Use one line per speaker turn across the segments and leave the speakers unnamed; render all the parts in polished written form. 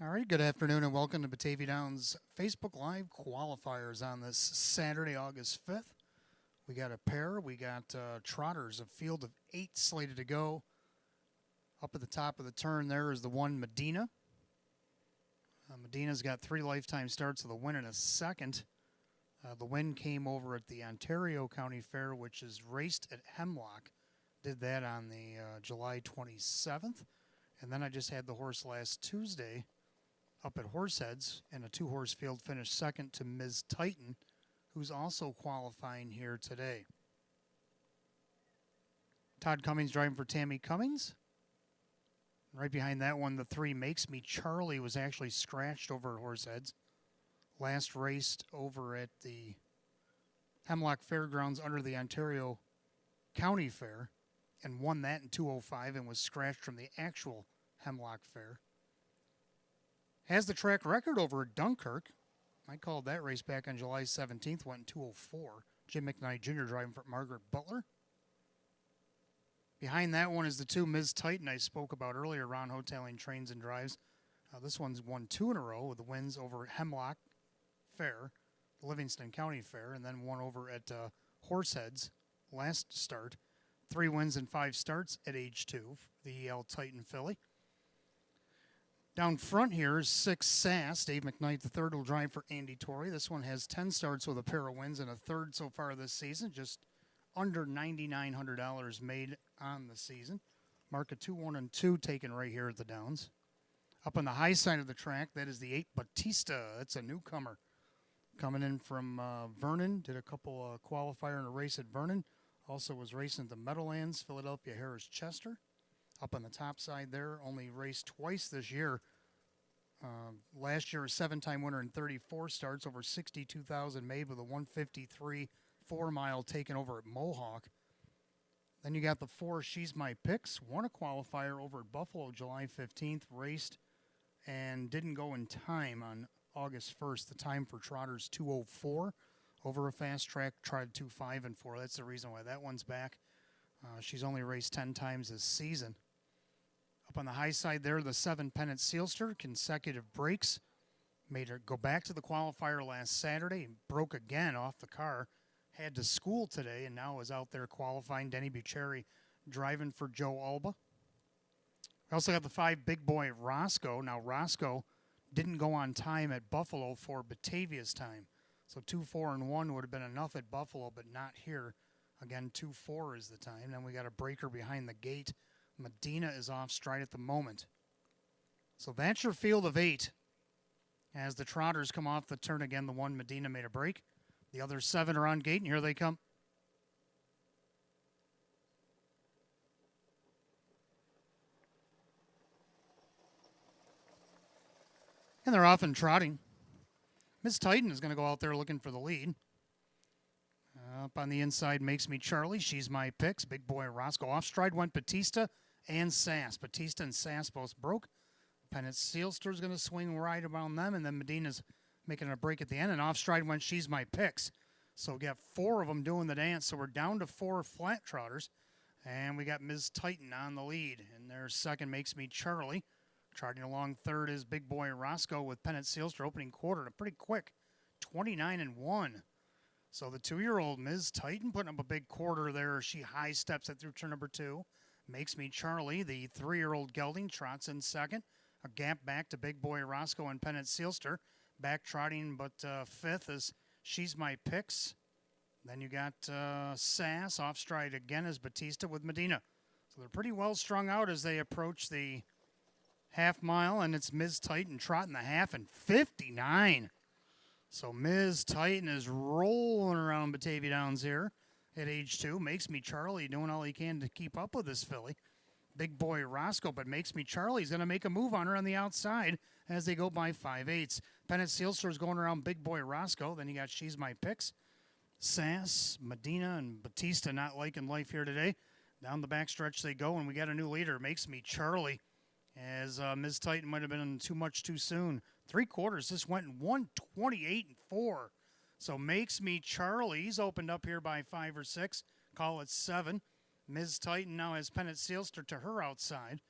All right, good afternoon and welcome to Batavia Downs Facebook Live qualifiers on this Saturday, August 5th. We got a pair. We got trotters, a field of 8 slated to go. Up at the top of the turn there is the one Medina. Medina's got 3 lifetime starts with a win and a second. The win came over at the Ontario County Fair, which is raced at Hemlock. Did that on the July 27th. And then I just had the horse last Tuesday up at Horseheads in a 2-horse field, finished second to Ms. Titan, who's also qualifying here today. Todd Cummings driving for Tammy Cummings. Right behind that one, the 3 Makes Me Charlie was actually scratched over at Horseheads. Last raced over at the Hemlock Fairgrounds under the Ontario County Fair and won that in 2:05 and was scratched from the actual Hemlock Fair. Has the track record over at Dunkirk. I called that race back on July 17th, went in 2:04. Jim McKnight Jr. driving for Margaret Butler. Behind that one is the 2 Ms. Titan I spoke about earlier, Ron Hoteling Trains and Drives. This one's won 2 in a row with the wins over at Hemlock Fair, Livingston County Fair, and then one over at Horseheads last start. 3 wins and 5 starts at age 2, the EL Titan filly. Down front here is 6 Sass. Dave McKnight III will drive for Andy Torrey. This one has 10 starts with a pair of wins and a third so far this season. Just under $9,900 made on the season. Mark a 2-1-2 taken right here at the Downs. Up on the high side of the track, that is the 8 Batista. That's a newcomer. Coming in from Vernon. Did a couple qualifier in a race at Vernon. Also was racing at the Meadowlands, Philadelphia Harris Chester. Up on the top side there, only raced twice this year. Last year, a 7-time winner in 34 starts, over 62,000 made with a 153 4-mile taken over at Mohawk. Then you got the 4 She's My Picks, won a qualifier over at Buffalo July 15th, raced and didn't go in time on August 1st. The time for trotters 2:04 over a fast track, tried 2:05 and 4. That's the reason why that one's back. She's only raced 10 times this season. Up on the high side there, the 7 Pennant Sealster, consecutive breaks. Made her go back to the qualifier last Saturday, broke again off the car. Had to school today and now is out there qualifying. Denny Bucherri driving for Joe Alba. We also got the 5 Big Boy Roscoe. Now Roscoe didn't go on time at Buffalo for Batavia's time. So 2-4-1 would have been enough at Buffalo, but not here. Again, 2-4 is the time. Then we got a breaker behind the gate. Medina is off stride at the moment. So that's your field of 8. As the trotters come off the turn again, the 1 Medina made a break. The other 7 are on gate, and here they come. And they're off and trotting. Miss Titan is going to go out there looking for the lead. Up on the inside, Makes Me Charlie. She's My Picks. Big Boy Roscoe. Off stride went Batista and Sass. Batista and Sass both broke. Pennant Sealster's going to swing right around them, and then Medina's making a break at the end, and off stride went She's My Picks. So we got 4 of them doing the dance, so we're down to 4 flat trotters, and we got Ms. Titan on the lead, and their second Makes Me Charlie. Trotting along third is Big Boy Roscoe with Pennant Sealster opening quarter, a pretty quick 29-1. So the 2-year-old Ms. Titan putting up a big quarter there. She high steps it through turn number 2. Makes Me Charlie, the 3-year-old gelding, trots in second. A gap back to Big Boy Roscoe and Pennant Sealster. Back trotting, but 5th is She's My Picks. Then you got Sass. Off stride again is Batista with Medina. So they're pretty well strung out as they approach the half mile, and it's Ms. Titan trotting the half in 59. So Ms. Titan is rolling around Batavia Downs here at age 2. Makes Me Charlie doing all he can to keep up with this filly. Big Boy Roscoe, but Makes Me Charlie's going to make a move on her on the outside as they go by 5/8. Pennant Sealster's going around Big Boy Roscoe. Then you got She's My Picks. Sass, Medina, and Batista not liking life here today. Down the backstretch they go, and we got a new leader. Makes Me Charlie, as Ms. Titan might have been too much too soon. 3 quarters, this went in 128-4. So Makes Me Charlie, he's opened up here by 5 or 6. Call it 7. Ms. Titan now has Pennant Sealster to her outside.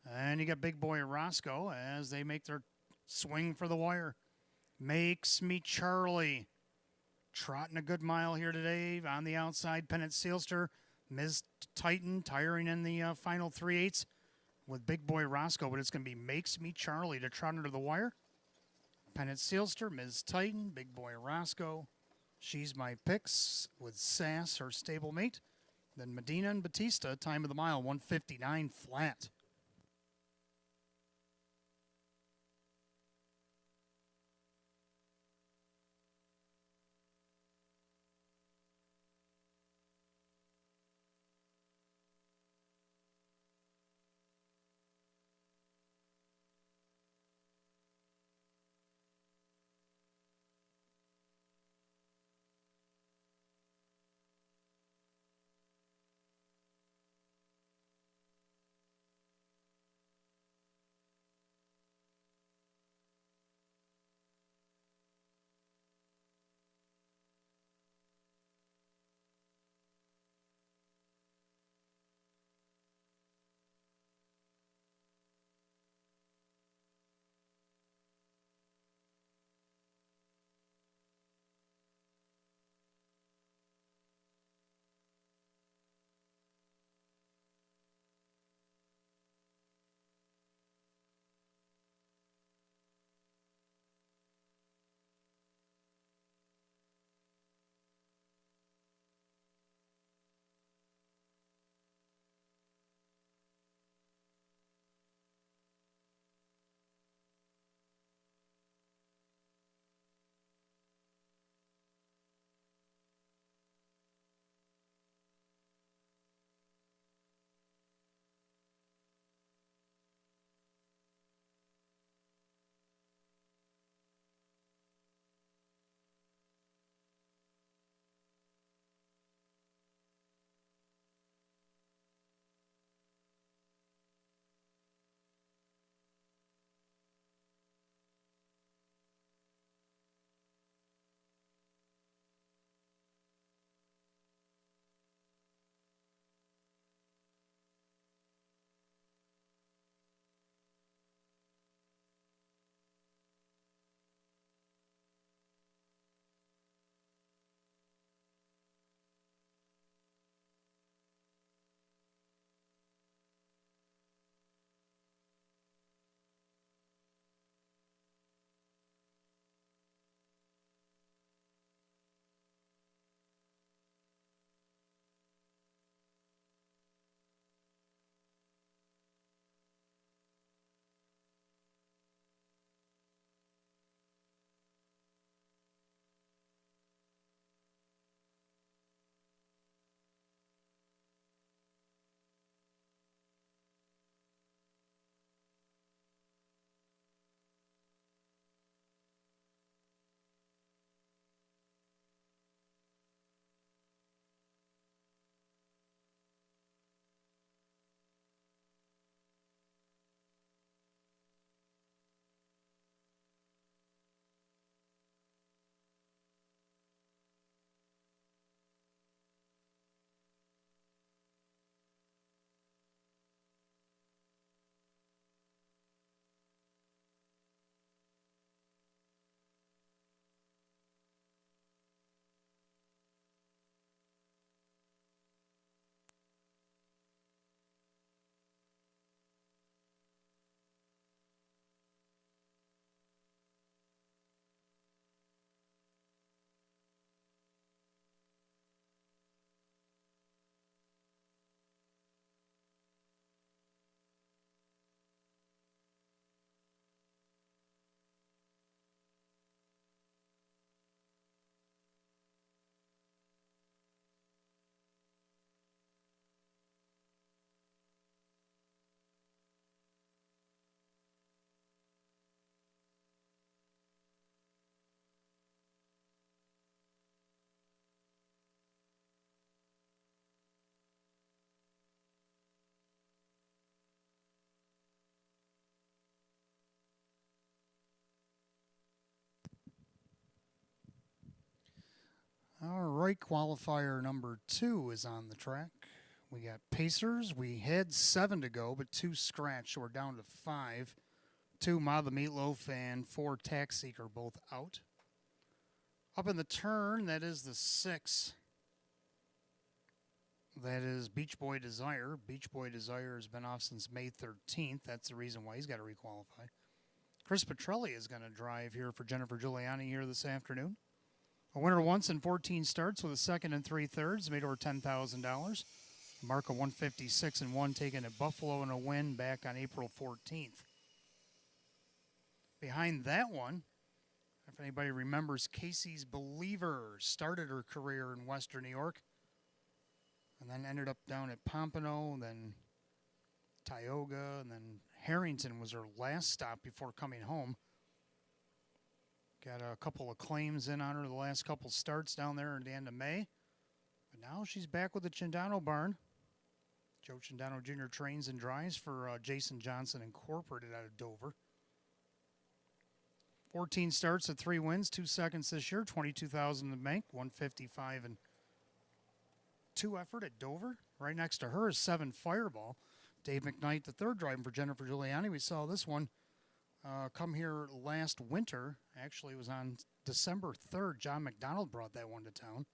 And you got Big Boy Roscoe as they make their Swing for the wire. Makes Me Charlie. Trotting a good mile here today on the outside. Pennant Sealster. Ms. Titan tiring in the final 3/8 with Big Boy Roscoe, but it's going to be Makes Me Charlie to trot under the wire. Pennant Sealster, Ms. Titan, Big Boy Roscoe. She's My Picks with Sass, her stablemate. Then Medina and Batista, time of the mile, 1:59 flat. All right, qualifier number 2 is on the track. We got Pacers. We had 7 to go, but 2 scratched, so we're down to 5. 2, Ma the Meatloaf, and 4, Tax Seeker, both out. Up in the turn, that is the 6. That is Beach Boy Desire. Beach Boy Desire has been off since May 13th. That's the reason why he's got to requalify. Chris Petrelli is going to drive here for Jennifer Giuliani here this afternoon. A winner once in 14 starts with a second and 3/3, made over $10,000. Mark of 156-1, taken at Buffalo in a win back on April 14th. Behind that one, if anybody remembers, Casey's Believer started her career in Western New York and then ended up down at Pompano, then Tioga, and then Harrington was her last stop before coming home. Got a couple of claims in on her the last couple starts down there at the end of May. But now she's back with the Cindano barn. Joe Cindano Jr. trains and drives for Jason Johnson Incorporated out of Dover. 14 starts at 3 wins, 2 seconds this year, $22,000 in the bank, 155-2 effort at Dover. Right next to her is 7 Fireball. Dave McKnight, the third, driving for Jennifer Giuliani. We saw this one come here last winter. Actually, it was on December 3rd. John McDonald brought that one to town.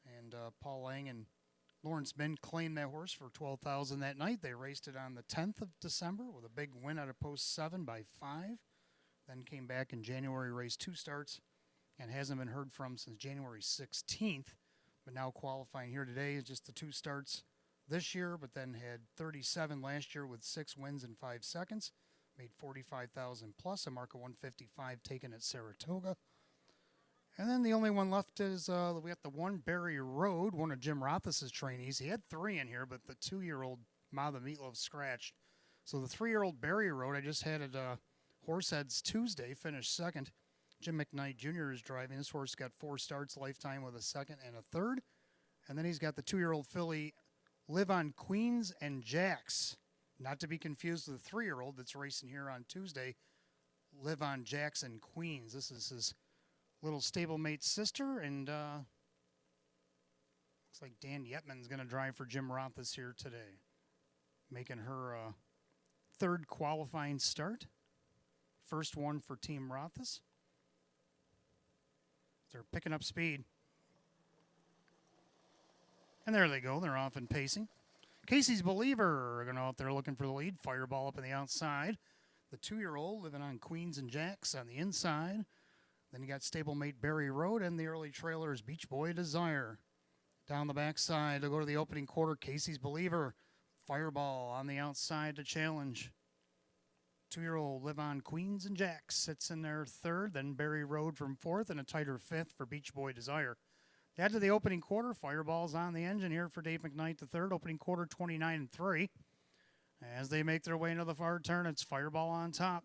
And Paul Lang and Lawrence Min claimed that horse for $12,000 that night. They raced it on the 10th of December with a big win out of post 7 by 5. Then came back in January, raced 2 starts, and hasn't been heard from since January 16th. But now qualifying here today is just the 2 starts this year, but then had 37 last year with 6 wins in 5 seconds. Made $45,000 plus, a mark of 155 taken at Saratoga. And then the only one left is we got the 1 Barry Road, one of Jim Roth's trainees. He had 3 in here, but the 2-year-old Ma the Meatloaf scratched. So the 3-year-old Barry Road, I just had it Horseheads Tuesday, finished second. Jim McKnight Jr. is driving. This horse got 4 starts lifetime with a second and a third. And then he's got the 2-year-old filly Live on Queens and Jacks. Not to be confused with the 3-year-old that's racing here on Tuesday, Live on Jacks and Queens. This is his little stablemate sister, and looks like Dan Yetman's going to drive for Jim Roth's here today, making her 3rd qualifying start. First one for Team Roth's. They're picking up speed. And there they go. They're off and pacing. Casey's Believer are going out there looking for the lead. Fireball up on the outside. The 2-year-old Living on Queens and Jacks on the inside. Then you got stablemate Barry Road, and the early trailer is Beach Boy Desire. Down the backside to go to the opening quarter, Casey's Believer. Fireball on the outside to challenge. 2-year-old Live on Queens and Jacks sits in there 3rd. Then Barry Road from 4th, and a tighter 5th for Beach Boy Desire. Add to the opening quarter, Fireball's on the engine here for Dave McKnight the third. Opening quarter 29-3. As they make their way into the far turn, it's Fireball on top.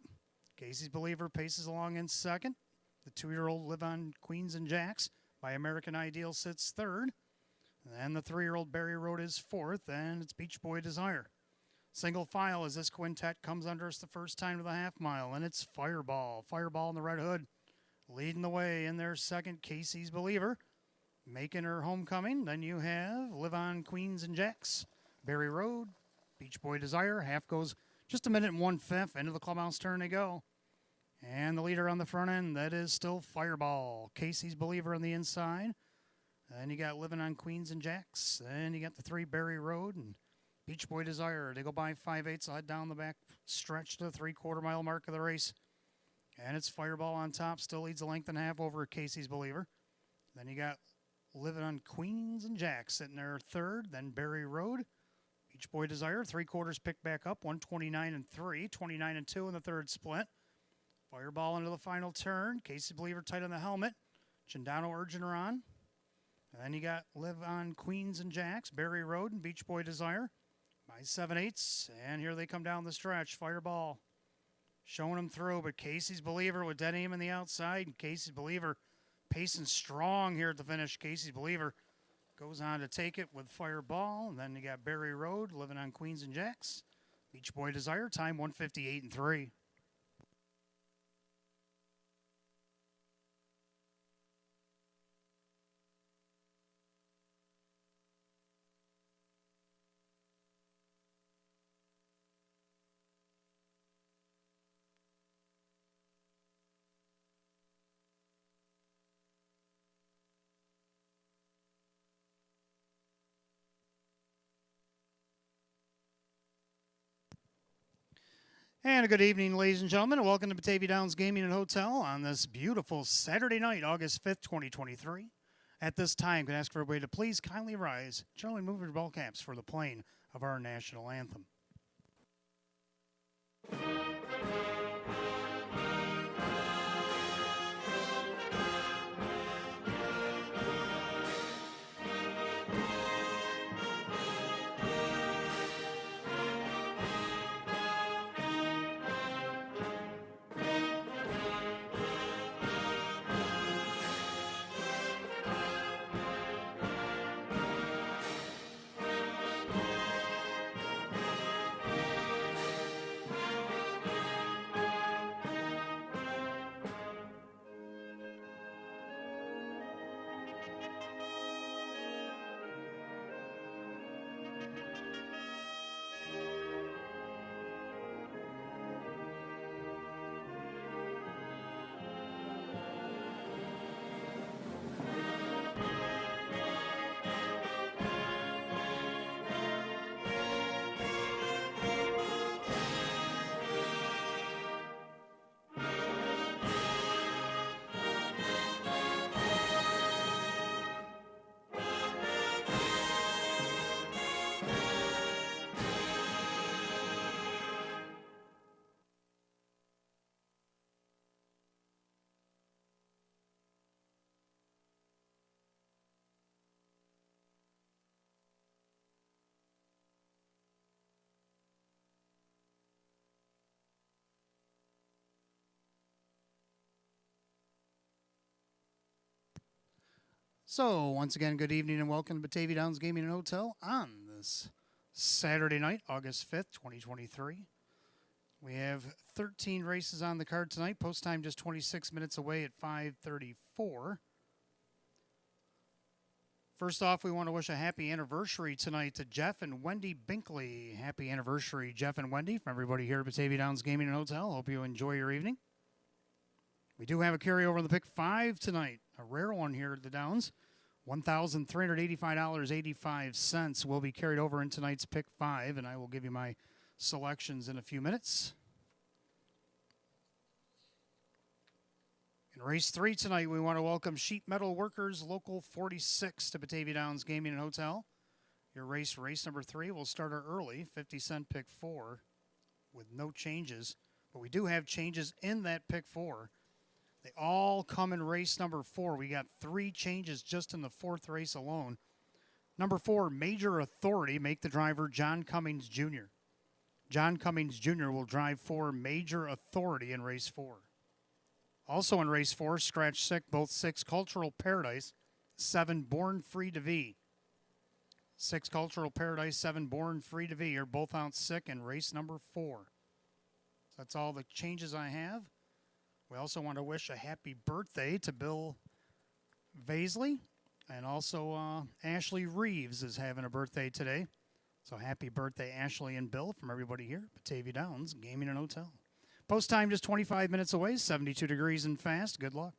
Casey's Believer paces along in 2nd. The 2-year-old Live on Queens and Jacks by American Ideal sits 3rd. And the 3-year-old Barry Road is 4th, and it's Beach Boy Desire. Single file as this quintet comes under us the first time to the half mile, and it's Fireball. Fireball in the red hood, leading the way in their 2nd, Casey's Believer. Making her homecoming, then you have Live on Queens and Jacks, Barry Road, Beach Boy Desire. Half goes just a minute and 1/5. Into the clubhouse turn they go. And the leader on the front end, that is still Fireball. Casey's Believer on the inside. Then you got Living on Queens and Jacks. Then you got the 3 Barry Road and Beach Boy Desire. They go by 5/8, so head down the back stretch to the 3/4 mile mark of the race. And it's Fireball on top, still leads a length and a half over Casey's Believer. Then you got Living on Queens and Jacks sitting there 3rd. Then Barry Road. Beach Boy Desire, 3/4 picked back up, 129-3, 29-2 in the 3rd split. Fireball into the final turn. Casey Believer tight on the helmet. Cindano urging her on. And then you got Live on Queens and Jacks, Barry Road, and Beach Boy Desire by 7/8. And here they come down the stretch. Fireball showing them through, but Casey's Believer with dead aim on the outside. And Casey's Believer pacing strong here at the finish. Casey's Believer goes on to take it with Fireball. And then you got Barry Road, Living on Queens and Jacks. Beach Boy Desire, time 158-3. And a good evening, ladies and gentlemen, and welcome to Batavia Downs Gaming and Hotel on this beautiful Saturday night, August 5th, 2023. At this time, can I ask everybody to please kindly rise, gentlemen, move your ball caps for the playing of our national anthem. So, once again, good evening and welcome to Batavia Downs Gaming and Hotel on this Saturday night, August 5th, 2023. We have 13 races on the card tonight. Post time just 26 minutes away at 5:34. First off, we want to wish a happy anniversary tonight to Jeff and Wendy Binkley. Happy anniversary, Jeff and Wendy, from everybody here at Batavia Downs Gaming and Hotel. Hope you enjoy your evening. We do have a carryover in the pick 5 tonight. A rare one here at the Downs. $1,385.85 will be carried over in tonight's pick 5, and I will give you my selections in a few minutes. In race 3 tonight, we want to welcome Sheet Metal Workers Local 46 to Batavia Downs Gaming and Hotel. Your race number 3 will start our early 50-cent pick 4 with no changes, but we do have changes in that pick 4. They all come in race number 4. We got 3 changes just in the 4th race alone. Number 4, Major Authority, make the driver John Cummings Jr. John Cummings Jr. will drive for Major Authority in race 4. Also in race 4, scratch 6, both 6 Cultural Paradise, 7 Born Free to V. 6 Cultural Paradise, 7 Born Free to V are both out sick in race number 4. So that's all the changes I have. We also want to wish a happy birthday to Bill Vaisley, and also Ashley Reeves is having a birthday today. So happy birthday, Ashley and Bill, from everybody here at Batavia Downs Gaming and Hotel. Post time just 25 minutes away, 72 degrees and fast. Good luck.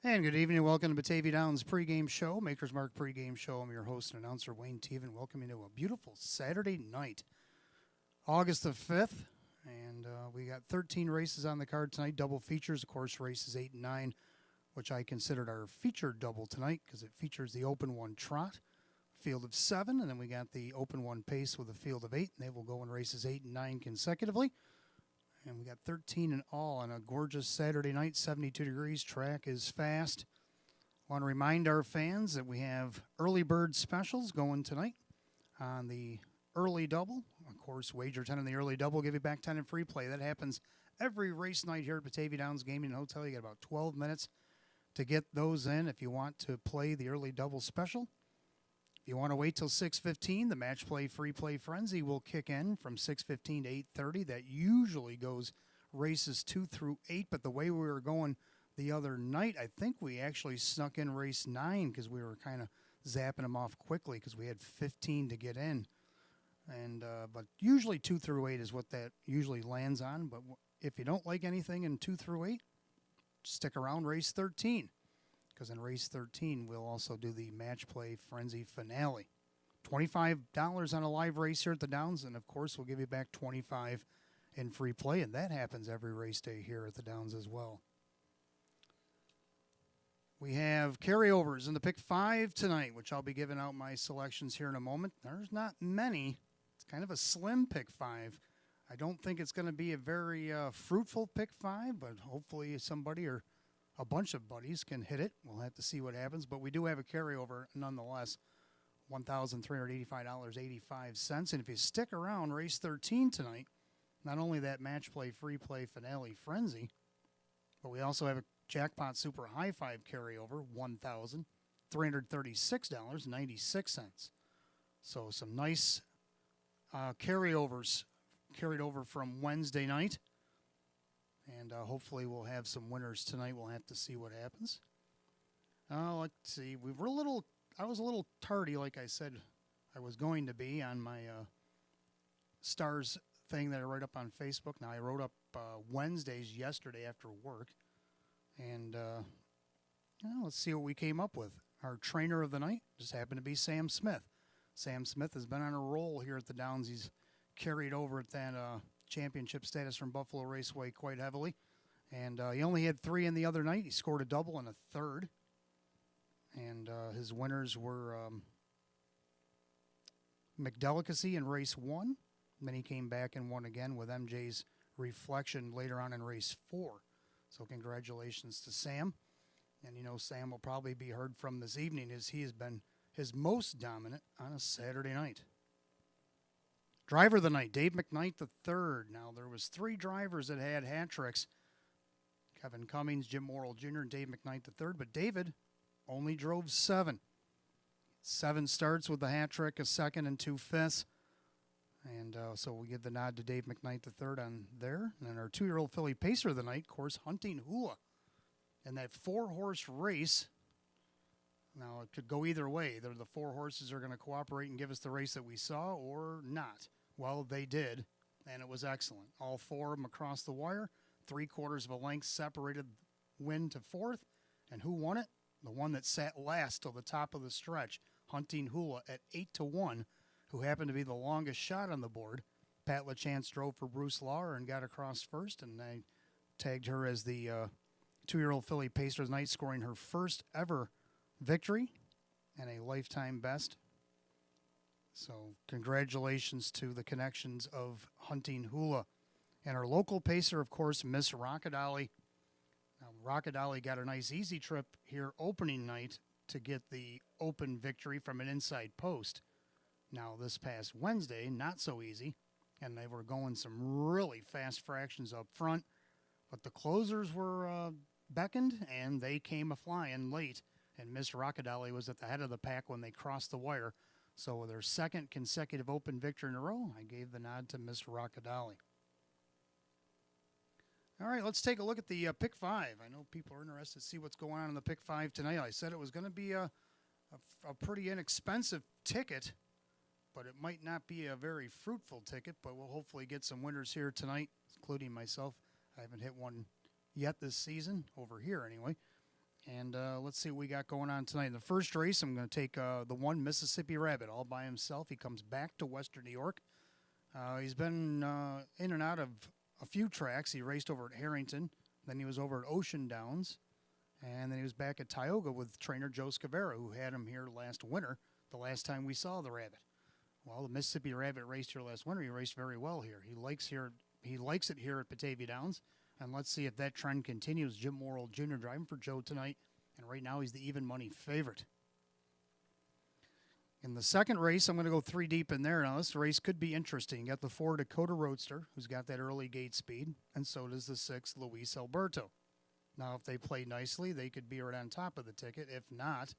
And good evening. Welcome to Batavia Downs pregame show, Maker's Mark pregame show. I'm your host and announcer, Wayne Teven. Welcome you to a beautiful Saturday night, August the 5th. And we got 13 races on the card tonight, double features. Of course, races 8 and 9, which I considered our featured double tonight because it features the Open 1 Trot, field of 7, and then we got the Open 1 Pace with a field of 8, and they will go in races 8 and 9 consecutively. And we got 13 in all on a gorgeous Saturday night, 72 degrees. Track is fast. Want to remind our fans that we have early bird specials going tonight on the early double. Of course, wager 10 on the early double, give you back 10 in free play. That happens every race night here at Batavia Downs Gaming and Hotel. You got about 12 minutes to get those in if you want to play the early double special. If you want to wait till 6:15, the match play free play frenzy will kick in from 6:15 to 8:30. That usually goes races 2 through 8, but the way we were going the other night, I think we actually snuck in race 9 because we were kind of zapping them off quickly because we had 15 to get in. And but usually 2 through 8 is what that usually lands on. But if you don't like anything in 2 through 8, stick around race 13. Because in race 13, we'll also do the match play frenzy finale. $25 on a live race here at the Downs, and of course, we'll give you back $25 in free play, and that happens every race day here at the Downs as well. We have carryovers in the pick 5 tonight, which I'll be giving out my selections here in a moment. There's not many. It's kind of a slim pick 5. I don't think it's going to be a very fruitful pick 5, but hopefully somebody or a bunch of buddies can hit it. We'll have to see what happens, but we do have a carryover nonetheless, $1,385.85. And if you stick around race 13 tonight, not only that match play, free play, finale, frenzy, but we also have a jackpot super high 5 carryover, $1,336.96. So some nice carryovers carried over from Wednesday night. And hopefully we'll have some winners tonight. We'll have to see what happens. Let's see. I was a little tardy, like I said I was going to be on my stars thing that I write up on Facebook. Now, I wrote up Wednesdays yesterday after work. And let's see what we came up with. Our trainer of the night just happened to be Sam Smith. Sam Smith has been on a roll here at the Downs. He's carried over at that championship status from Buffalo Raceway quite heavily. And he only had 3 in the other night. He scored a double and a third. And his winners were McDelicacy in race 1. And then he came back and won again with MJ's Reflection later on in race 4. So congratulations to Sam. And, Sam will probably be heard from this evening as he has been his most dominant on a Saturday night. Driver of the night, Dave McKnight III. Now, there was 3 drivers that had hat tricks. Kevin Cummings, Jim Morrill Jr., and Dave McKnight III. But David only drove 7. 7 starts with the hat trick, a second and 2 fifths. And so we give the nod to Dave McKnight III on there. And then our 2-year-old filly pacer of the night, of course, Hunting Hula. In that 4-horse race, now it could go either way. Either the 4 horses are going to cooperate and give us the race that we saw or not. Well, they did, and it was excellent. All 4 of them across the wire, 3/4 of a length separated win to 4th. And who won it? The one that sat last till the top of the stretch, Hunting Hula at 8-1, who happened to be the longest shot on the board. Pat LaChance drove for Bruce Lauer and got across first, and I tagged her as the 2-year-old filly pacer of the night, scoring her first ever victory and a lifetime best. So congratulations to the connections of Hunting Hula. And our local pacer, of course, Miss Rockadolly. Now, Rockadolly got a nice easy trip here opening night to get the open victory from an inside post. Now, this past Wednesday, not so easy, and they were going some really fast fractions up front, but the closers were beckoned, and they came a-flying late, and Miss Rockadolly was at the head of the pack when they crossed the wire. So with their second consecutive open victory in a row, I gave the nod to Miss Rockadolly. All right, let's take a look at the pick 5. I know people are interested to see what's going on in the pick 5 tonight. I said it was going to be a pretty inexpensive ticket, but it might not be a very fruitful ticket, but we'll hopefully get some winners here tonight, including myself. I haven't hit one yet this season, over here anyway. And let's see what we got going on tonight. In the first race, I'm going to take the one Mississippi Rabbit all by himself. He comes back to Western New York. He's been in and out of a few tracks. He raced over at Harrington. Then he was over at Ocean Downs. And then he was back at Tioga with trainer Joe Scavera, who had him here last winter, the last time we saw the Rabbit. Well, the Mississippi Rabbit raced here last winter. He raced very well here. He likes it here at Batavia Downs. And let's see if that trend continues. Jim Morrill Jr. driving for Joe tonight. And right now he's the even money favorite. In the second race, I'm going to go 3 deep in there. Now, this race could be interesting. You got the 4 Dakota Roadster, who's got that early gate speed. And so does the 6 Luis Alberto. Now, if they play nicely, they could be right on top of the ticket. If not,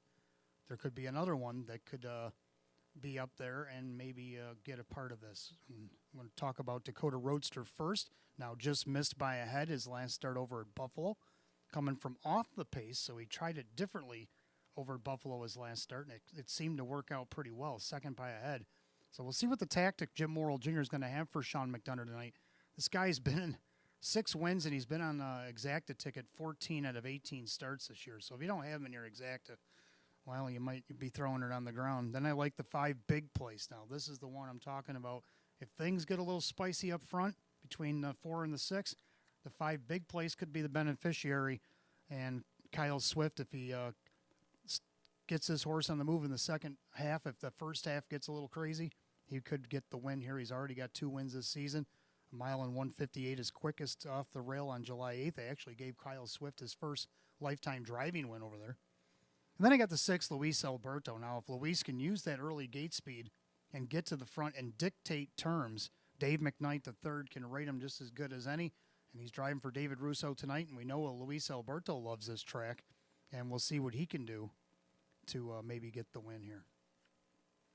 there could be another one that could be up there and maybe get a part of this. And I'm going to talk about Dakota Roadster first. Now, just missed by a head his last start over at Buffalo, coming from off the pace, so he tried it differently over at Buffalo his last start, and it seemed to work out pretty well, second by a head. So we'll see what the tactic Jim Morrill Jr. is going to have for Sean McDonough tonight. This guy's been in 6 wins, and he's been on Exacta ticket 14 out of 18 starts this year. So if you don't have him in your Exacta, well, you might be throwing it on the ground. Then I like the 5 big place. Now, this is the one I'm talking about. If things get a little spicy up front between the 4 and the 6, the 5 big place could be the beneficiary. And Kyle Swift, if he gets his horse on the move in the second half, if the first half gets a little crazy, he could get the win here. He's already got 2 wins this season. A mile and 158 is quickest off the rail on July 8th. They actually gave Kyle Swift his first lifetime driving win over there. And then I got the 6 Luis Alberto. Now, if Luis can use that early gate speed and get to the front and dictate terms, Dave McKnight III can rate him just as good as any. And he's driving for David Russo tonight, and we know Luis Alberto loves this track. And we'll see what he can do to maybe get the win here.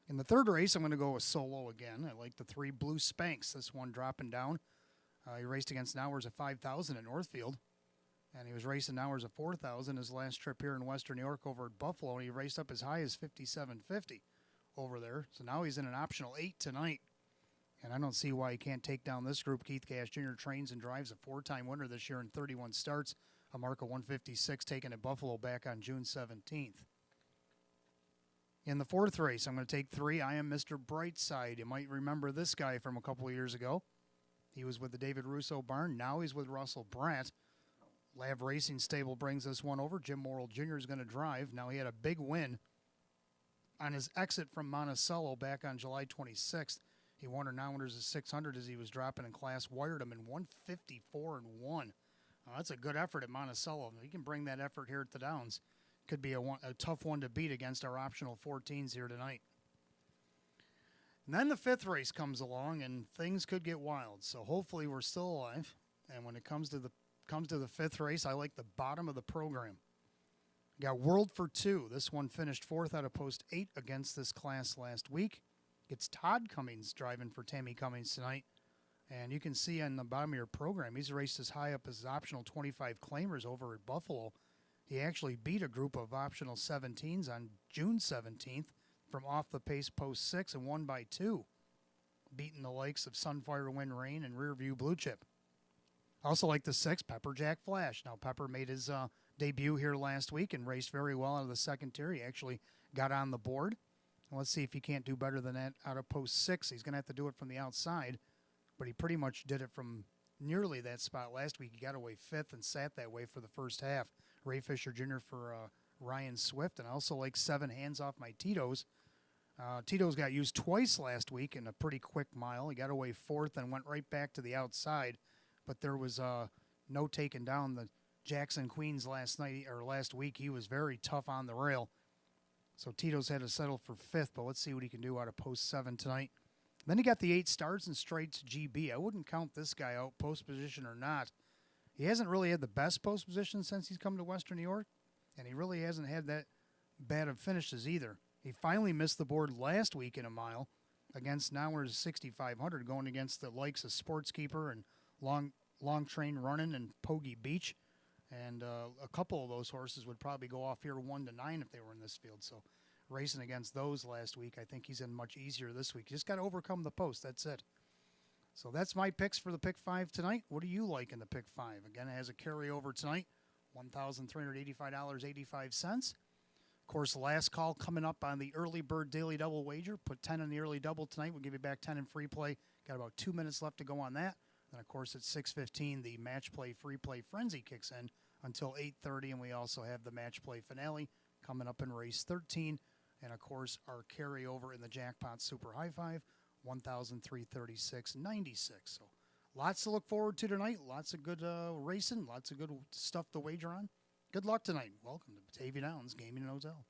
In the third race, I'm going to go with solo again. I like the 3 Blue Spanks. This one dropping down. He raced against Nowers at 5,000 at Northfield. And he was racing Nowers at 4,000 his last trip here in Western New York over at Buffalo. And he raced up as high as 57.50 over there. So now he's in an optional 8 tonight. And I don't see why he can't take down this group. Keith Cash Jr. trains and drives a 4-time winner this year in 31 starts. A mark of 156 taken at Buffalo back on June 17th. In the fourth race, I'm going to take 3. I Am Mr. Brightside. You might remember this guy from a couple of years ago. He was with the David Russo barn. Now he's with Russell Brandt. Lav Racing Stable brings this one over. Jim Morrill Jr. is going to drive. Now he had a big win on his exit from Monticello back on July 26th. He won a non-winners of 600 as he was dropping in class. Wired him in 154-1. That's a good effort at Monticello. He can bring that effort here at the Downs. Could be a tough one to beat against our optional 14s here tonight. And then the fifth race comes along, and things could get wild. So hopefully we're still alive. And when it comes to the fifth race, I like the bottom of the program. We got World for 2. This one finished 4th out of post 8 against this class last week. It's Todd Cummings driving for Tammy Cummings tonight. And you can see on the bottom of your program, he's raced as high up as optional 25 claimers over at Buffalo. He actually beat a group of optional 17s on June 17th from off the pace post 6 and won by 2, beating the likes of Sunfire Wind Rain and Rearview Blue Chip. Also like the 6 Pepper Jack Flash. Now Pepper made his debut here last week and raced very well out of the second tier. He actually got on the board. And let's see if he can't do better than that out of post 6. He's going to have to do it from the outside, but he pretty much did it from nearly that spot last week. He got away 5th and sat that way for the first half. Ray Fisher Jr. for Ryan Swift, and I also like 7 Hands Off My Tito's. Tito's got used twice last week in a pretty quick mile. He got away 4th and went right back to the outside, but there was no taking down the Jackson Queens last week. He was very tough on the rail. So Tito's had to settle for 5th, but let's see what he can do out of post 7 tonight. Then he got the 8 Stars and Straights GB. I wouldn't count this guy out, post position or not. He hasn't really had the best post position since he's come to Western New York, and he really hasn't had that bad of finishes either. He finally missed the board last week in a mile against Nowers 6,500, going against the likes of Sportskeeper and Long Train Running and Pogie Beach. And a couple of those horses would probably go off here 1 to 9 if they were in this field. So racing against those last week, I think he's in much easier this week. You just got to overcome the post. That's it. So that's my picks for the pick 5 tonight. What do you like in the pick 5? Again, it has a carryover tonight. $1,385.85. Of course, last call coming up on the early bird daily double wager. Put 10 on the early double tonight. We'll give you back 10 in free play. Got about 2 minutes left to go on that. Then, of course, at 6:15, the match play free play frenzy kicks in until 8:30, and we also have the match play finale coming up in race 13. And, of course, our carryover in the jackpot super high five, $1,336.96. So lots to look forward to tonight. Lots of good racing. Lots of good stuff to wager on. Good luck tonight. Welcome to Batavia Downs Gaming and Hotel.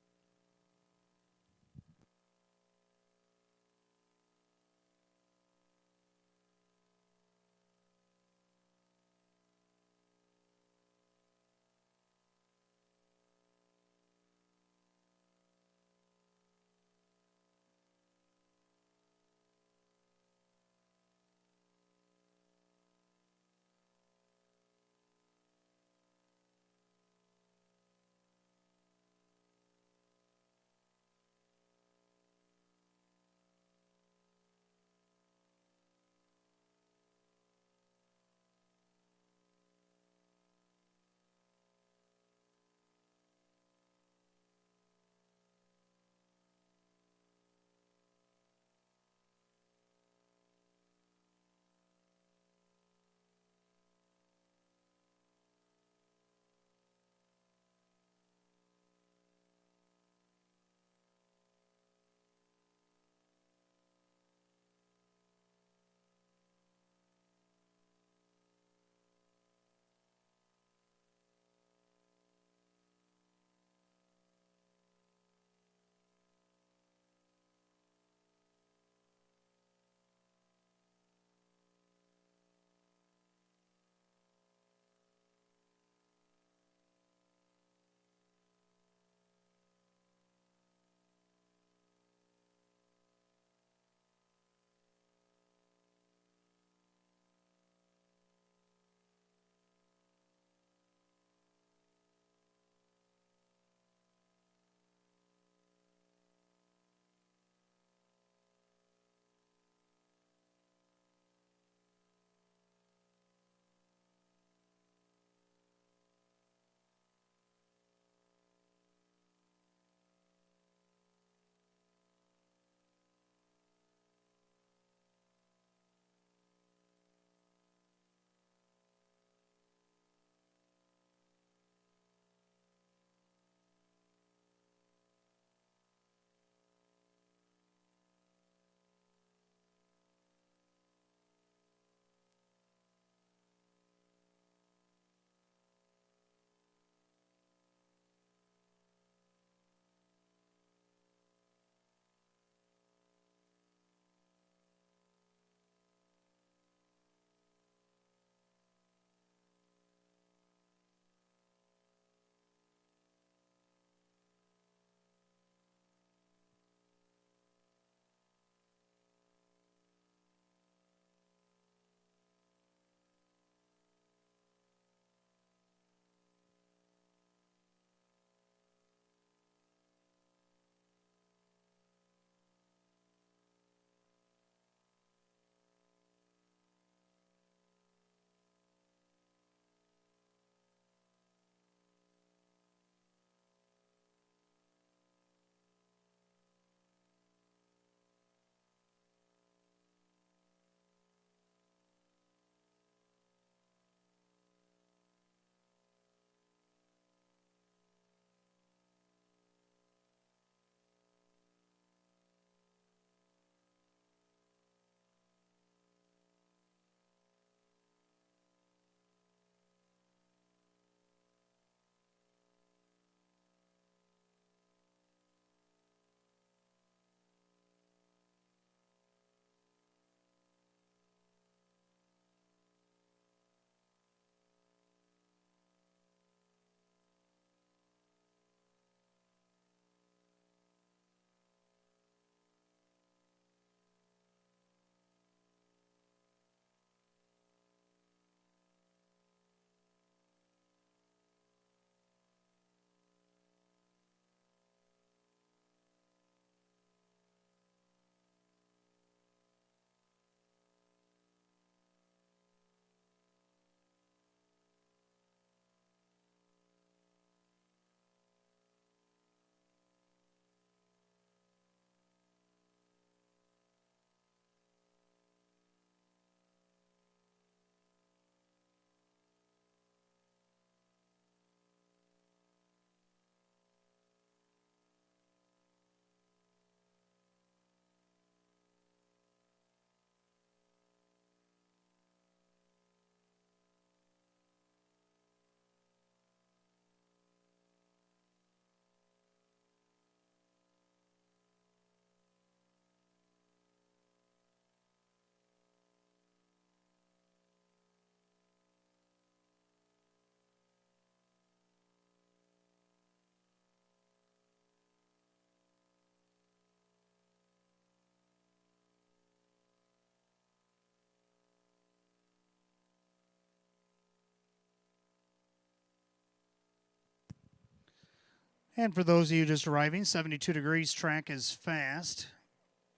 And for those of you just arriving, 72 degrees track is fast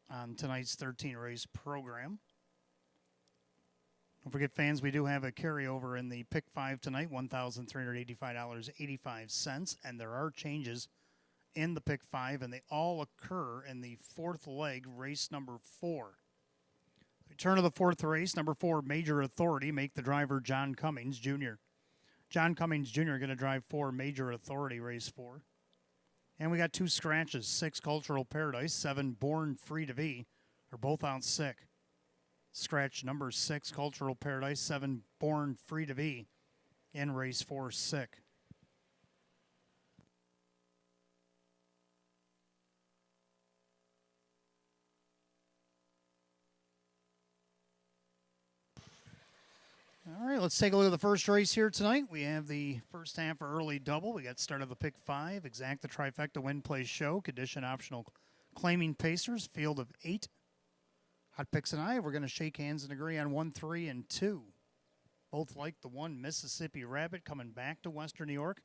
on tonight's 13 race program. Don't forget, fans, we do have a carryover in the Pick 5 tonight, $1,385.85. And there are changes in the Pick 5, and they all occur in the fourth leg, race number 4. Return of the fourth race, number 4, Major Authority, make the driver John Cummings Jr. John Cummings Jr. going to drive 4, Major Authority, race 4. And we got 2 scratches, 6, Cultural Paradise, 7, Born Free to Be. They're both out sick. Scratch number 6, Cultural Paradise, 7, Born Free to Be, in race 4, sick. All right, let's take a look at the first race here tonight. We have the first half early double. We got start of the Pick 5, exact the trifecta win, play, show, condition optional, claiming Pacers, field of 8. Hot Picks and I, we're going to shake hands and agree on 1, 3, and 2. Both like the 1 Mississippi Rabbit coming back to Western New York.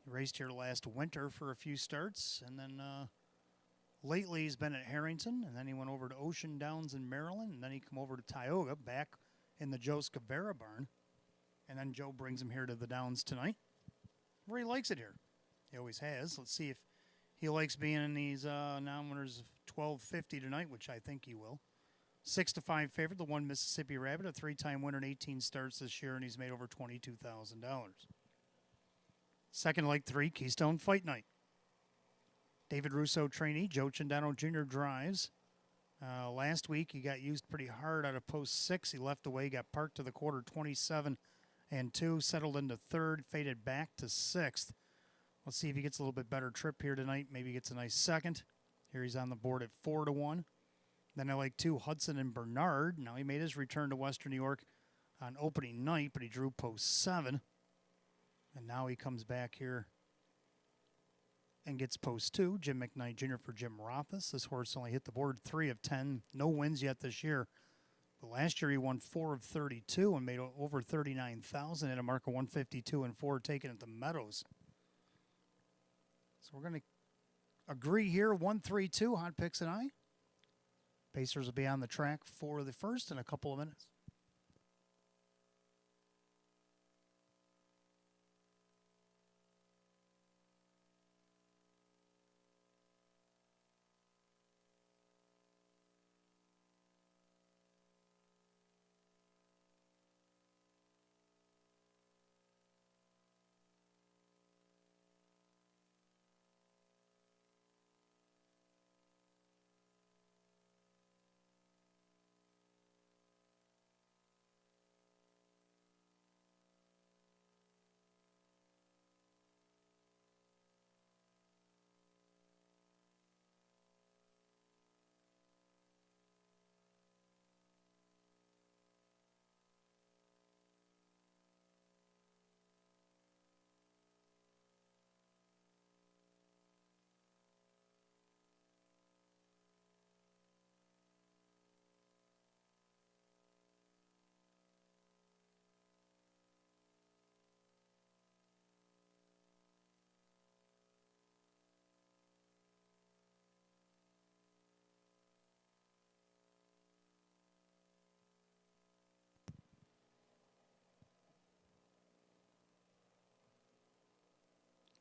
He raced here last winter for a few starts, and then lately he's been at Harrington, and then he went over to Ocean Downs in Maryland, and then he come over to Tioga, back in the Joe Scavera barn. And then Joe brings him here to the Downs tonight, where he likes it here. He always has. Let's see if he likes being in these non-winners of 1250 tonight, which I think he will. 6-5 favorite, the 1 Mississippi Rabbit, a 3-time winner in 18 starts this year, and he's made over $22,000. Second leg 3, Keystone Fight Night. David Russo trainee, Joe Cindano Jr. drives. Last week he got used pretty hard out of post 6. He left away, got parked to the quarter 27 and 2, settled into third, faded back to 6th. Let's see if he gets a little bit better trip here tonight. Maybe he gets a nice second. Here he's on the board at 4-1. Then I like 2, Hudson and Bernard. Now he made his return to Western New York on opening night, but he drew post 7. And now he comes back here and gets post 2. Jim McKnight Jr. for Jim Rothus. This horse only hit the board 3 of 10. No wins yet this year. But last year he won 4 of 32 and made over $39,000 at a mark of 152 and 4 taken at the Meadows. So we're going to agree here, 1, 3, 2, Hot Picks and I. Pacers will be on the track for the first in a couple of minutes.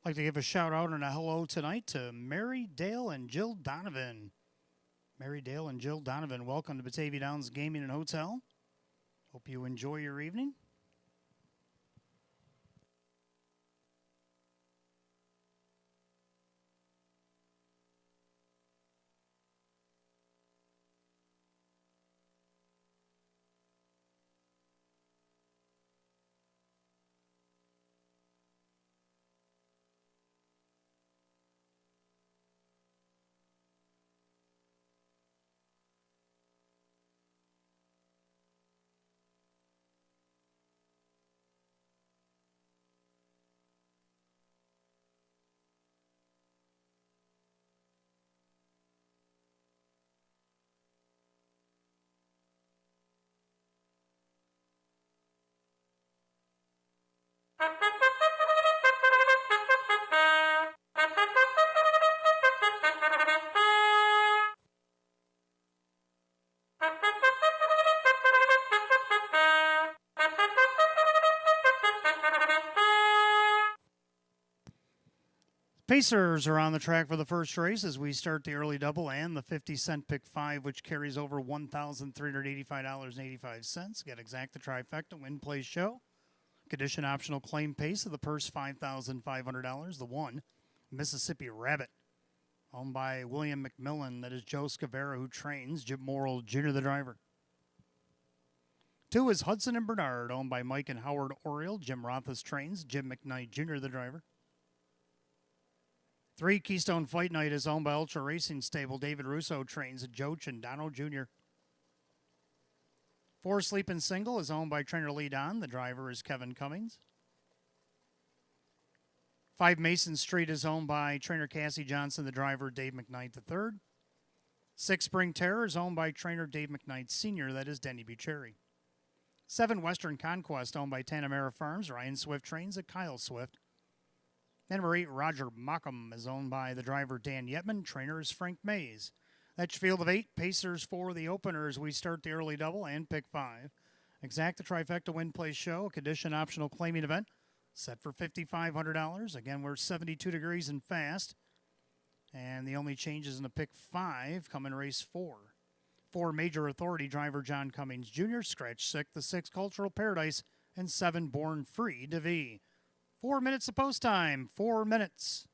I'd like to give a shout out and a hello tonight to Mary Dale and Jill Donovan. Mary Dale and Jill Donovan, welcome to Batavia Downs Gaming and Hotel. Hope you enjoy your evening. Pacers are on the track for the first race as we start the early double and the 50-cent pick 5, which carries over $1,385.85. Get exact the trifecta, win, play, show. Condition optional claim pace of the purse $5,500. The 1, Mississippi Rabbit, owned by William McMillan. That is Joe Scavera, who trains. Jim Morrill Jr., the driver. 2 is Hudson and Bernard, owned by Mike and Howard Oriole. Jim Rothus trains. Jim McKnight Jr., the driver. 3, Keystone Fight Night, is owned by Ultra Racing Stable. David Russo trains. Joe Chandano Jr. 4, Sleepin' Single, is owned by trainer Lee Don. The driver is Kevin Cummings. 5, Mason Street, is owned by trainer Cassie Johnson. The driver, Dave McKnight III. 6, Spring Terror, is owned by trainer Dave McKnight Sr. That is Denny Bucherri. 7, Western Conquest, owned by Tanamera Farms. Ryan Swift trains at Kyle Swift. Number 8, Roger Mockham, is owned by the driver Dan Yetman. Trainer is Frank Mays. That's your field of 8. Pacers for the openers. We start the early double and pick 5. Exact the trifecta win, play, show. A condition optional claiming event set for $5,500. Again, we're 72 degrees and fast. And the only changes in the pick 5 come in race 4. 4, Major Authority, driver John Cummings Jr. Scratch 6, the 6, Cultural Paradise, and 7, Born Free DeVee. 4 minutes of post time. 4 minutes.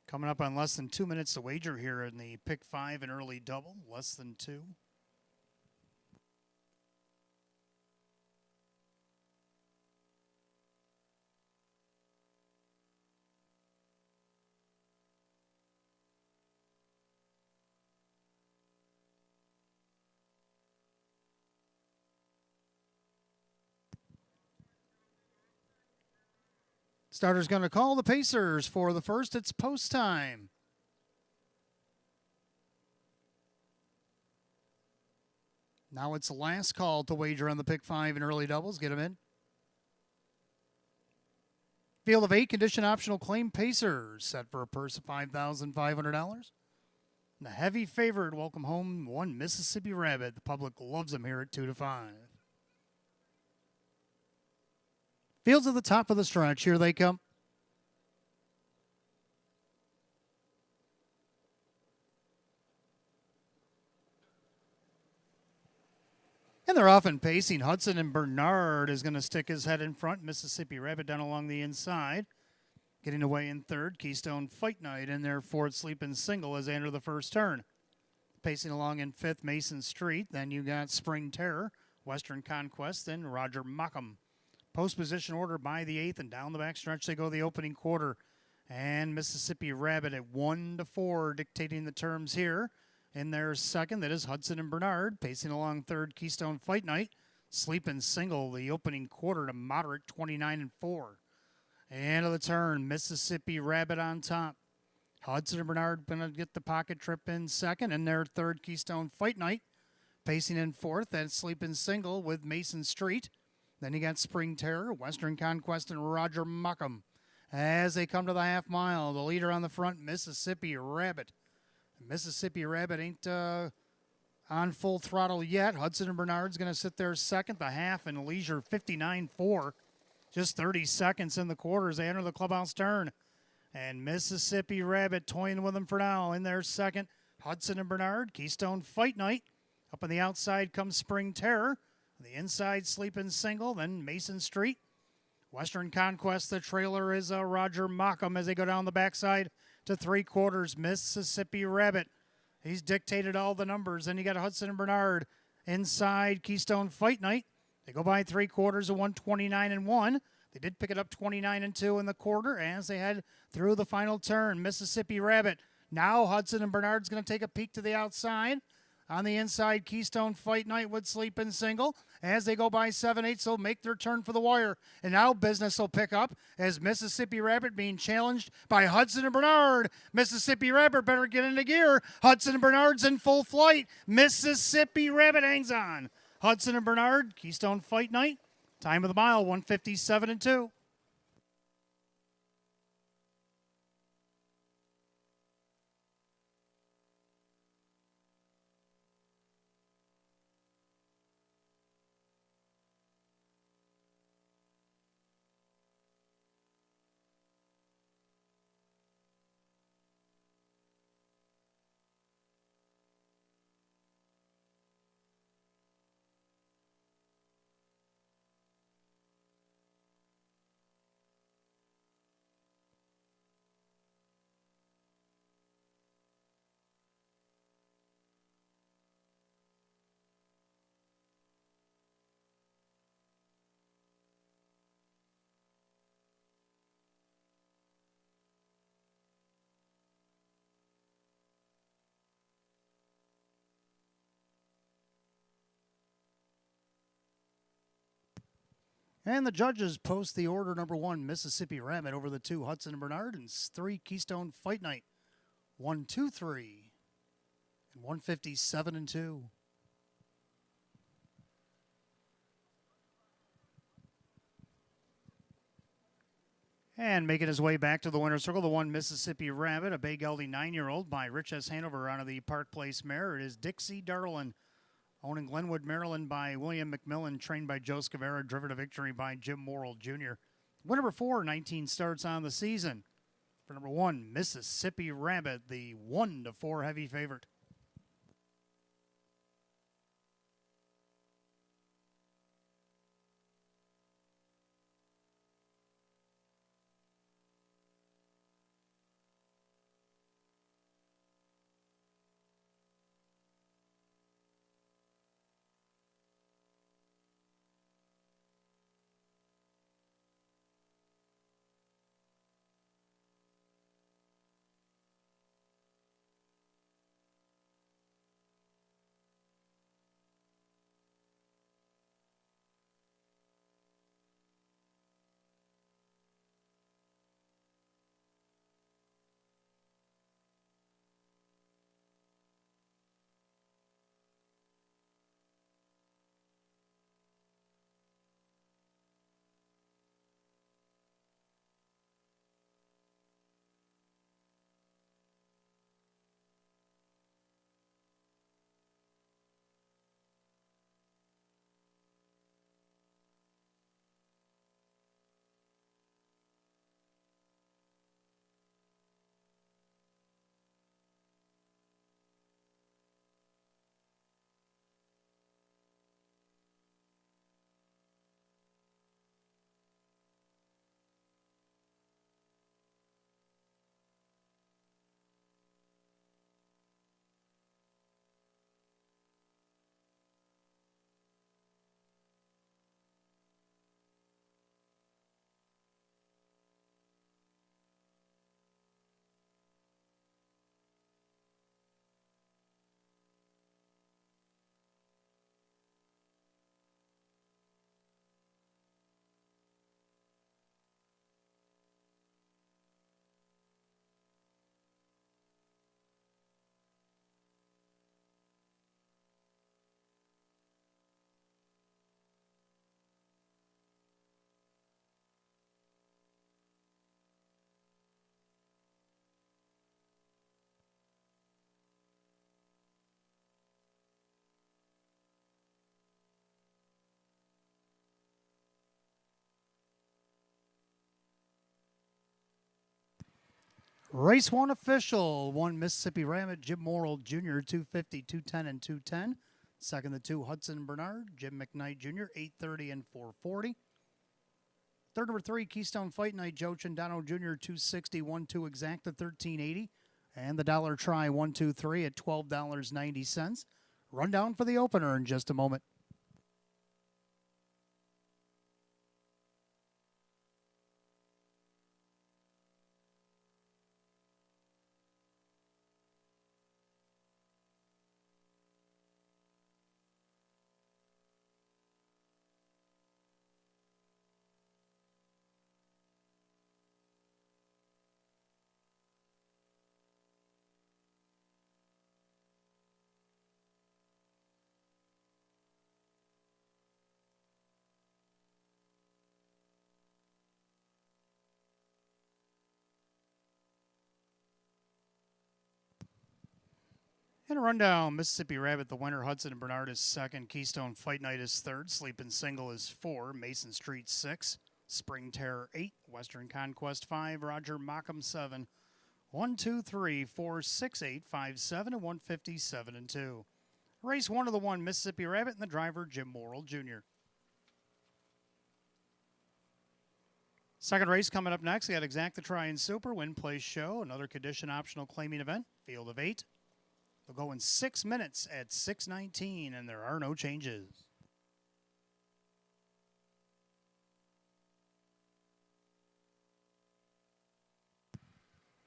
Coming up on less than 2 minutes to wager here in the pick 5 and early double. Less than 2. Starter's going to call the Pacers for the first. It's post time. Now it's the last call to wager on the pick 5 and early doubles. Get them in. Field of 8, condition optional claim Pacers. Set for a purse of $5,500. And a heavy favorite, welcome home, 1 Mississippi Rabbit. The public loves them here at 2-5. Fields at the top of the stretch. Here they come. And they're off and pacing. Hudson and Bernard is going to stick his head in front. Mississippi Rabbit down along the inside. Getting away in third. Keystone Fight Night in their fourth sleeping single as they enter the first turn. Pacing along in fifth, Mason Street. Then you got Spring Terror, Western Conquest, and Roger Mockham. Post position order by the 8th, and down the back stretch they go the opening quarter. And Mississippi Rabbit at 1-4 dictating the terms here. In their second, that is Hudson and Bernard. Pacing along third, Keystone Fight Night. Sleeping single, the opening quarter to moderate 29-4. End of the turn, Mississippi Rabbit on top. Hudson and Bernard going to get the pocket trip in second. In their third, Keystone Fight Night. Pacing in fourth, that's Sleeping Single with Mason Street. Then you got Spring Terror, Western Conquest, and Roger Mockham. As they come to the half mile, the leader on the front, Mississippi Rabbit. Mississippi Rabbit ain't on full throttle yet. Hudson and Bernard's going to sit there second. The half and leisure 59-4. Just 30 seconds in the quarters. They enter the clubhouse turn. And Mississippi Rabbit toying with them for now. In their second, Hudson and Bernard. Keystone Fight Night. Up on the outside comes Spring Terror. On the inside, Sleeping Single. Then Mason Street. Western Conquest, the trailer is Roger Mockham as they go down the backside to three quarters. Mississippi Rabbit. He's dictated all the numbers. Then you got Hudson and Bernard inside Keystone Fight Night. They go by three quarters of 129-1. They did pick it up 29-2 in the quarter as they head through the final turn. Mississippi Rabbit. Now Hudson and Bernard's going to take a peek to the outside. On the inside, Keystone Fight Night with Sleeping Single. As they go by 7/8, they'll make their turn for the wire. And now business will pick up as Mississippi Rabbit being challenged by Hudson and Bernard. Mississippi Rabbit better get into gear. Hudson and Bernard's in full flight. Mississippi Rabbit hangs on. Hudson and Bernard, Keystone Fight Night. Time of the mile, 157-2. And the judges post the order number 1, Mississippi Rabbit over the 2, Hudson and Bernard, and 3, Keystone Fight Night. 1, 2, 3, and 157-2. And making his way back to the winner's circle, the 1, Mississippi Rabbit, a Bay Geldie 9-year-old by Rich S. Hanover out of the Park Place mare. It is Dixie Darlin. Owned in Glenwood, Maryland by William McMillan, trained by Joe Scavera, driven to victory by Jim Morrill Jr. Winner number 4, 19 starts on the season. For number 1, Mississippi Rabbit, the 1-4 heavy favorite. Race 1 official. 1 Mississippi Rabbit, Jim Morrill Jr., 250, 210, and 210. Second, the 2 Hudson Bernard, Jim McKnight Jr., 830 and 440. Third, number 3 Keystone Fight Night, Joe Chandano Jr., 260, 1-2 exacta, 1380. And the dollar try, 1, 2, 3 at $12.90. Rundown for the opener in just a moment. And a rundown, Mississippi Rabbit, the winner, Hudson and Bernard is second, Keystone Fight Night is third, Sleeping Single is 4, Mason Street 6, Spring Terror 8, Western Conquest 5, Roger Mockham 7, 1, 2, 3, 4, 6, 8, 5, 7, and 157 and 2. Race 1 of the 1, Mississippi Rabbit, and the driver, Jim Morrill Jr. Second race coming up next. We got Exacta Try and Super, Win Place Show, another condition optional claiming event, field of 8. They'll go in 6 minutes at 6:19, and there are no changes.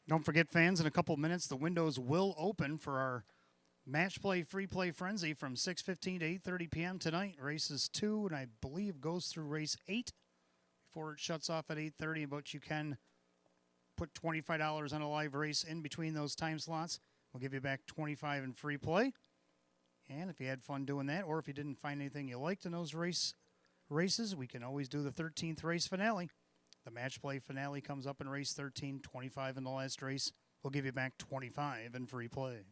Don't forget, fans, in a couple minutes, the windows will open for our match play, free play frenzy from 6:15 to 8:30 p.m. tonight. Races 2, and I believe goes through race 8 before it shuts off at 8:30. But you can put $25 on a live race in between those time slots. We'll give you back $25 in free play. And if you had fun doing that, or if you didn't find anything you liked in those races, we can always do the 13th race finale. The match play finale comes up in race 13, 25 in the last race. We'll give you back $25 in free play.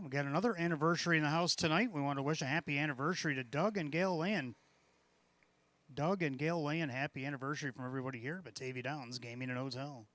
We got another anniversary in the house tonight. We want to wish a happy anniversary to Doug and Gail Land. Doug and Gail Land, happy anniversary from everybody here at Batavia Downs Gaming and Hotel.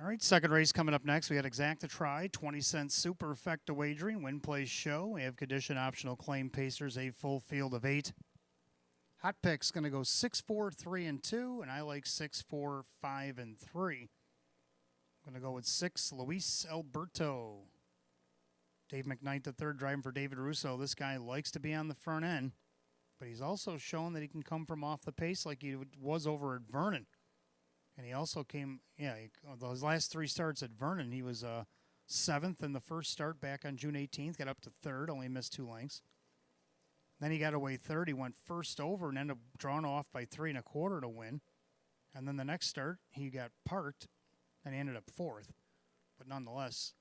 All right, second race coming up next. We got Exacta Try, 20-cent superfecta wagering, Win Place Show. We have condition optional claim pacers, a full field of 8. Hot pick's going to go 6, 4, 3, and 2, and I like 6, 4, 5, and 3. I'm going to go with 6, Luis Alberto. Dave McKnight, the third, driving for David Russo. This guy likes to be on the front end, but he's also shown that he can come from off the pace like he was over at Vernon. And he also came, those last 3 starts at Vernon, he was 7th in the first start back on June 18th, got up to 3rd, only missed 2 lengths. Then he got away 3rd. He went first over and ended up drawn off by 3 1/4 to win. And then the next start, he got parked and he ended up 4th. But nonetheless,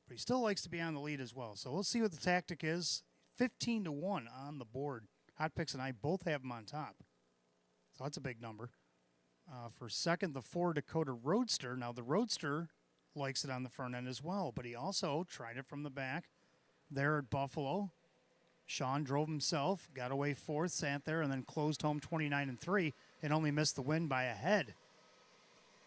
he still likes to be on the lead as well. So we'll see what the tactic is. 15-1 on the board. Hot Picks and I both have them on top. So that's a big number. For second, the Ford Dakota Roadster. Now, the Roadster likes it on the front end as well, but he also tried it from the back there at Buffalo. Sean drove himself, got away fourth, sat there, and then closed home 29-3 and only missed the win by a head.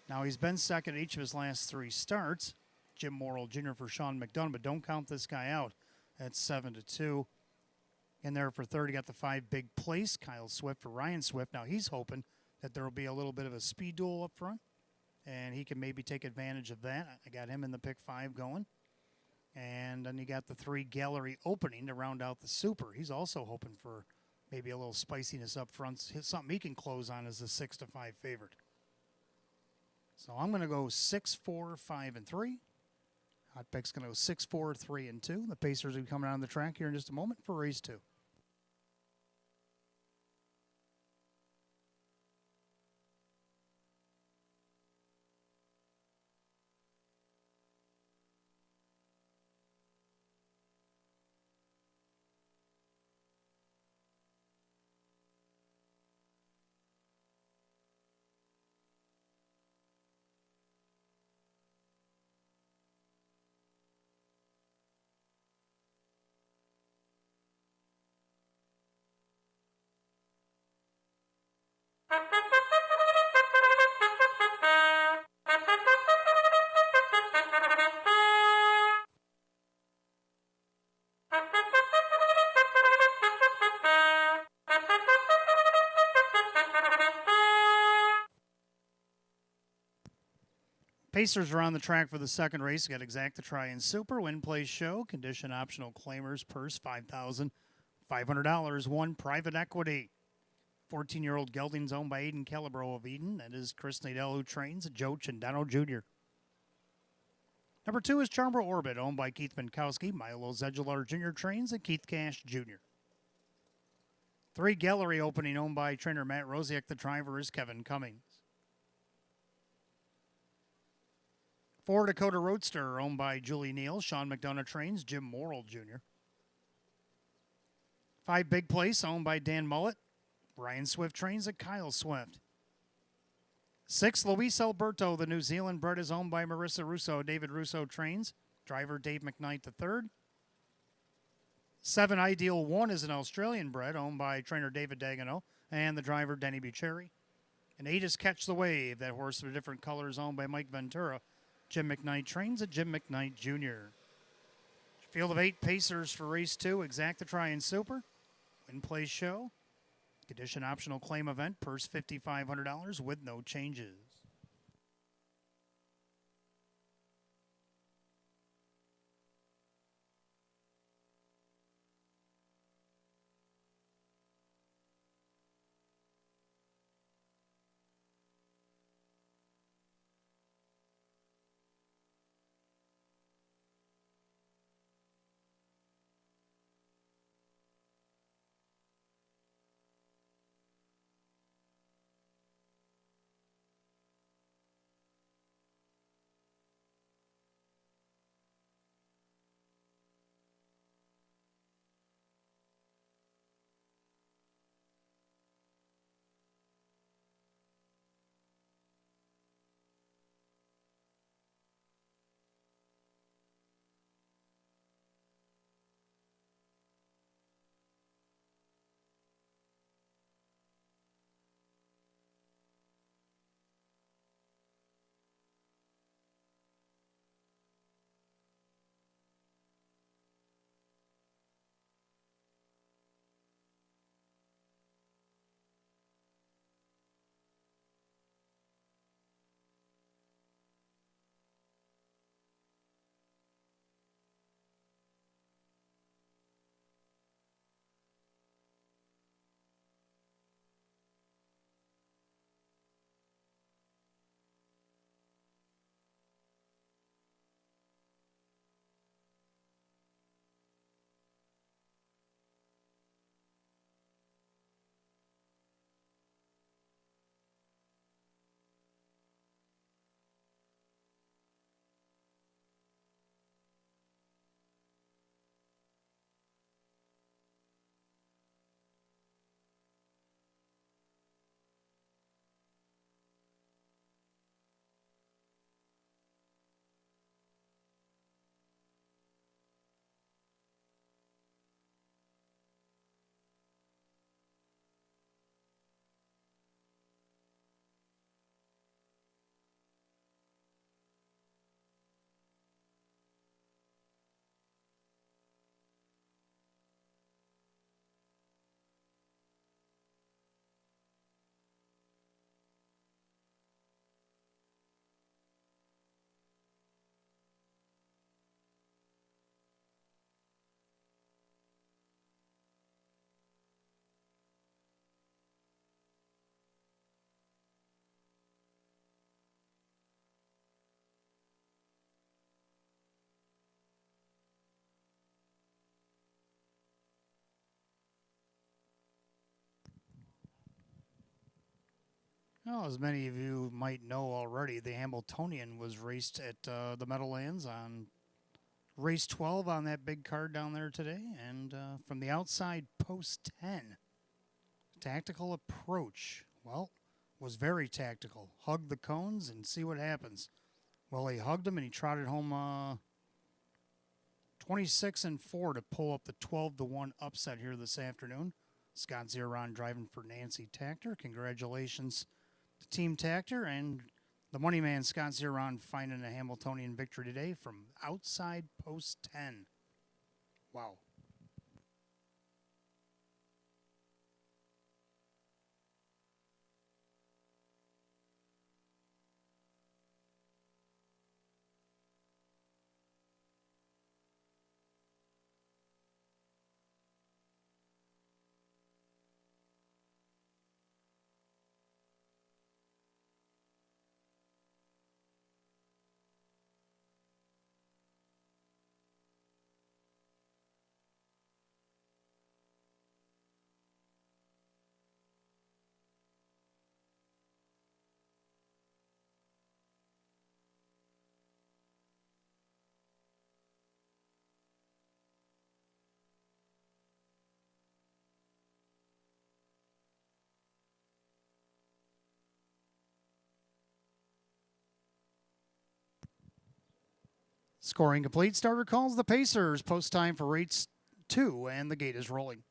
Now, he's been second each of his last three starts. Jim Morrill Jr. for Sean McDonough, but don't count this guy out at 7-2. In there for third, he got the 5 big place. Kyle Swift for Ryan Swift. Now, he's hoping that there will be a little bit of a speed duel up front, and he can maybe take advantage of that. I got him in the pick 5 going. And then you got the 3 gallery opening to round out the super. He's also hoping for maybe a little spiciness up front, something he can close on as the 6-5 favorite. So I'm going to go 6, 4, 5, and 3. Hot Pick's going to go 6, 4, 3, and 2. The Pacers will be coming on the track here in just a moment for race 2. Pacers are on the track for the second race. Got Exacta Try and Super, Win Play Show, condition optional claimers, purse $5,500, one private equity. 14-year-old gelding's owned by Aiden Calabro of Eden. That is Chris Nadell, who trains Joe Chandano Jr. Number 2 is Charmer Orbit, owned by Keith Minkowski. Milo Zedular Jr. trains and Keith Cash Jr. 3 gallery opening, owned by trainer Matt Rosiak. The driver is Kevin Cummings. 4 Dakota Roadster, owned by Julie Neal. Sean McDonough trains Jim Morrill Jr. 5 Big Place, owned by Dan Mullett. Ryan Swift trains at Kyle Swift. 6 Luis Alberto, the New Zealand bred, is owned by Marissa Russo. David Russo trains. Driver Dave McKnight III. 7 Ideal 1 is an Australian bred, owned by trainer David Dagenot and the driver Denny Bucheri. And 8 is Catch the Wave, that horse with different colors, owned by Mike Ventura. Jim McKnight trains at Jim McKnight Jr. Field of 8 Pacers for race 2. Exacta Try and Super. Win Play Show. Condition optional claim event. Purse $5,500 with no changes. Well, as many of you might know already, the Hamiltonian was raced at the Meadowlands on race 12 on that big card down there today. And from the outside, post 10, tactical approach. Well, was very tactical. Hug the cones and see what happens. Well, he hugged him and he trotted home 26-4 to pull up the 12-1 upset here this afternoon. Scott Zeron driving for Nancy Tactor. Congratulations to Team Tactor and the money man Scott Zeron finding a Hamiltonian victory today from outside post 10. Wow. Scoring complete. Starter calls the Pacers. Post time for race 2, and the gate is rolling.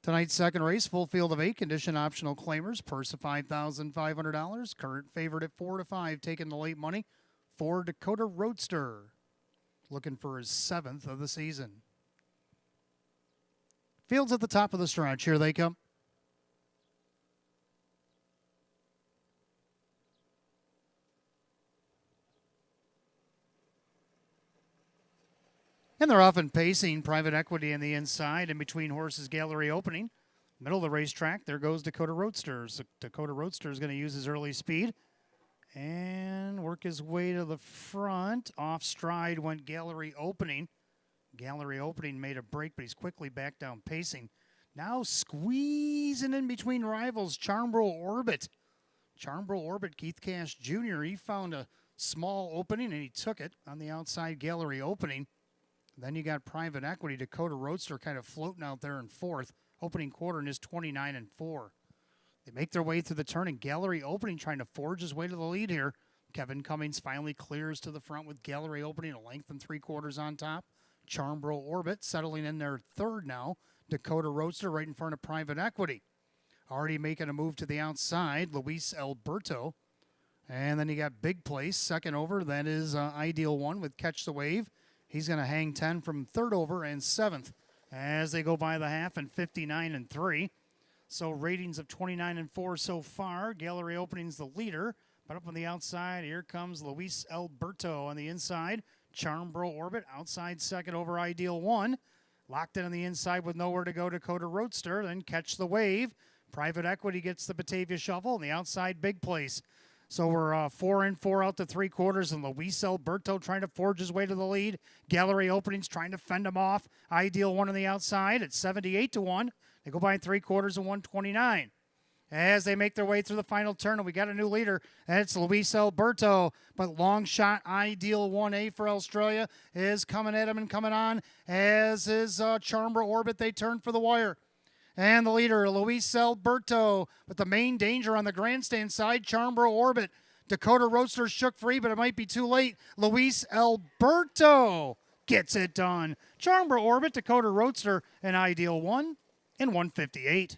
Tonight's second race, full field of 8, condition optional claimers, purse of $5,500. Current favorite at 4-5, taking the late money. Ford Dakota Roadster, looking for his 7th of the season. Fields at the top of the stretch. Here they come. And they're off and pacing. Private Equity on the inside. In between horses, Gallery opening. Middle of the racetrack, there goes Dakota Roadster. So Dakota Roadster is going to use his early speed and work his way to the front. Off stride went Gallery opening. Gallery opening made a break, but he's quickly back down pacing. Now squeezing in between rivals, Charmbro Orbit. Charmbro Orbit, Keith Cash Jr., he found a small opening and he took it on the outside Gallery opening. Then you got Private Equity, Dakota Roadster kind of floating out there in 4th. Opening quarter and is 29-4. They make their way through the turn and Gallery opening trying to forge his way to the lead here. Kevin Cummings finally clears to the front with Gallery opening a length and 3/4 on top. Charmbro Orbit settling in their 3rd now. Dakota Roadster right in front of Private Equity. Already making a move to the outside, Luis Alberto. And then you got Big Place, 2nd over. That is Ideal One with Catch the Wave. He's going to hang 10 from 3rd over and 7th as they go by the half and 59-3. So ratings of 29-4 so far. Gallery opening's the leader. But up on the outside, here comes Luis Alberto on the inside. Charmbro Orbit outside 2nd over Ideal One. Locked in on the inside with nowhere to go, Dakota Roadster. Then Catch the Wave. Private Equity gets the Batavia Shuffle. On the outside, Big Place. So we're 4-4 out to 3/4, and Luis Alberto trying to forge his way to the lead. Gallery openings trying to fend him off. Ideal One on the outside at 78-1. They go by 3/4 and 129. As they make their way through the final turn, and we got a new leader, and it's Luis Alberto. But long shot, Ideal 1A for Australia is coming at him and coming on, as is Charmbro Orbit. They turn for the wire. And the leader, Luis Alberto, but the main danger on the grandstand side, Charmbro Orbit. Dakota Roadster shook free, but it might be too late. Luis Alberto gets it done. Charmbro Orbit, Dakota Roadster, and Ideal One in 158.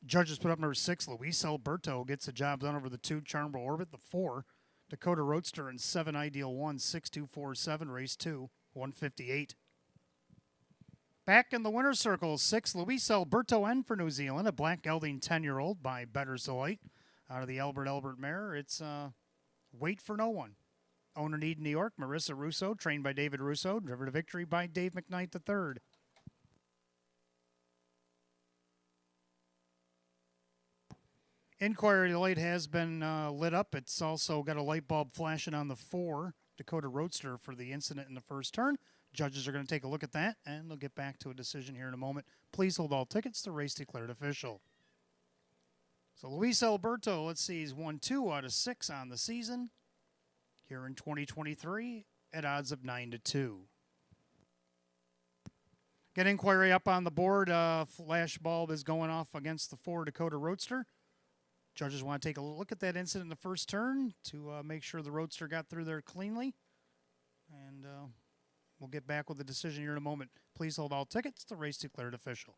Judges put up number 6, Luis Alberto gets the job done over the 2, Charmable Orbit. The 4, Dakota Roadster, and 7, Ideal 1, 6-2-4-7, race 2, 158. Back in the winner's circle, 6, Luis Alberto N for New Zealand, a black gelding 10-year-old by Better's Delight. Out of the Albert mare, it's Wait for No One. Owner Need New York, Marissa Russo, trained by David Russo, driven to victory by Dave McKnight III. Inquiry light has been lit up. It's also got a light bulb flashing on the 4, Dakota Roadster, for the incident in the first turn. Judges are going to take a look at that, and they'll get back to a decision here in a moment. Please hold all tickets. The race declared official. So Luis Alberto, let's see, he's won 2 out of 6 on the season here in 2023 at odds of 9-2. Get inquiry up on the board. Flash bulb is going off against the 4, Dakota Roadster. Judges want to take a look at that incident in the first turn to make sure the Roadster got through there cleanly. And we'll get back with the decision here in a moment. Please hold all tickets. The race declared official.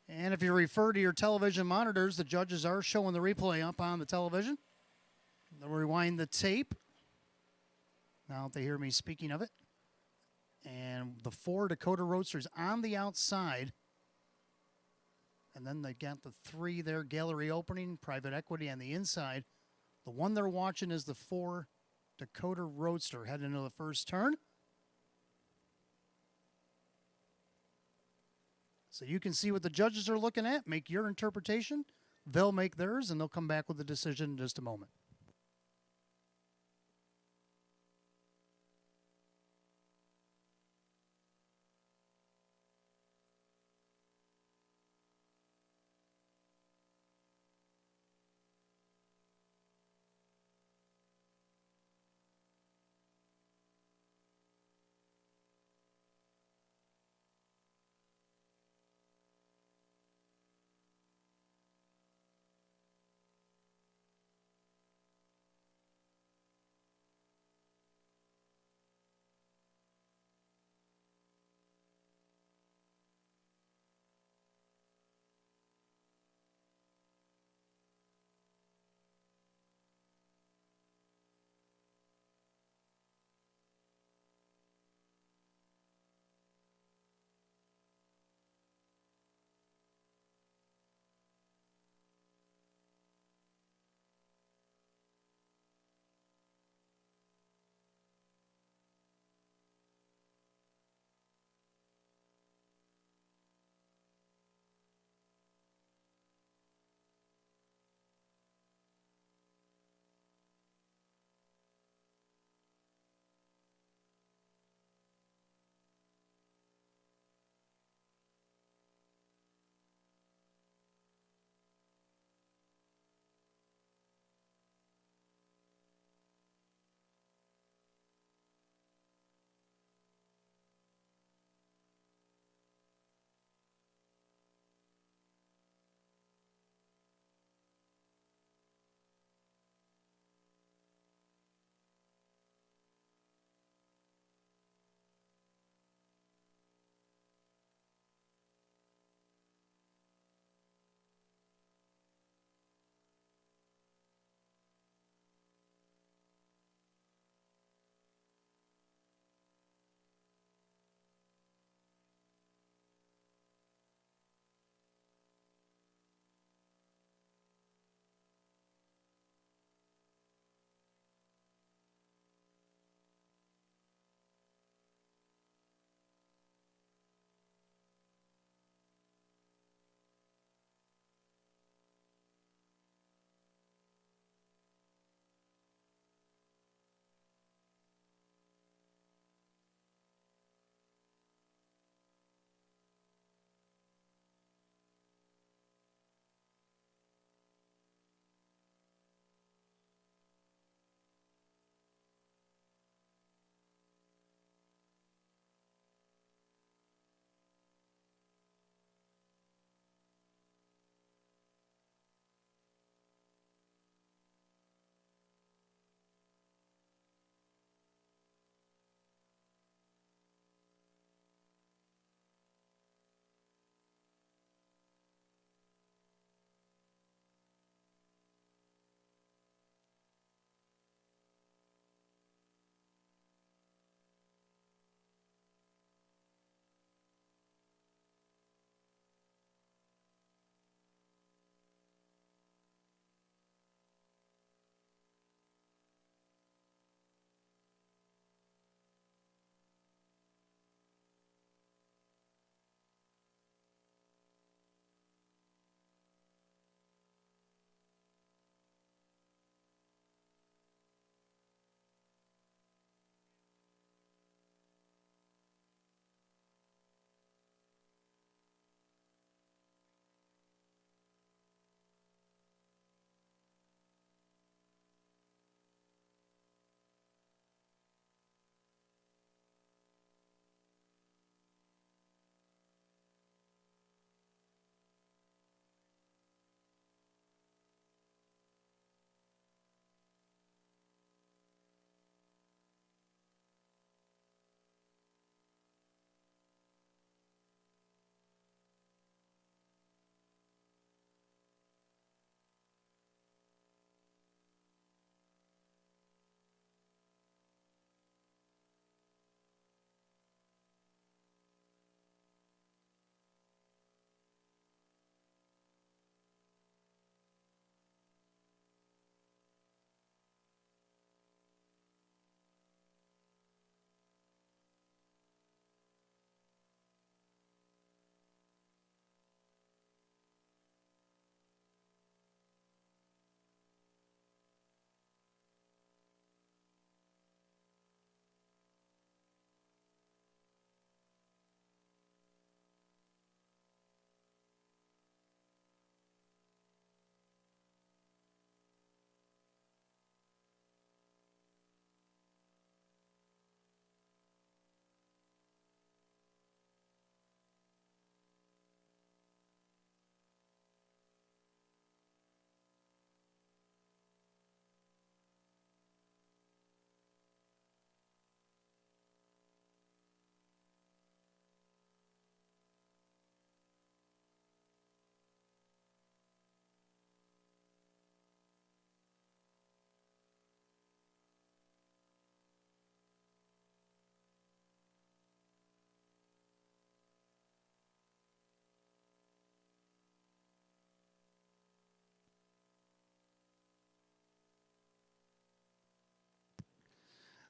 And if you refer to your television monitors, the judges are showing the replay up on the television. They'll rewind the tape. Now they hear me speaking of it. And the 4, Dakota Roadsters on the outside. And then they got the 3 there, gallery opening, private equity on the inside. The one they're watching is the 4, Dakota Roadster, heading into the first turn. So you can see what the judges are looking at, make your interpretation. They'll make theirs, and they'll come back with a decision in just a moment.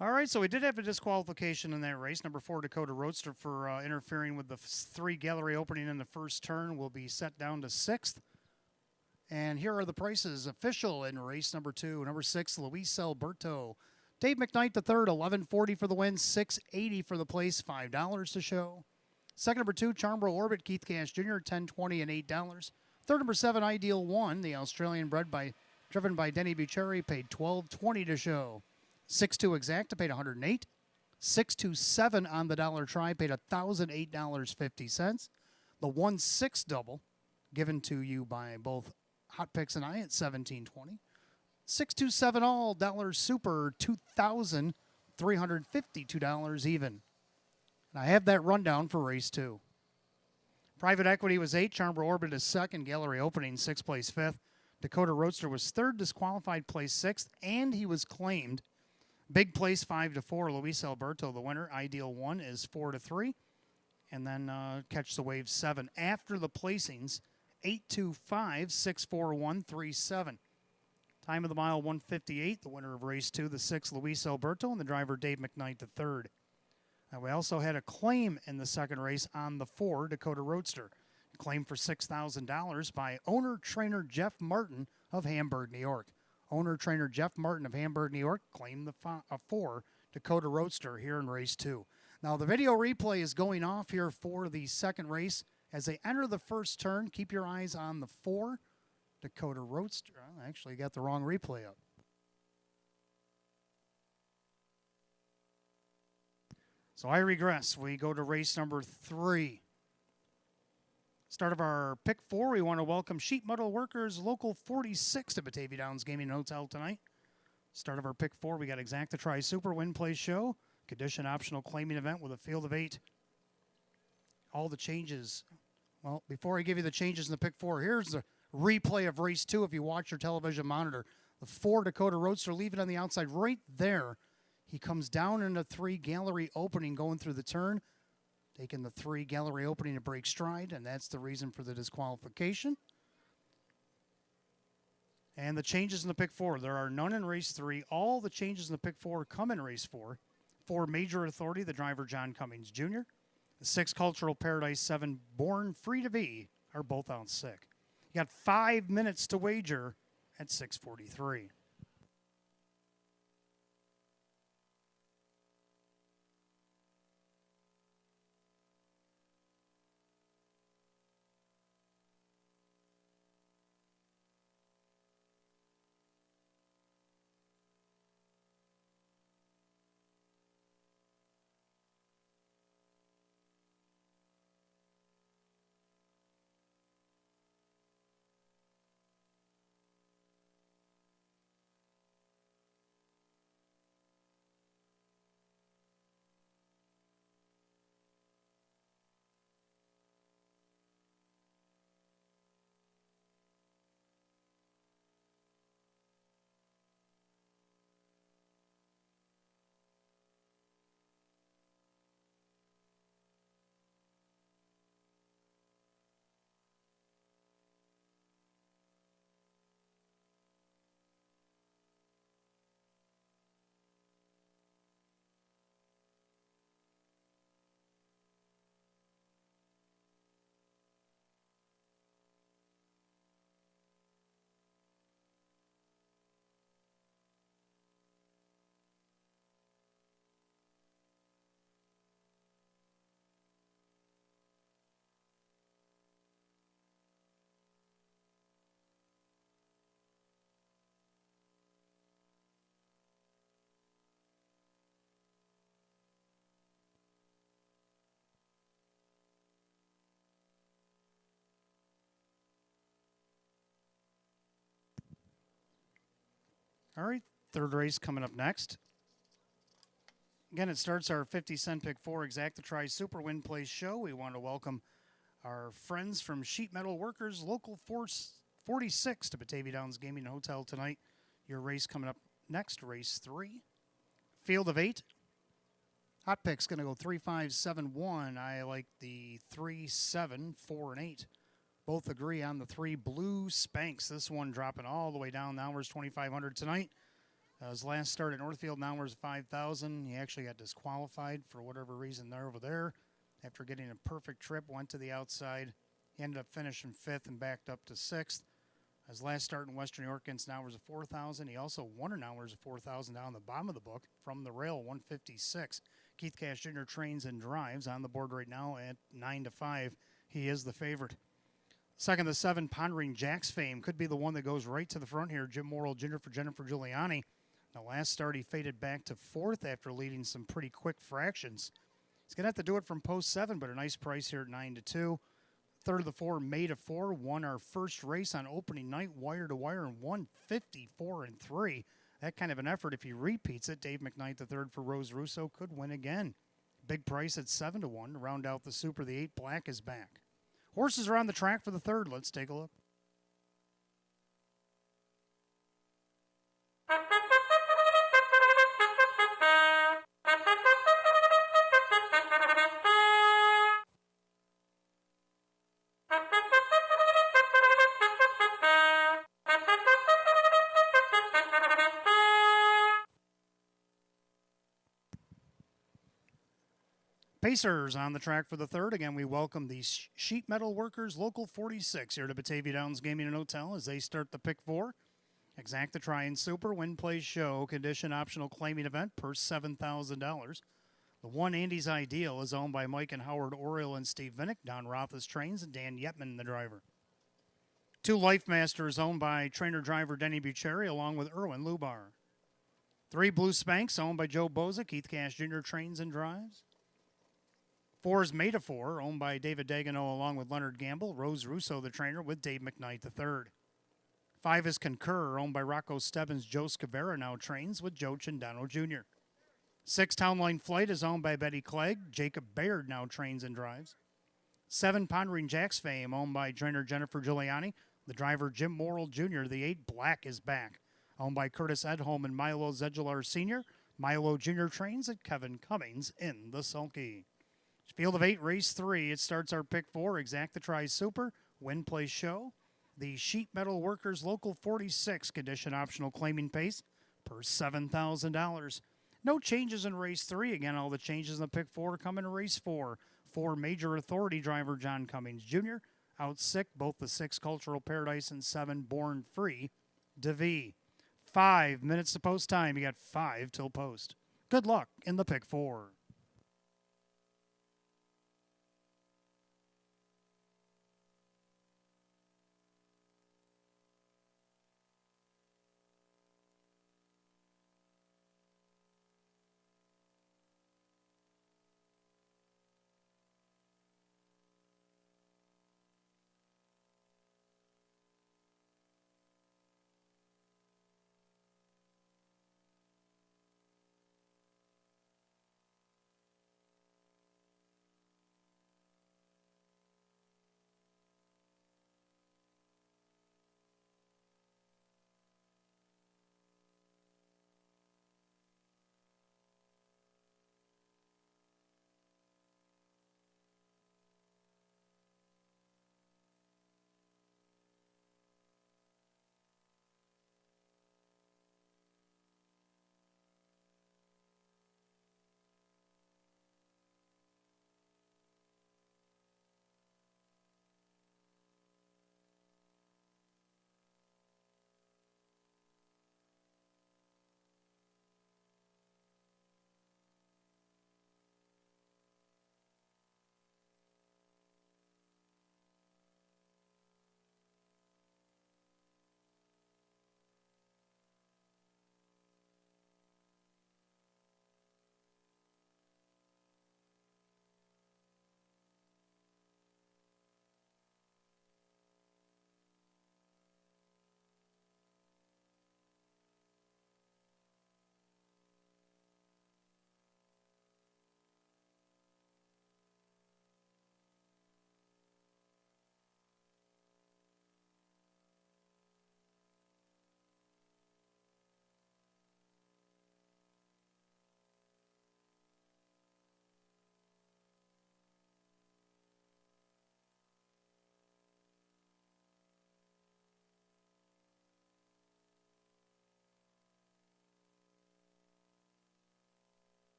All right, so we did have a disqualification in that race. Number 4, Dakota Roadster, for interfering with the 3 gallery opening in the first turn, will be set down to 6th. And here are the prices official in race number 2. Number 6, Luis Alberto. Dave McKnight the third, $11.40 for the win, $6.80 for the place, $5 to show. Second, number 2, Charmborough Orbit, Keith Cash Jr., $10.20 and $8. Third, number 7, Ideal One, the Australian bred driven by Denny Bucheri, paid $12.20 to show. 6-2 Exacta paid $108. 6-2-7 on the dollar try paid $1,008.50. The 1-6 double given to you by both Hot Picks and I at $17.20. 6-2-7 all dollar super $2,352 even. And I have that rundown for race 2. Private Equity was 8. Charmborough Orbit is 2nd. Gallery Opening 6th place 5th. Dakota Roadster was 3rd. Disqualified place 6th, and he was claimed. Big place 5-4. Luis Alberto the winner. Ideal One is 4-3. And then Catch the Wave 7. After the placings, 8-5, 6-4, 1-3-7. Time of the mile 1:58. The winner of race 2, the 6th, Luis Alberto, and the driver Dave McKnight the third. Now, we also had a claim in the second race on the 4, Dakota Roadster. Claim for $6,000 by owner-trainer Jeff Martin of Hamburg, New York. Owner-trainer Jeff Martin of Hamburg, New York, claimed the 4, Dakota Roadster here in race 2. Now, the video replay is going off here for the second race. As they enter the first turn, keep your eyes on the 4, Dakota Roadster. I actually got the wrong replay up. So I regress. We go to race number 3. Start of our pick 4, we want to welcome Sheet Metal Workers Local 46 to Batavia Downs Gaming and Hotel tonight. Start of our pick 4, we got Exacta Tri Super Win Play Show, condition optional claiming event with a field of 8. All the changes. Well, before I give you the changes in the pick 4, here's the replay of race 2 if you watch your television monitor. The 4 Dakota Roadster leaving on the outside right there. He comes down into 3 gallery opening going through the turn. Taking the 3 gallery opening to break stride, and that's the reason for the disqualification. And the changes in the pick 4. There are none in race 3. All the changes in the pick 4 come in race 4. 4 Major Authority, the driver John Cummings Jr. The 6 Cultural Paradise 7 Born Free to Be are both out sick. You got 5 minutes to wager at 6:43. All right, third race coming up next. Again, it starts our 50-cent pick 4 Exacta Tri Super Win Play Show. We want to welcome our friends from Sheet Metal Workers Local 46 to Batavia Downs Gaming and Hotel tonight. Your race coming up next, race 3. Field of 8. Hot Pick's going to go 3, 5, 7, 1. I like the 3, 7, 4, and 8. Both agree on the 3 Blue Spanks. This one dropping all the way down. The hour's 2,500 tonight. His last start at Northfield now was 5,000. He actually got disqualified for whatever reason there over there. After getting a perfect trip, went to the outside. He ended up finishing 5th and backed up to 6th. His last start in Western New York against an hours of 4,000. He also won an hours of 4,000 down the bottom of the book from the rail, 156. Keith Cash Jr. trains and drives on the board right now at 9-5. He is the favorite. Second, the 7, Pondering Jack's Fame, could be the one that goes right to the front here. Jim Morrill Jr. for Jennifer Giuliani. The last start, he faded back to 4th after leading some pretty quick fractions. He's going to have to do it from post 7, but a nice price here at 9-2. Third of the 4, May to 4, won our first race on opening night, wire to wire, and won 54-3. That kind of an effort, if he repeats it, Dave McKnight, the third for Rose Russo, could win again. Big price at 7-1 to round out the Super. The 8, Black is back. Horses are on the track for the third. Let's take a look. Pacers on the track for the third. Again, we welcome the Sheet Metal Workers Local 46 here to Batavia Downs Gaming and Hotel as they start the pick 4. Exact the Try and Super, Win, Play, Show, condition optional claiming event per $7,000. The 1, Andy's Ideal, is owned by Mike and Howard Oriel and Steve Vinnick. Don Roth is trains and Dan Yetman, the driver. 2, Life Master, is owned by trainer-driver Denny Bucheri along with Erwin Lubar. 3, Blue Spanks, owned by Joe Boza. Keith Cash Jr. trains and drives. 4 is May to 4, owned by David Dagano along with Leonard Gamble. Rose Russo, the trainer, with Dave McKnight, the third. 5 is Concur, owned by Rocco Stebbins. Joe Scavera now trains with Joe Chindano Jr. 6, Townline Flight, is owned by Betty Clegg. Jacob Baird now trains and drives. 7, Pondering Jack's Fame, owned by trainer Jennifer Giuliani. The driver, Jim Morrill Jr. The 8, Black is back, owned by Curtis Edholm and Milo Zedular Sr. Milo Jr. trains at Kevin Cummings in the Sulky. Field of 8, race 3. It starts our pick 4. Exact the Try Super, Win, Play, Show. The Sheet Metal Workers Local 46, condition optional claiming pace per $7,000. No changes in race 3. Again, all the changes in the pick 4 come in race 4. 4, Major Authority driver John Cummings Jr. Out sick, both the 6, Cultural Paradise, and 7, Born Free, DeVee. 5 minutes to post time. You got 5 till post. Good luck in the pick 4.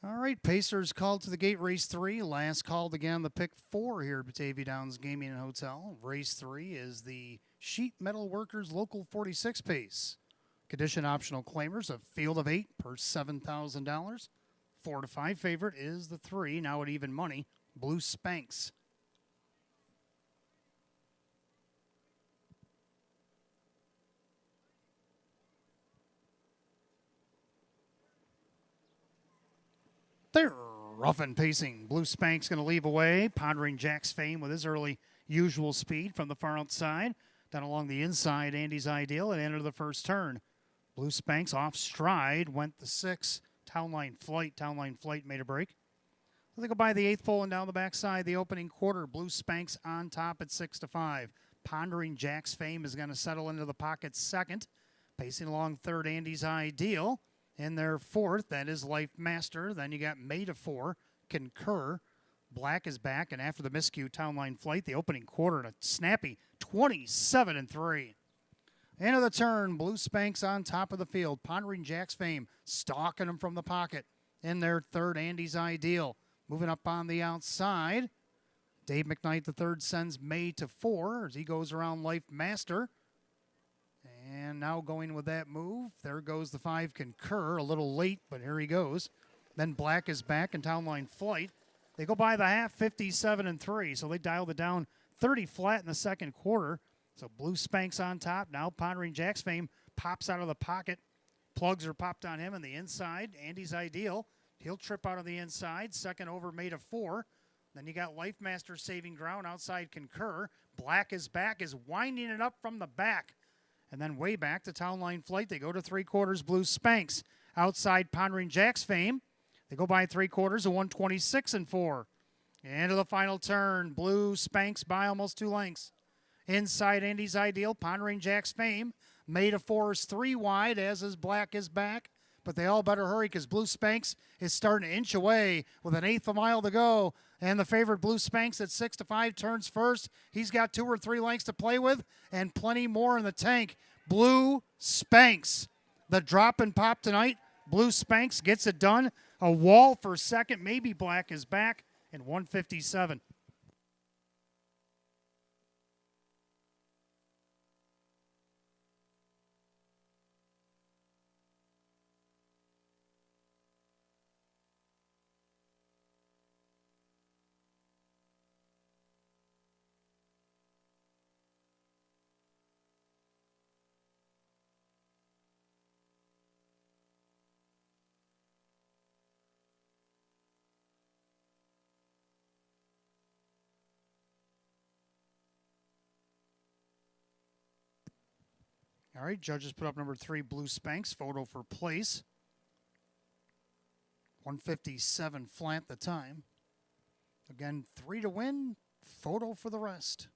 All right, Pacers called to the gate, race 3. Last called again, the pick 4 here at Batavia Downs Gaming and Hotel. Race 3 is the Sheet Metal Workers Local 46 pace. Condition optional claimers, a field of 8 per $7,000. 4 to 5 favorite is the 3, now at even money, Blue Spanx. They're rough and pacing. Blue Spanx going to leave away, pondering Jack's Fame with his early usual speed from the far outside. Down along the inside, Andy's Ideal at the end of the first turn. Blue Spanx off stride, went the 6. Townline Flight made a break. They go by the 8th pole and down the backside, the opening quarter. Blue Spanx on top at 6 to 5. Pondering Jack's Fame is going to settle into the pocket second. Pacing along third, Andy's Ideal. In their fourth, that is Life Master. Then you got Made of 4, Concur. Black is back, and after the miscue, Townline Flight, the opening quarter, and a snappy 27-3. End of the turn, Blue Spanx on top of the field. Pondering Jack's Fame, stalking him from the pocket. In their third, Andy's Ideal. Moving up on the outside, Dave McKnight III sends May to 4 as he goes around Life Master. And now going with that move, there goes the 5, Concur. A little late, but here he goes. Then Black is back and Townline Flight. They go by the half, 57-3, so they dialed it down 30 flat in the second quarter. So Blue Spanx on top. Now Pondering Jack's Fame pops out of the pocket. Plugs are popped on him on the inside. Andy's Ideal. He'll trip out on the inside. Second over, Made of 4. Then you got Life Master saving ground outside Concur. Black is back, is winding it up from the back. And then way back to Townline Flight. They go to 3/4 Blue Spanx. Outside Pondering Jack's Fame. They go by 3/4 a 126-4. Into the final turn. Blue Spanx by almost 2 lengths. Inside Andy's Ideal. Pondering Jack's Fame. Made of 4 is 3 wide, as is Black is back. But they all better hurry because Blue Spanx is starting to inch away with an 1/8 mile to go. And the favorite Blue Spanx at 6 to 5 turns first. He's got 2 or 3 lengths to play with and plenty more in the tank. Blue Spanx. The drop and pop tonight. Blue Spanx gets it done. A wall for second. Maybe Black is back in 157. All right, judges put up number 3, Blue Spanx, photo for place. 157 flat the time. Again, 3 to win, photo for the rest.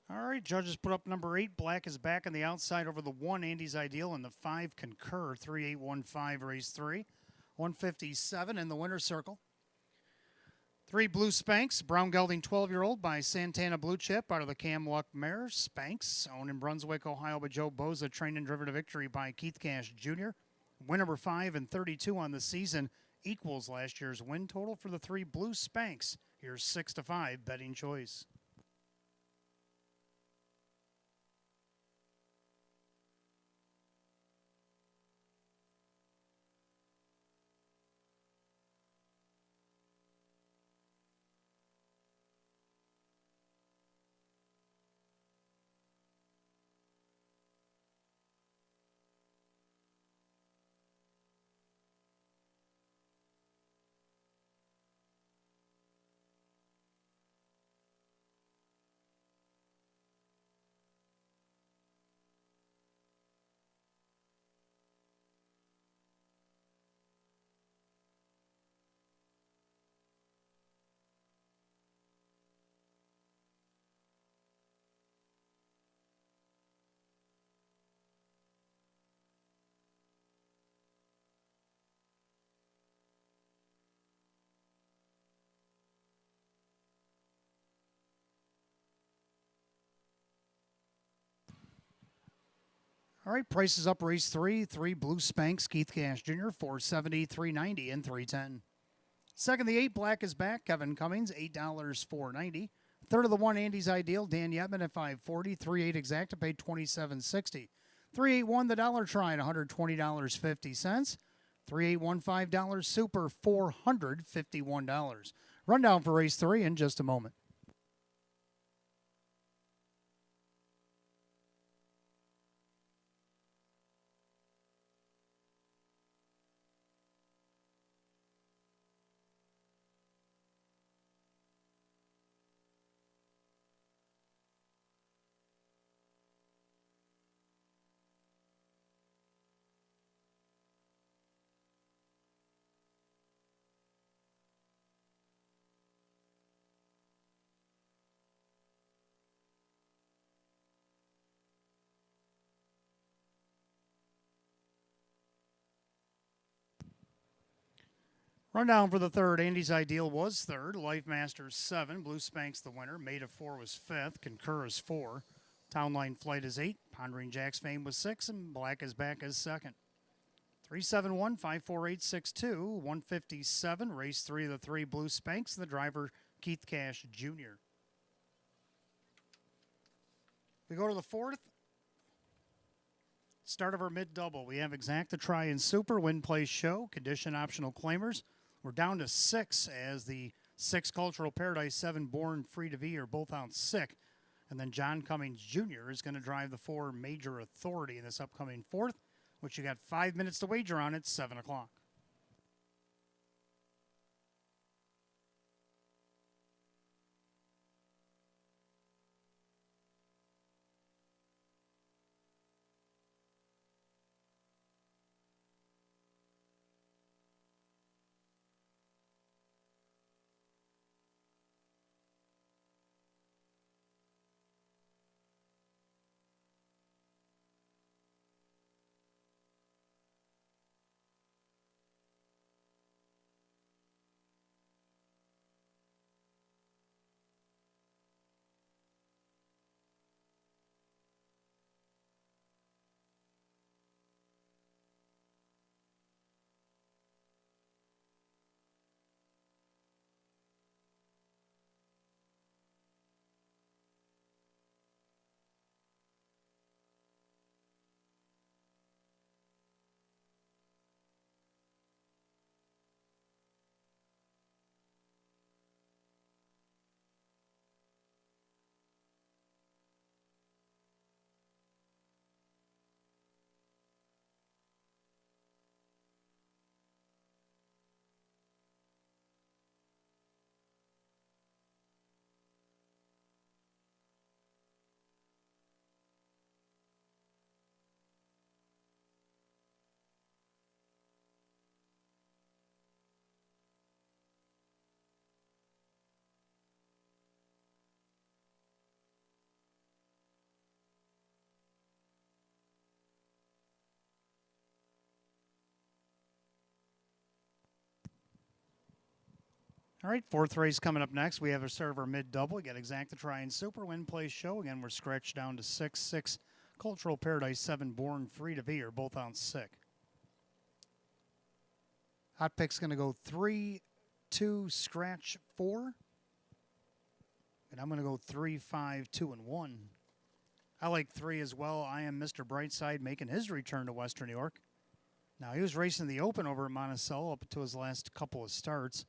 All right, judges put up number 8. Black is back on the outside over the 1, Andy's Ideal, and the 5, Concur. 3815, race 3. 157 in the winner's circle. 3, Blue Spanx, brown gelding 12-year-old by Santana Blue Chip out of the Cam Luck mare. Spanx, owned in Brunswick, Ohio by Joe Boza, trained and driven to victory by Keith Cash Jr. Win number 5 and 32 on the season equals last year's win total for the 3, Blue Spanx. Here's 6 to 5 betting choice. All right, prices up race 3. 3 Blue Spanks, Keith Cash Jr., 470, 390, and 310. Second, the 8 Black is Back, Kevin Cummings, $8, 490. Third of the 1 Andy's Ideal, Dan Yetman at 540. 3-8 Exacta paid $27.60. 3-8-1 the Dollar Trine, $120.50. 3-8-1 $5 Super, $451. Rundown for race 3 in just a moment. Rundown for the third. Andy's Ideal was third. Life Masters 7. Blue Spanks the winner. Maid of 4 was fifth. Concur is 4. Town Line Flight is 8. Pondering Jack's Fame was 6. And Black is Back is second. 371 54862. 157. Race 3 of the 3 Blue Spanks. The driver Keith Cash Jr. We go to the fourth. Start of our mid-double. We have Exacta Try and Super, Win Place Show, Condition Optional Claimers. We're down to 6 as the 6 Cultural Paradise, 7 Born Free to V are both out sick. And then John Cummings Jr. is going to drive the 4 Major Authority in this upcoming fourth, which you got 5 minutes to wager on at 7 o'clock. All right, fourth race coming up next. We have a start of our mid-double. We got Exacta Try and Super, Win Place Show. Again, we're stretched down to 6. 6 Cultural Paradise, 7 Born Free to V are both out sick. Hot pick's going to go 3, 2, scratch 4. And I'm going to go 3, 5, 2, and 1. I like 3 as well. I am Mr. Brightside making his return to Western New York. Now, he was racing the Open over at Monticello up to his last couple of starts.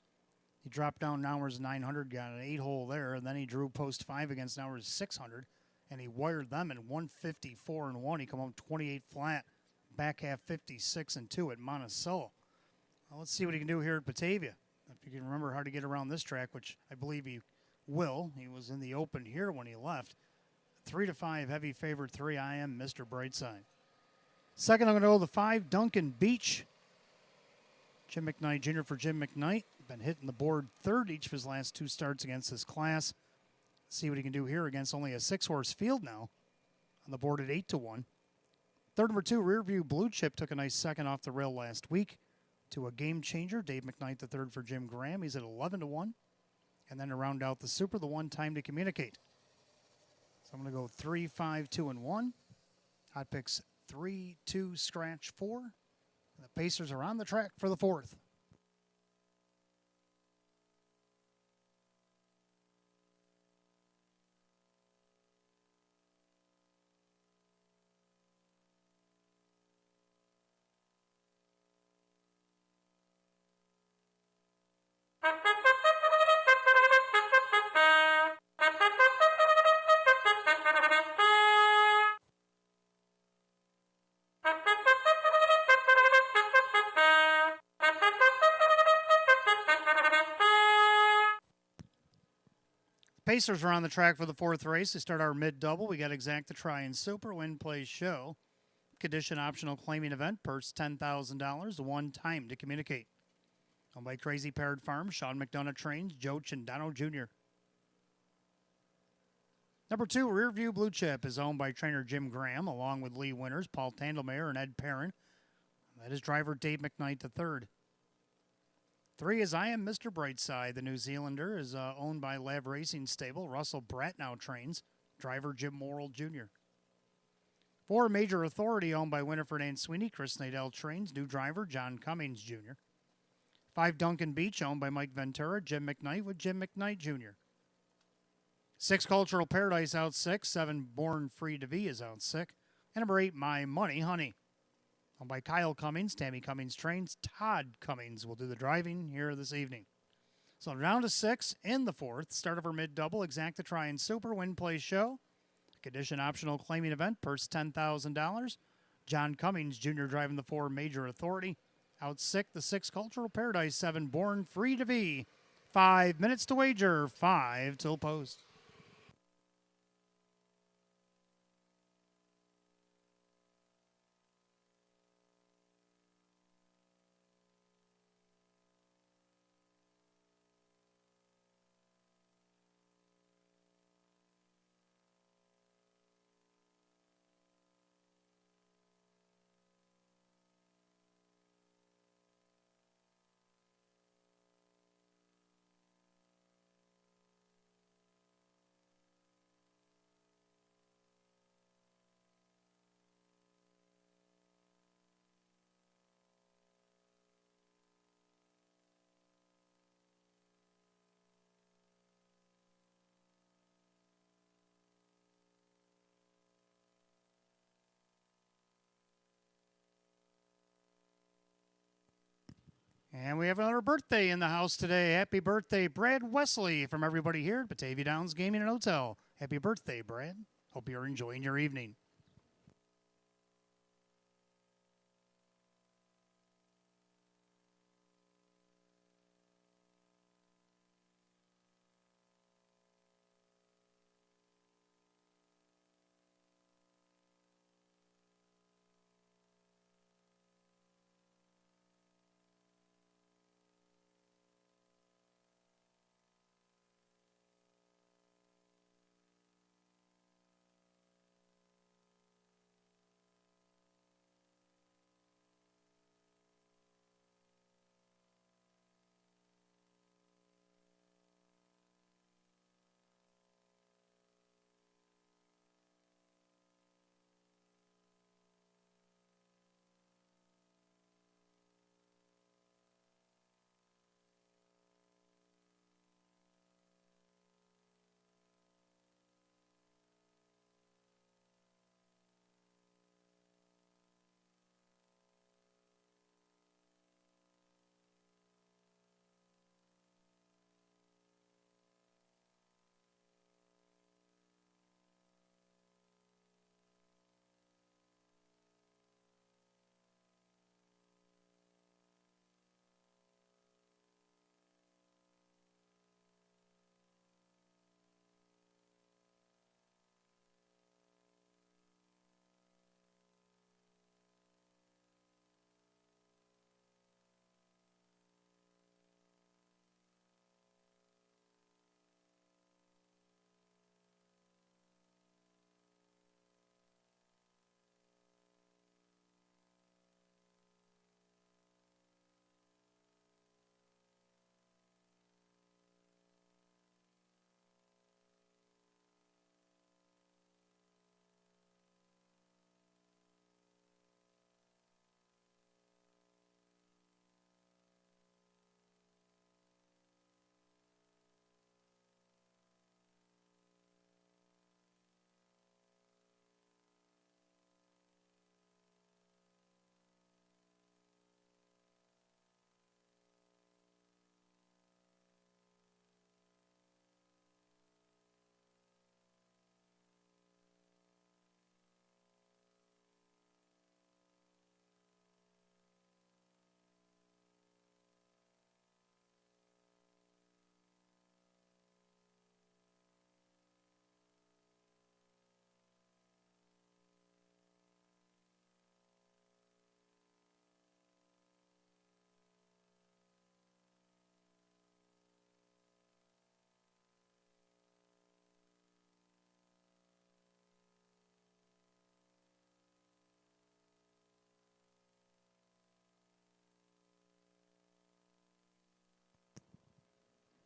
He dropped down Nauer's 900, got an 8-hole there, and then he drew post 5 against Nauer's 600, and he wired them in 154 and 1. He come home 28 flat, back half 56 and 2 at Monticello. Well, let's see what he can do here at Batavia. If you can remember how to get around this track, which I believe he will. He was in the Open here when he left. 3-5, heavy favorite 3. I am Mr. Brightside. Second, I'm going to go the 5, Duncan Beach. Jim McKnight Jr. for Jim McKnight. Been hitting the board third each of his last 2 starts against this class. See what he can do here against only a 6-horse field now. On the board at 8-1. Third, number 2, Rearview Blue Chip took a nice second off the rail last week to a game changer. Dave McKnight the third for Jim Graham. He's at 11-1. And then to round out the Super, the 1 Time to Communicate. So I'm going to go 3, 5, 2, and 1. Hot picks 3, 2, scratch 4. And the Pacers are on the track for the fourth. Pacers are on the track for the fourth race. They start our mid-double. We got Exact the Try and Super, Win, Play, Show. Condition optional claiming event, purse $10,000, one time to communicate. Owned by Crazy Parrot Farm, Sean McDonough trains, Joe Chindano Jr. Number 2, Rearview Blue Chip is owned by trainer Jim Graham, along with Lee Winters, Paul Tandelmayer, and Ed Perrin. That is driver Dave McKnight III. 3 is I Am Mr. Brightside. The New Zealander is owned by Lab Racing Stable. Russell Bratnow trains. Driver Jim Morrill Jr. 4, Major Authority, owned by Winifred Ann Sweeney. Chris Nadell trains. New driver John Cummings Jr. 5, Duncan Beach, owned by Mike Ventura. Jim McKnight with Jim McKnight Jr. 6, Cultural Paradise out 6. 7, Born Free to Be is out 6. And number 8, My Money Honey. Owned by Kyle Cummings, Tammy Cummings trains. Todd Cummings will do the driving here this evening. So round to 6 in the fourth. Start of our mid-double. Exact the Try and Super, Win, Play, Show. Condition optional claiming event. Purse $10,000. John Cummings Jr. driving the 4, Major Authority. Out 6, the 6, Cultural Paradise. 7, Born Free to Be. 5 minutes to wager. 5 till post. And we have another birthday in the house today. Happy birthday, Brad Wesley, from everybody here at Batavia Downs Gaming and Hotel. Happy birthday, Brad. Hope you're enjoying your evening.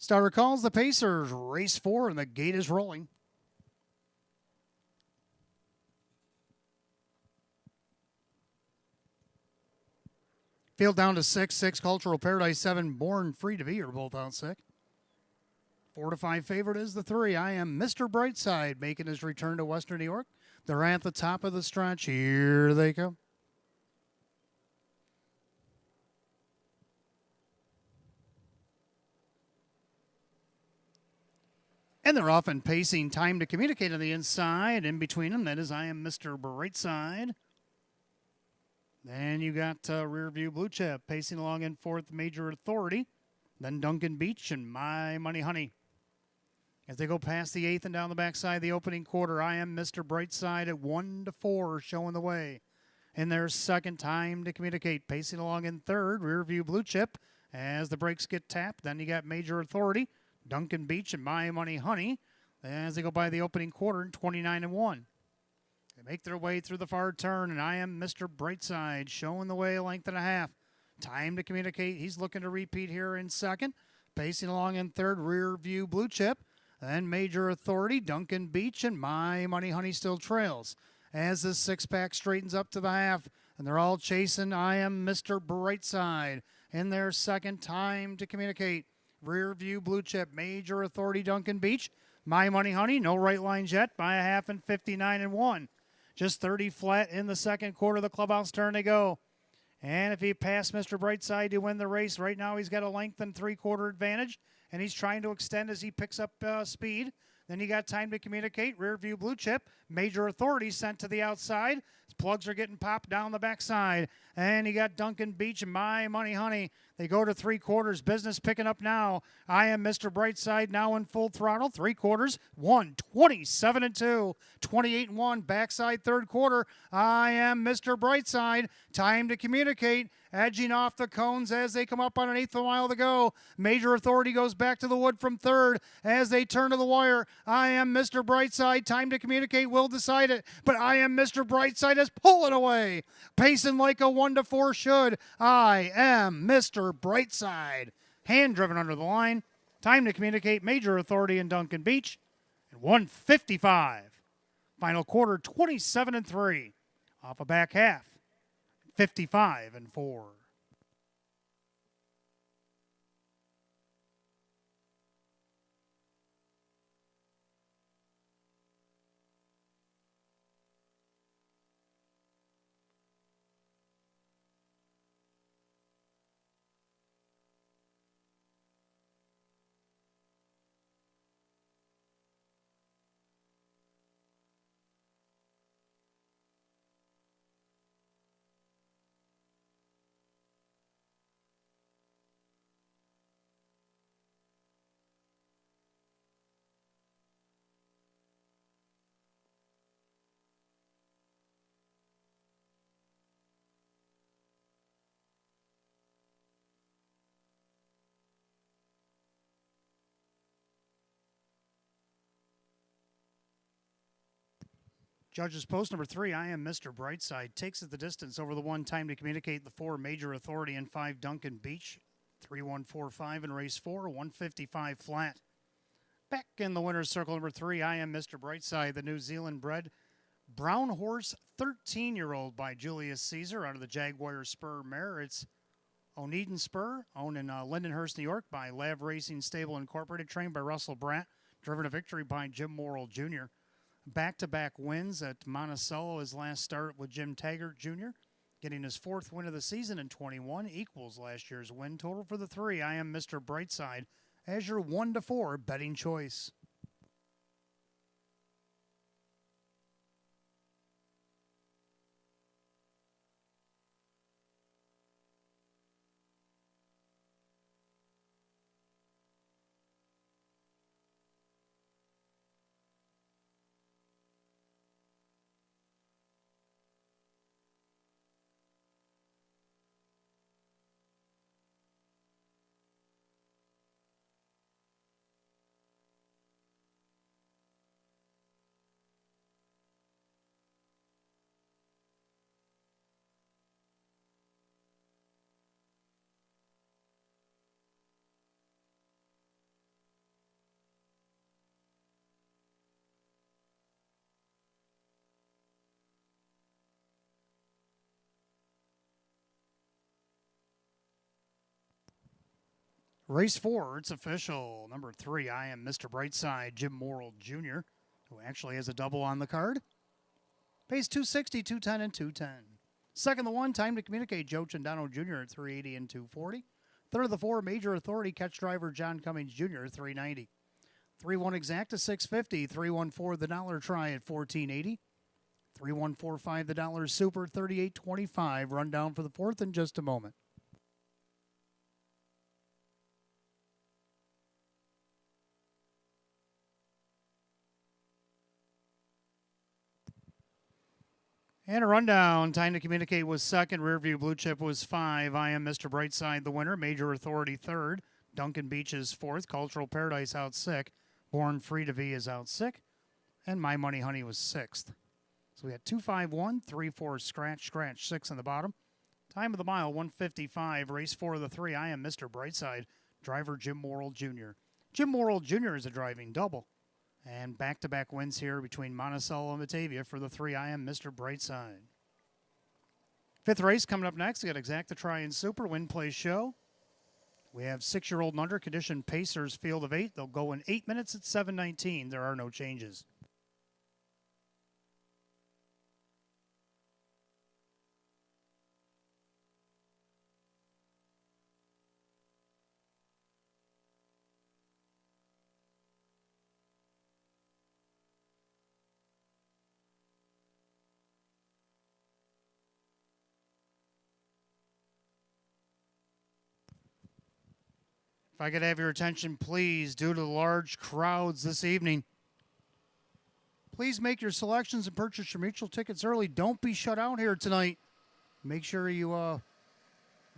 Starter calls the Pacers. Race 4, and the gate is rolling. Field down to 6 Cultural Paradise 7, Born Free to Be, are both out sick. 4 to 5 favorite is the 3. I Am Mr. Brightside making his return to Western New York. They're at the top of the stretch. Here they come. And they're off and pacing. Time to Communicate on the inside. In between them, that is I Am Mr. Brightside. Then you got Rear View Blue Chip pacing along in 4th, Major Authority. Then Duncan Beach and My Money Honey. As they go past the 8th and down the backside, the opening quarter, I Am Mr. Brightside at 1 to 4, showing the way. In their second, Time to Communicate, pacing along in 3rd, Rear View Blue Chip. As the brakes get tapped, then you got Major Authority, Duncan Beach, and My Money Honey. As they go by the opening quarter, 29 and 1. They make their way through the far turn, and I Am Mr. Brightside showing the way a length and a half. Time to Communicate. He's looking to repeat here in 2nd. Pacing along in 3rd, Rear View Blue Chip. Then Major Authority, Duncan Beach, and My Money Honey still trails. As this 6-pack straightens up to the half, and they're all chasing I Am Mr. Brightside. In their second, Time to Communicate. Rear View Blue Chip, Major Authority, Duncan Beach. My Money Honey, no right lines yet, by a half and 59 and 1. Just 30 flat in the second quarter. The clubhouse turn they go. And if he passed Mr. Brightside to win the race, right now he's got a length and 3/4 advantage, and he's trying to extend as he picks up speed. Then you got Time to Communicate. Rear View Blue Chip. Major Authority sent to the outside. His plugs are getting popped down the backside. And you got Duncan Beach and My Money Honey. They go to 3/4. Business picking up now. I Am Mr. Brightside now in full throttle. 3/4. 27 and 2. 28 and 1. Backside 3rd quarter. I Am Mr. Brightside. Time to Communicate. Edging off the cones as they come up on an 1/8 of a mile to go. Major Authority goes back to the wood from 3rd as they turn to the wire. I Am Mr. Brightside. Time to Communicate will decide it, but I Am Mr. Brightside is pulling away. Pacing like a 1 to 4 should. I Am Mr. Brightside. Hand driven under the line. Time to Communicate. Major Authority in Duncan Beach. And 155. Final quarter 27 and 3. Off a back half. 55 and 4. Judges post number 3, I Am Mr. Brightside, takes it the distance over the 1, Time to Communicate, the 4, Major Authority, and 5, Duncan Beach. 3-1-4-5 in race 4, 155 flat. Back in the winner's circle number 3, I Am Mr. Brightside, the New Zealand bred brown horse 13-year-old by Julius Caesar out of the Jaguar Spur mare. It's Oneiden Spur, owned in Lindenhurst, New York by Lav Racing Stable Incorporated, trained by Russell Bratt, driven to victory by Jim Morrill Jr. Back-to-back wins at Monticello, his last start with Jim Taggart Jr., getting his 4th win of the season in 21, equals last year's win total for the 3. I Am Mr. Brightside as your 1 to 4 betting choice. Race 4, it's official. Number 3, I Am Mr. Brightside, Jim Morrill Jr., who actually has a double on the card. Pays 260, 210, and 210. Second, the 1, Time to Communicate, Joe Chandano Jr. at 380 and 240. Third of the 4, Major Authority, Catch Driver John Cummings Jr. at 390. 3-1 Exacta 650. 3-1-4 the Dollar Try at 1480. 3-1-4-5 the Dollar Super 3825. Rundown for the 4th in just a moment. And a rundown. Time to Communicate was second. Rearview Blue Chip was 5. I Am Mr. Brightside the winner. Major Authority third. Duncan Beach is fourth. Cultural Paradise out sick. Born Free to Be is out sick. And My Money Honey was sixth. So we had 2-5-1, 3-4 scratch, 6 in the bottom. Time of the mile, 1:55. Race 4 of the 3. I Am Mr. Brightside. Driver Jim Morrill Jr. Jim Morrill Jr. is a driving double. And back-to-back wins here between Monticello and Batavia for the 3. I Am Mr. Brightside. 5th race coming up next. We got Exacta Try and Super, Win Play Show. We have 6-year-old and under condition Pacers field of 8. They'll go in 8 minutes at 7:19. There are no changes. If I could have your attention, please, due to the large crowds this evening, please make your selections and purchase your mutual tickets early. Don't be shut out here tonight. Make sure you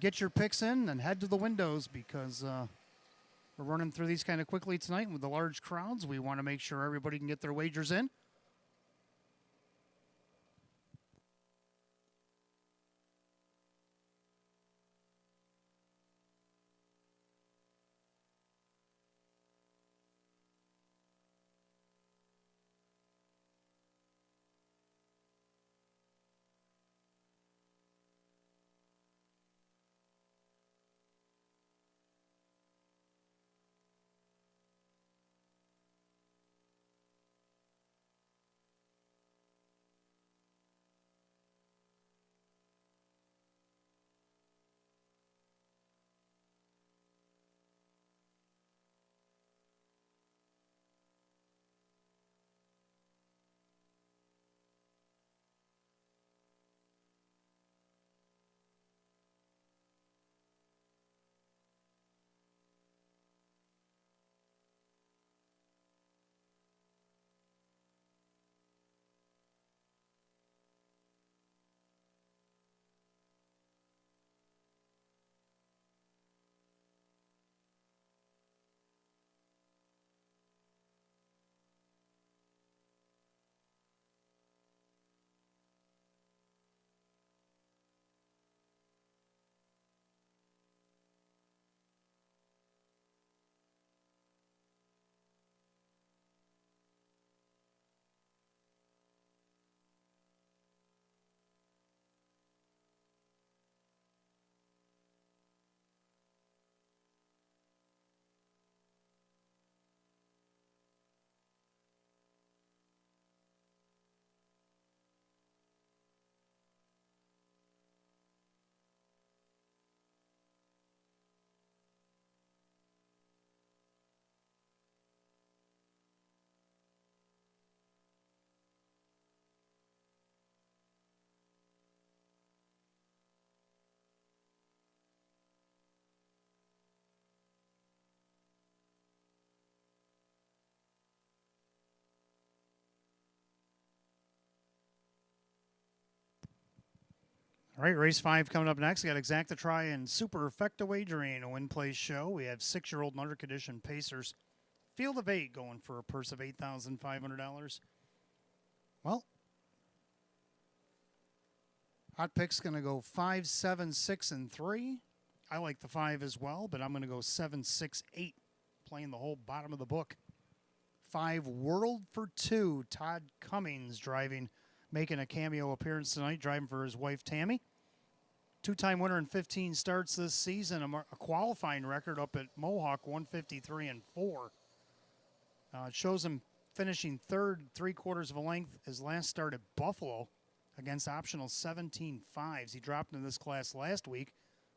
get your picks in and head to the windows because we're running through these kind of quickly tonight. And with the large crowds, we want to make sure everybody can get their wagers in. All right, race 5 coming up next. We got Exacta Try and Super Effecta Wagering, a Win Play Show. We have 6-year-old and under condition Pacers. Field of 8 going for a purse of $8,500. Well, Hot Pick's going to go 5, 7, 6, and 3. I like the 5 as well, but I'm going to go 7, 6, 8, playing the whole bottom of the book. 5, World for 2. Todd Cummings driving, making a cameo appearance tonight, driving for his wife, Tammy. Two-time winner in 15 starts this season, a qualifying record up at Mohawk, 153-4. It shows him finishing third, 3/4 of a length his last start at Buffalo against optional 17.5s. He dropped in this class last week,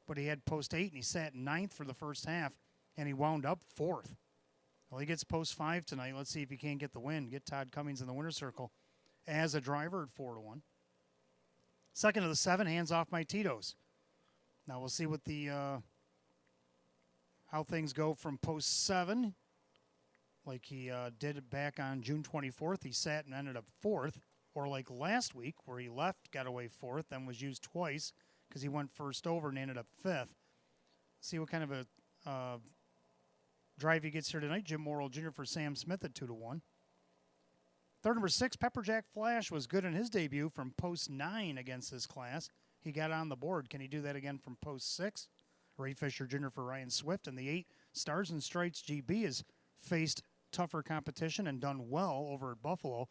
but he had post 8 and he sat ninth for the first half, and he wound up fourth. Well, he gets post 5 tonight. Let's see if he can't get the win. Get Todd Cummings in the winner's circle as a driver at 4-1. Second of the 7, hands off my Tito's. Now we'll see what the how things go from post 7. Like he did back on June 24th. He sat and ended up fourth. Or like last week where he left, got away fourth, then was used twice because he went first over and ended up fifth. See what kind of a drive he gets here tonight. Jim Morrill Jr. for Sam Smith at 2-1. Third, number 6, Pepperjack Flash was good in his debut from post 9 against this class. He got on the board. Can he do that again from post 6? Ray Fisher Jr. for Ryan Swift. And the 8, Stars and Stripes GB has faced tougher competition and done well over at Buffalo.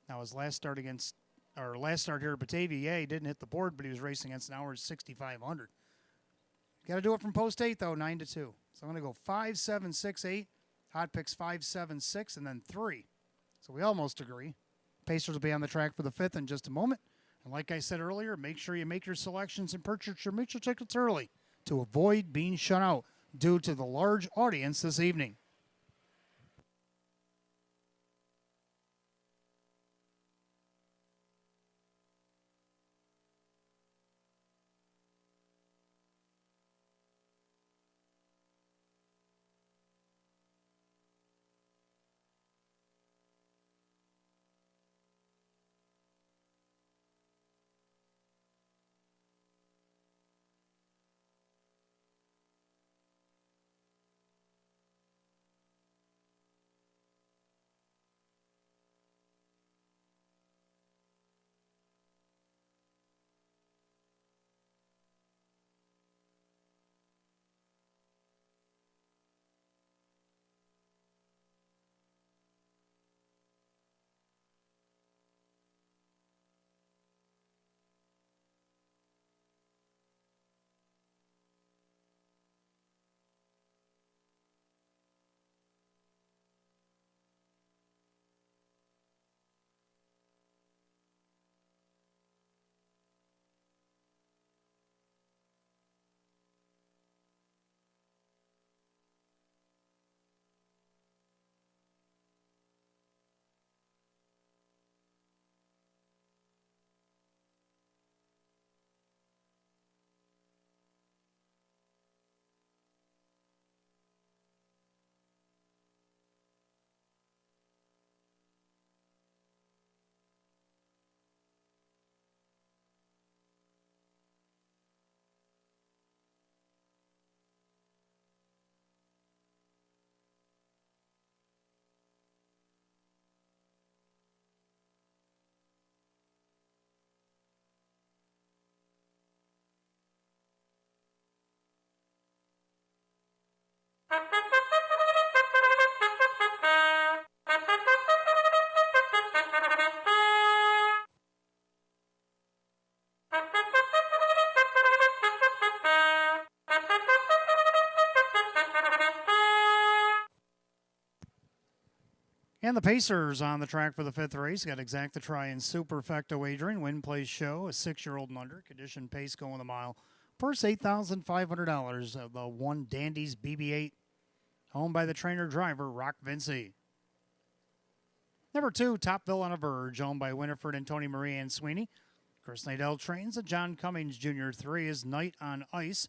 Now his last start here at Batavia, yeah, he didn't hit the board, but he was racing against an hour 6,500. Got to do it from post 8 though, 9-2. So I'm going to go 5, 7, 6, 8. Hot picks 5, 7, 6, and then 3. So we almost agree. Pacers will be on the track for the 5th in just a moment. And like I said earlier, make sure you make your selections and purchase your mutual tickets early to avoid being shut out due to the large audience this evening. And the Pacers on the track for the 5th race. Got Exacta Try and Superfecta wagering. Win, place, show. A 6-year-old and under. Condition pace going the mile. Purse $8,500. The 1 Dandy's BB-8. Owned by the trainer driver, Rock Vinci. Number 2, Topville on a Verge. Owned by Winifred and Tony Marie Ann Sweeney. Chris Nidell trains. A John Cummings Jr. 3 is Night on Ice.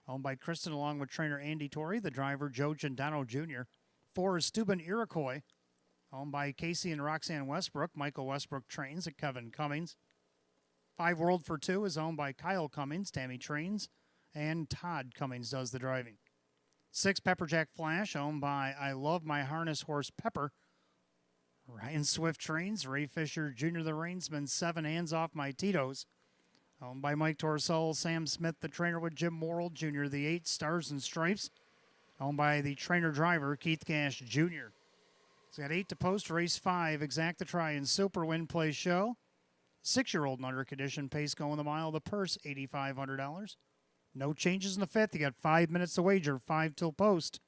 Owned by Kristen along with trainer Andy Torrey. The driver, Joe Giordano Jr. 4 is Steuben Iroquois. Owned by Casey and Roxanne Westbrook. Michael Westbrook trains at Kevin Cummings. 5 World for 2 is owned by Kyle Cummings. Tammy trains. And Todd Cummings does the driving. 6 Pepperjack Flash, owned by I Love My Harness Horse Pepper. Ryan Swift trains. Ray Fisher Jr. the reinsman. 7 Hands Off My Tito's. Owned by Mike Torsell. Sam Smith, the trainer with Jim Morrill Jr. The 8 Stars and Stripes. Owned by the trainer driver, Keith Gash Jr. He's got 8 to post, race 5, Exacta Try and Super Win Play Show. 6-year-old and under condition, pace going the mile. The purse, $8,500. No changes in the 5th. You got 5 minutes to wager, 5 till post.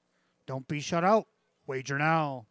Don't be shut out. Wager now.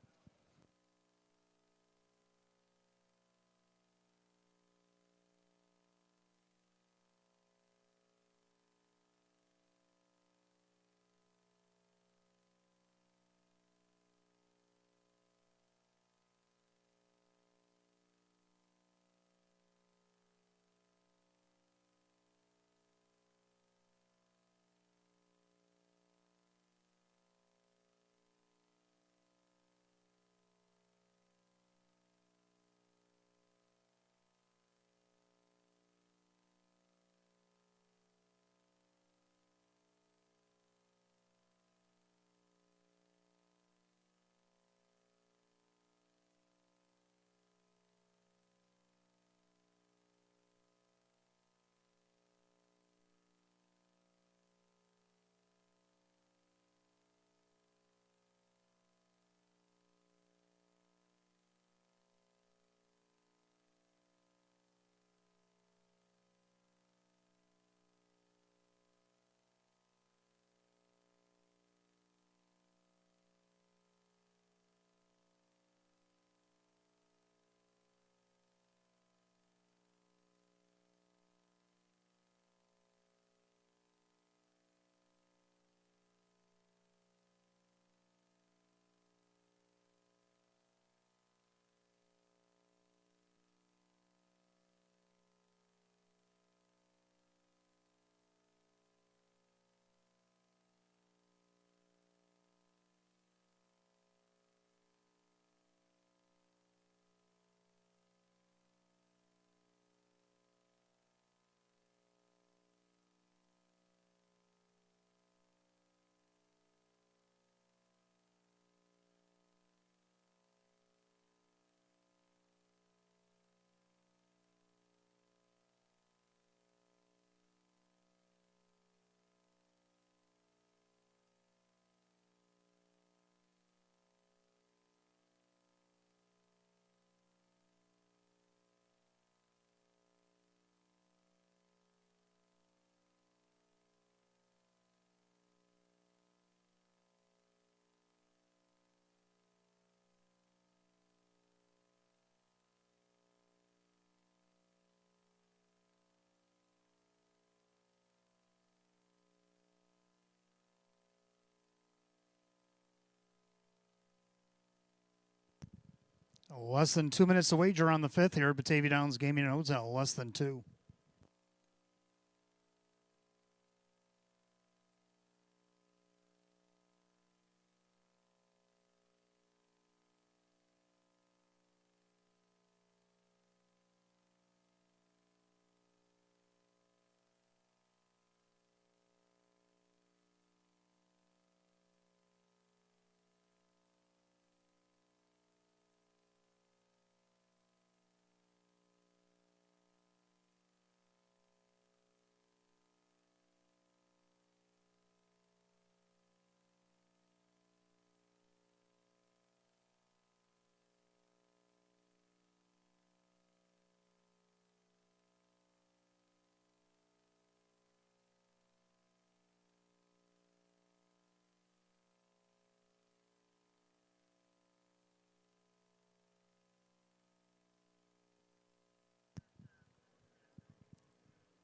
Less than 2 minutes to wager on the 5th here at Batavia Downs Gaming and Hotel. Less than 2.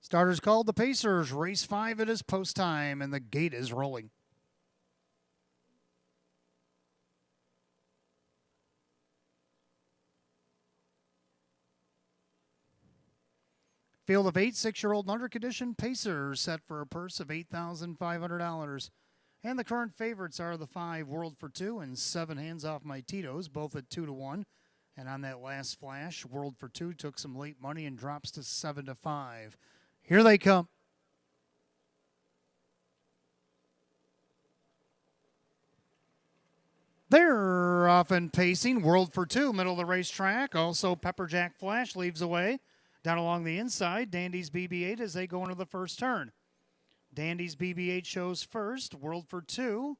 Starters called. The Pacers. Race 5. It is post time, and the gate is rolling. Field of 8, 6-year-old and under condition. Pacers set for a purse of $8,500. And the current favorites are the 5, World for 2, and 7, Hands Off My Tito's, both at 2-1. And on that last flash, World for 2 took some late money and drops to 7-5. Here they come. They're off and pacing. World for 2, middle of the racetrack. Also, Pepperjack Flash leaves away. Down along the inside, Dandy's BB-8 as they go into the first turn. Dandy's BB-8 shows first. World for 2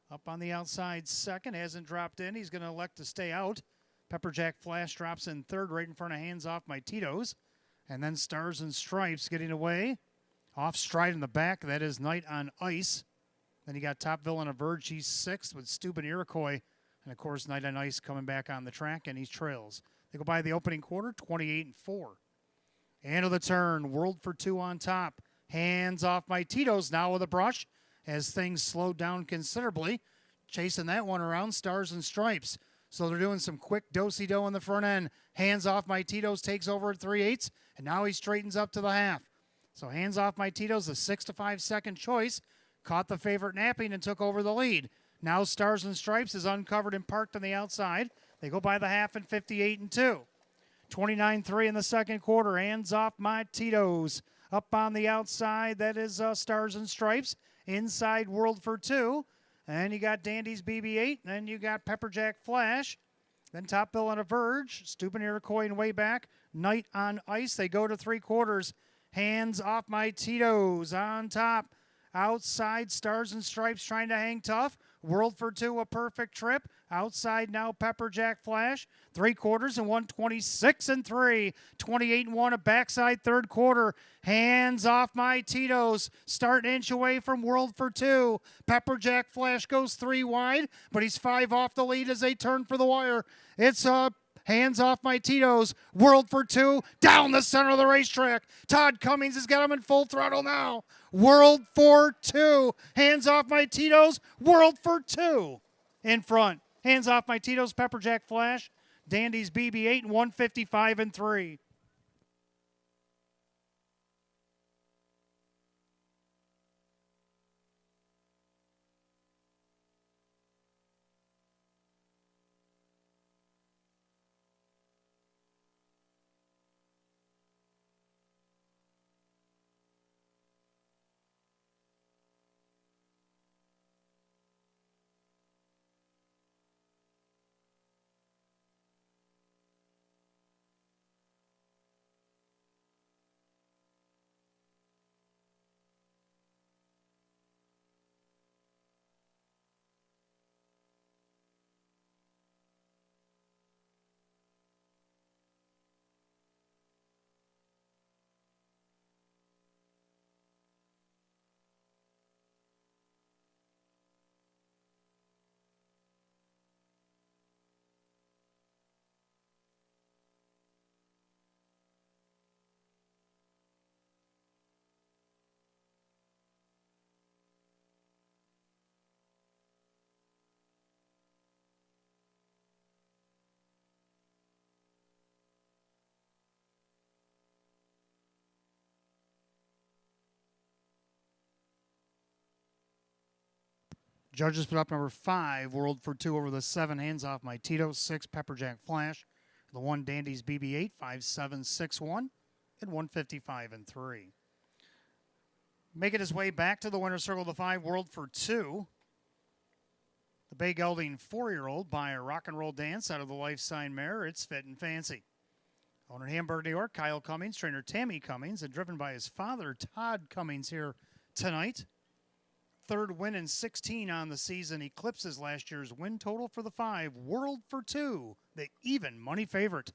up on the outside second. Hasn't dropped in. He's going to elect to stay out. Pepperjack Flash drops in third right in front of Hands Off My Tito's. And then Stars and Stripes getting away. Off stride in the back, that is Night on Ice. Then you got Topville and a Verge, he's sixth with Stupid Iroquois. And of course, Night on Ice coming back on the track, and he trails. They go by the opening quarter, 28-4. End of the turn, World for Two on top. Hands off my Tito's now with a brush as things slow down considerably. Chasing that one around, Stars and Stripes. So they're doing some quick do-si-do in the front end. Hands off my Tito's takes over at 3/8, and now he straightens up to the half. So hands off my Tito's, the 6 to 5 second choice. Caught the favorite napping and took over the lead. Now Stars and Stripes is uncovered and parked on the outside. They go by the half in 58-2. 29-3 in the second quarter. Hands off my Tito's. Up on the outside, that is Stars and Stripes. Inside World for Two. And you got Dandy's BB-8. Then you got Pepperjack Flash. Then Topville and a Verge. Stupid Iroquois and way back. Night on Ice. They go to three quarters. Hands off my Tito's on top. Outside, Stars and Stripes trying to hang tough. World for Two, a perfect trip. Outside now, Pepperjack Flash. Three quarters and 126-3. 28-1, a backside third quarter. Hands off my Tito's. Start an inch away from World for Two. Pepperjack Flash goes three wide, but he's five off the lead as they turn for the wire. It's hands off my Tito's. World for Two down the center of the racetrack. Todd Cummings has got him in full throttle now. World for Two. Hands off my Tito's. World for Two in front. Hands off my Tito's. Pepperjack Flash. Dandy's BB-8 and 155-3. Judges put up number 5, World for Two over the 7, hands off my Tito, 6, Pepperjack Flash, the 1, Dandy's BB-8, 5-7-6-1, and 155-3. Making his way back to the winner's circle, the 5, World for Two. The Bay Gelding 4-year-old by a rock and roll dance out of the Life Sign mare, It's Fit and Fancy. Owner in Hamburg, New York, Kyle Cummings, trainer Tammy Cummings, and driven by his father, Todd Cummings, here tonight. Third win in 16 on the season, eclipses last year's win total for the 5, World for Two, the even money favorite.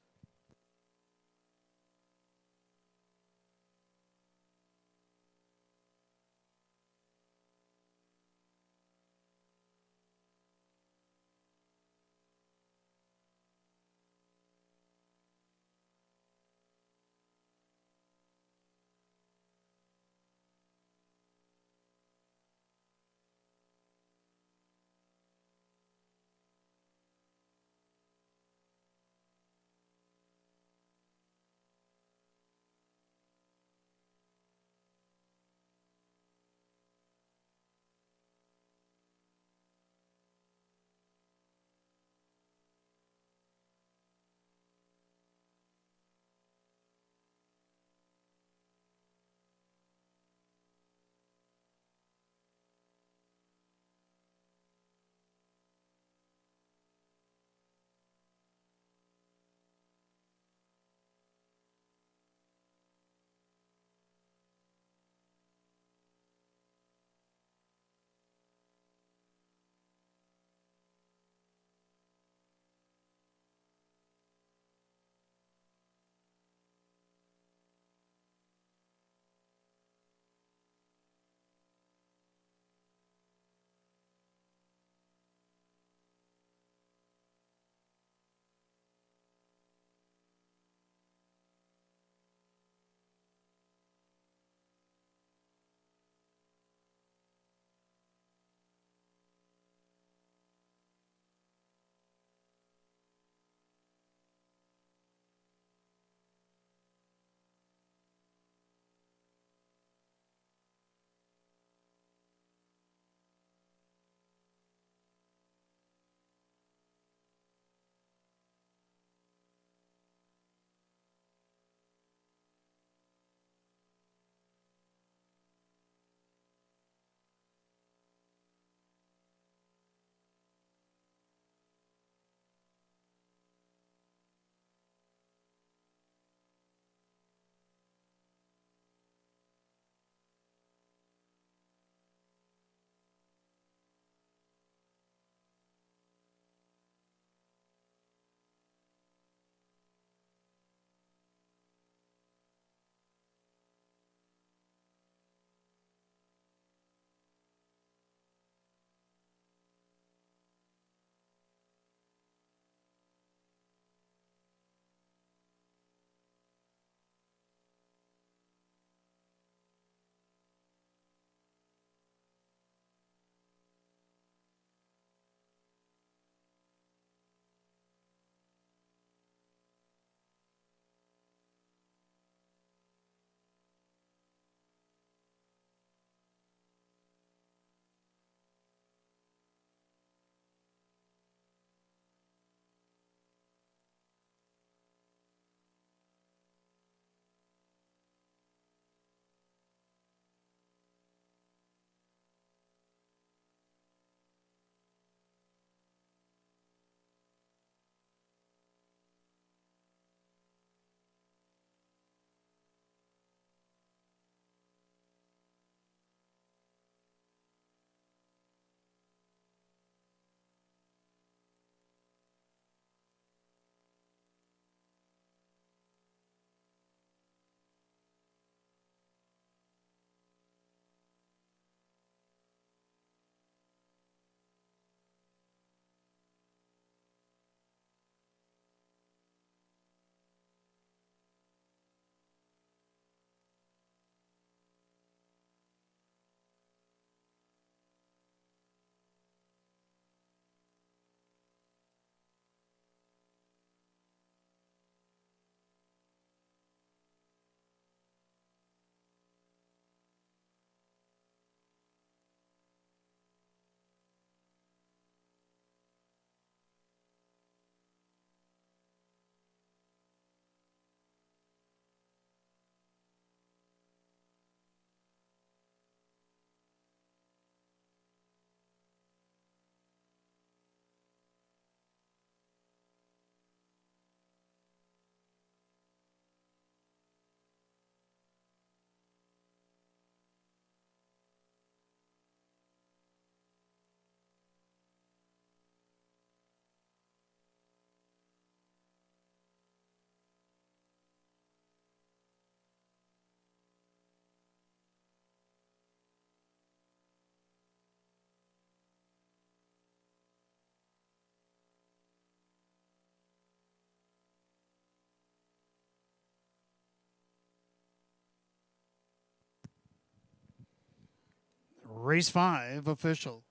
Race 5 official.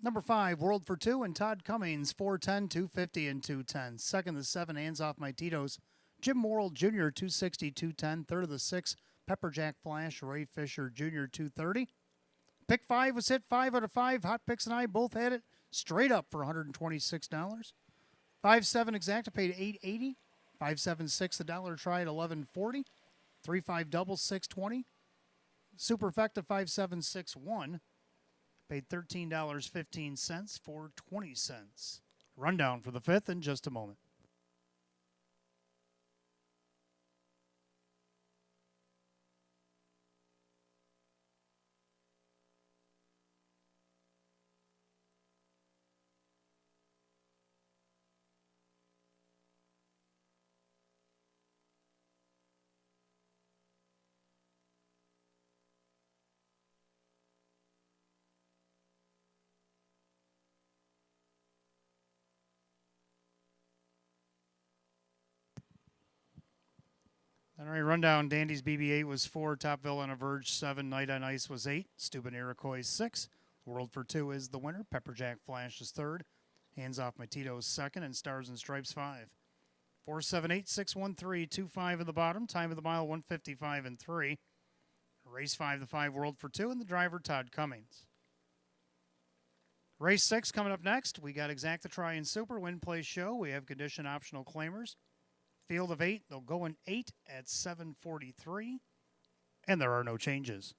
Number 5, World for 2, and Todd Cummings, 410, 250, and 210. Second, the 7, Hands Off My Tito's, Jim Morrill Jr., 260, 210. Third of the 6, Pepperjack Flash, Ray Fisher Jr., 230. Pick 5 was hit 5 out of 5. Hot Picks and I both had it straight up for $126. 5-7 Exacta paid $8.80. 5-7-6 the dollar try at $11.40. 3-5 double $6.20. Superfecta 5-7-6-1 paid $13.15 for 20 cents. Rundown for the 5th in just a moment. All right, rundown. Dandy's BB-8 was 4. Top Villa and Verge 7. Night on Ice was 8. Stupid Iroquois 6. World for 2 is the winner. Pepperjack Flash is 3rd. Hands Off My Tito's 2nd. And Stars and Stripes 5. 4-7-8, 6-1-3, 2-5 in the bottom. Time of the mile 155 and 3. Race 5, the 5 World for 2, and the driver Todd Cummings. Race 6 coming up next. We got Exacta Try and Super Win Play Show. We have condition optional claimers. Field of 8, they'll go in 8 at 7:43, and there are no changes.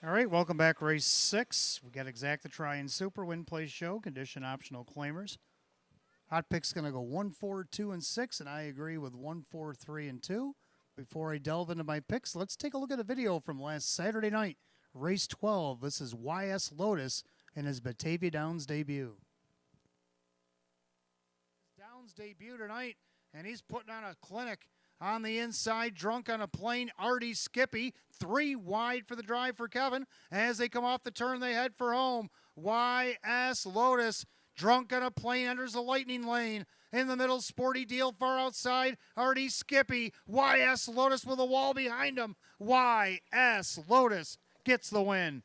All right, welcome back, race 6. We got Exacta Try and Super Win Place Show, condition optional claimers. Hot pick's going to go 1, 4, 2, and 6, and I agree with 1, 4, 3, and 2. Before I delve into my picks, let's take a look at a video from last Saturday night, race 12. This is YS Lotus in his Batavia Downs debut. Downs debut tonight, and he's putting on a clinic. On the inside, drunk on a plane, Artie Skippy. 3 wide for the drive for Kevin. As they come off the turn, they head for home. YS Lotus, drunk on a plane, enters the lightning lane. In the middle, Sporty Deal far outside. Artie Skippy. YS Lotus with a wall behind him. YS Lotus gets the win.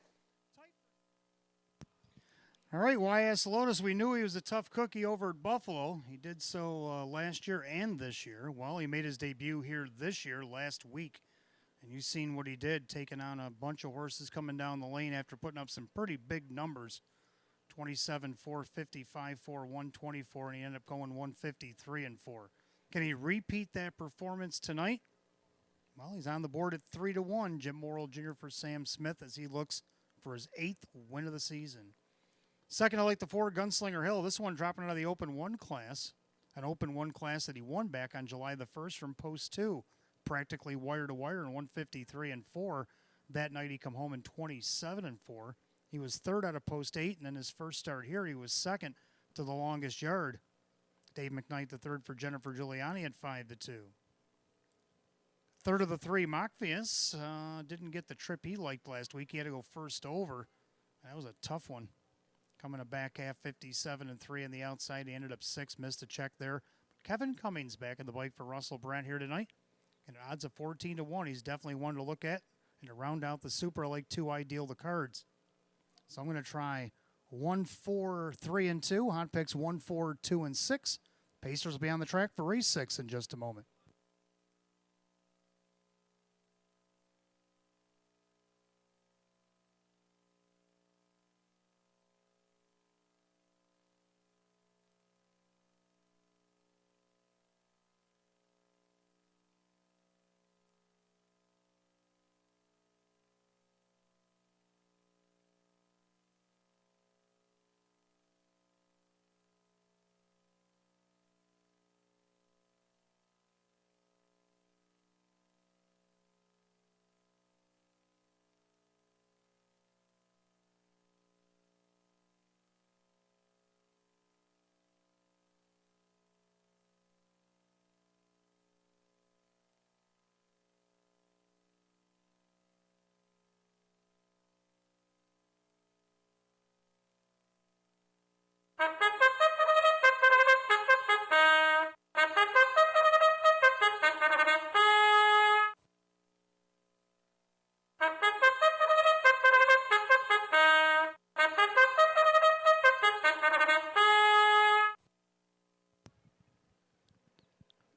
All right, YS Lotus, we knew he was a tough cookie over at Buffalo. He did so last year and this year. Well, he made his debut here this year, last week. And you've seen what he did, taking on a bunch of horses coming down the lane after putting up some pretty big numbers. 27, 4, 55, 4, 124, and he ended up going 153 and 4. Can he repeat that performance tonight? Well, he's on the board at 3-1. Jim Morrill Jr. for Sam Smith as he looks for his 8th win of the season. Second, I like the 4, Gunslinger Hill. This one dropping out of the Open 1 class. An Open 1 class that he won back on July the 1st from Post 2. Practically wire to wire in 153 and 4. That night he come home in 27 and 4. He was 3rd out of Post 8, and then his first start here, he was 2nd to the longest yard. Dave McKnight the 3rd for Jennifer Giuliani at 5-2. Third of the 3, Mockfius. Didn't get the trip he liked last week. He had to go first over. That was a tough one. Coming a back half, 57 and 3 on the outside. He ended up 6, missed a check there. Kevin Cummings back in the bike for Russell Brandt here tonight. And odds of 14-1. He's definitely one to look at. And to round out the Super, I like 2 Ideal the Cards. So I'm going to try 1, 4, 3, and 2. Hot picks 1, 4, 2, and 6. Pacers will be on the track for race 6 in just a moment.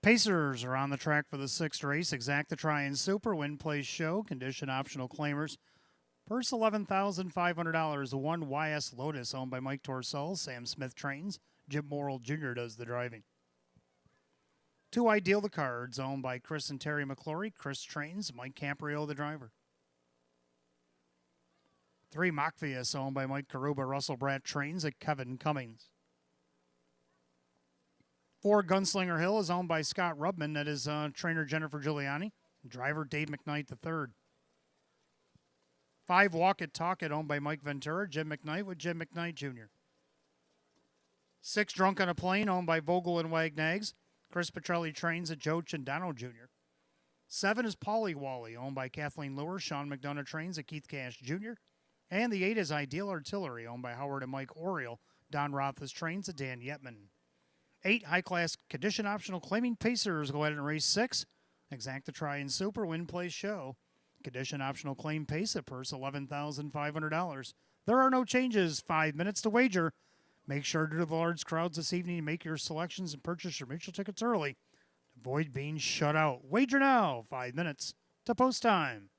Pacers are on the track for the 6th race. Exacta Try and Super Win Place Show. Condition optional claimers. Purse $11,500. The 1 YS Lotus owned by Mike Torsell. Sam Smith trains. Jim Morrill Jr. does the driving. 2 Ideal the Cards owned by Chris and Terry McClory. Chris trains. Mike Caprio the driver. 3 Mockfius owned by Mike Karuba. Russell Brandt trains at Kevin Cummings. 4 Gunslinger Hill is owned by Scott Rubman. That is trainer Jennifer Giuliani. Driver Dave McKnight III. 5 Walk It Talk It owned by Mike Ventura. Jim McKnight with Jim McKnight Jr. 6 Drunk on a Plane owned by Vogel and Wagnags. Chris Petrelli trains at Joe Chandano Jr. 7 is Polly Wally owned by Kathleen Lewis. Sean McDonough trains at Keith Cash Jr. And the 8 is Ideal Artillery owned by Howard and Mike Oriel. Don Roth's trains at Dan Yetman. 8 high-class condition optional claiming Pacers go ahead and race 6. Exacta Try and Super Win Place Show. Condition optional claim pace at purse $11,500. There are no changes. 5 minutes to wager. Make sure to do the large crowds this evening to make your selections and purchase your mutual tickets early. Avoid being shut out. Wager now. 5 minutes to post time.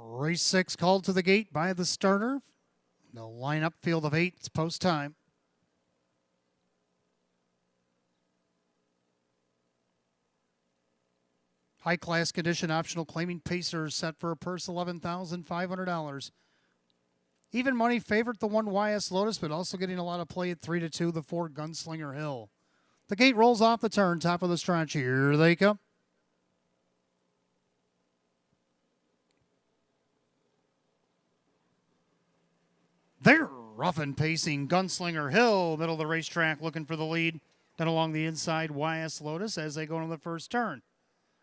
Race 6 called to the gate by the starter. The lineup field of 8. It's post time. High class condition optional claiming pacers set for a purse $11,500. Even money favorite the 1 YS Lotus, but also getting a lot of play at 3-2, the 4 Gunslinger Hill. The gate rolls off the turn, top of the stretch. Here they come. They're rough and pacing. Gunslinger Hill, middle of the racetrack, looking for the lead. Then along the inside, YS Lotus as they go into the first turn.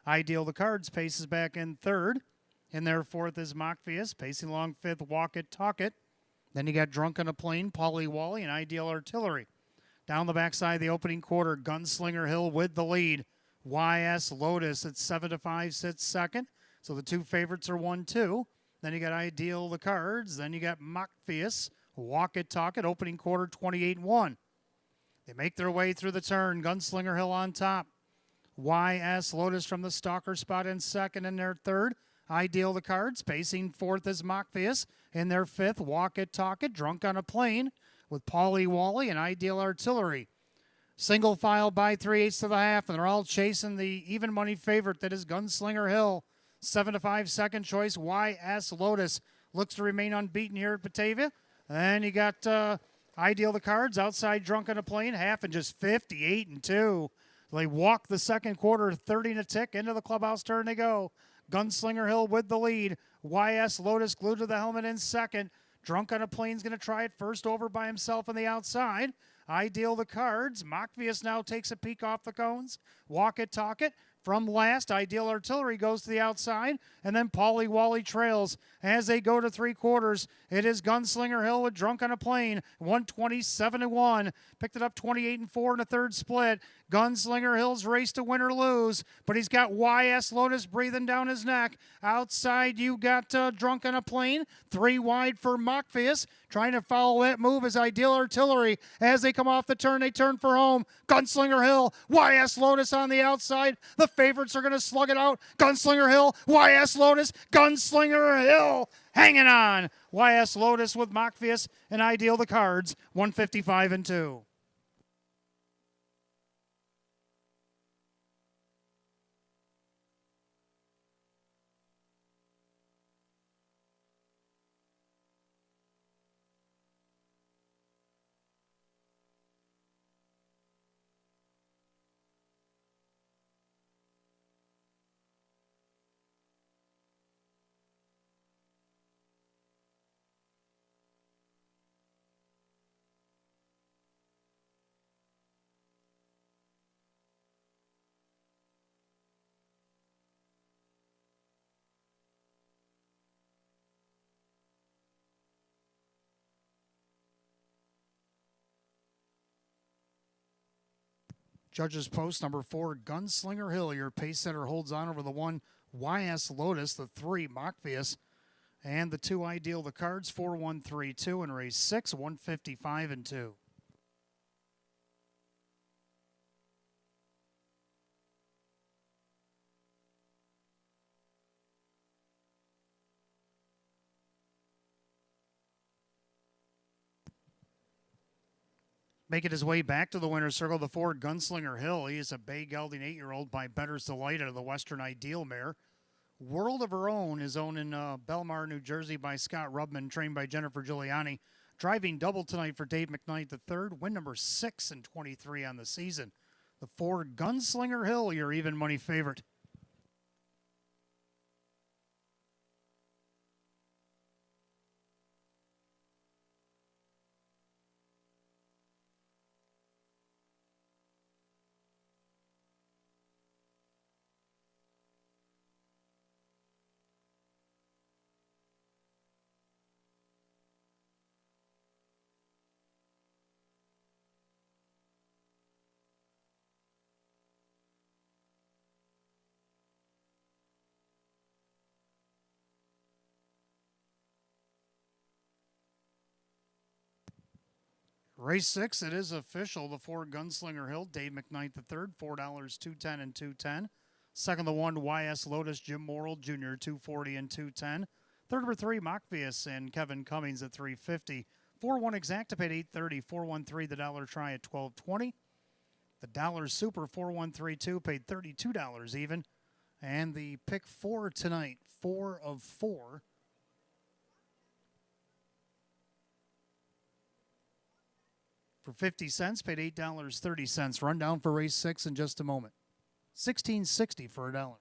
Ideal the Cards paces back in third. In their fourth is Mockfius, pacing along fifth, Walk It, Talk It. Then you got Drunk on a Plane, Polly Wally, and Ideal Artillery. Down the backside of the opening quarter, Gunslinger Hill with the lead. YS Lotus at 7-5 sits second. So the two favorites are 1-2. Then you got Ideal the Cards. Then you got Mockfius, Walk It, Talk It, opening quarter 28-1. They make their way through the turn. Gunslinger Hill on top. YS Lotus from the stalker spot in second, and their third. Ideal the Cards, pacing fourth is Mockfius. In their fifth, Walk It, Talk It, Drunk on a Plane with Polly Wally and Ideal Artillery. Single file by 3/8 to the half, and they're all chasing the even money favorite that is Gunslinger Hill. 7-5 second choice, YS Lotus looks to remain unbeaten here at Batavia. And you got Ideal the Cards outside Drunk on a Plane, half and just 58-2. They walk the second quarter, 30 and a tick. Into the clubhouse turn they go. Gunslinger Hill with the lead. YS Lotus glued to the helmet in second. Drunk on a Plane's going to try it first over by himself on the outside. Ideal the Cards. Mockfius now takes a peek off the cones. Walk It, Talk It. From last, Ideal Artillery goes to the outside, and then Polly Wally trails as they go to three quarters. It is Gunslinger Hill with Drunk on a Plane, 127-1. Picked it up 28-4 in a third split. Gunslinger Hill's race to win or lose, but he's got YS Lotus breathing down his neck. Outside, you got Drunk on a Plane, 3 wide for Mockfius. Trying to follow that move is Ideal Artillery. As they come off the turn, they turn for home. Gunslinger Hill, YS Lotus on the outside. The favorites are going to slug it out. Gunslinger Hill, YS Lotus, Gunslinger Hill hanging on. YS Lotus with Mockfius and Ideal the Cards, 155-2. Judges post number 4, Gunslinger Hill. Your pace setter holds on over the 1, YS Lotus, the 3, Mockfius, and the 2, Ideal the Cards, 4-1-3-2 in race 6, 155-2. Making his way back to the winner's circle, the 4, Gunslinger Hill. He is a bay gelding 8-year-old by Better's Delight out of the Western Ideal mare. World of Her Own is owned in Belmar, New Jersey by Scott Rubman, trained by Jennifer Giuliani. Driving double tonight for Dave McKnight III, win number 6 and 23 on the season. The 4, Gunslinger Hill, your even money favorite. Race 6, it is official. The 4, Gunslinger Hill, Dave McKnight III, $4, $210 and $210. Second, the 1, YS Lotus, Jim Morrill Jr., $240 and $210. Third number 3, Mockvius and Kevin Cummings at $3.50. 4-1 exacta paid $8.30. 4-1-3, the dollar try at $12.20. The dollar super 4-1-3-2 paid $32 even. And the pick 4 tonight, 4 of 4. For 50 cents, paid $8.30. Rundown for race 6 in just a moment. $16.60 for a dollar.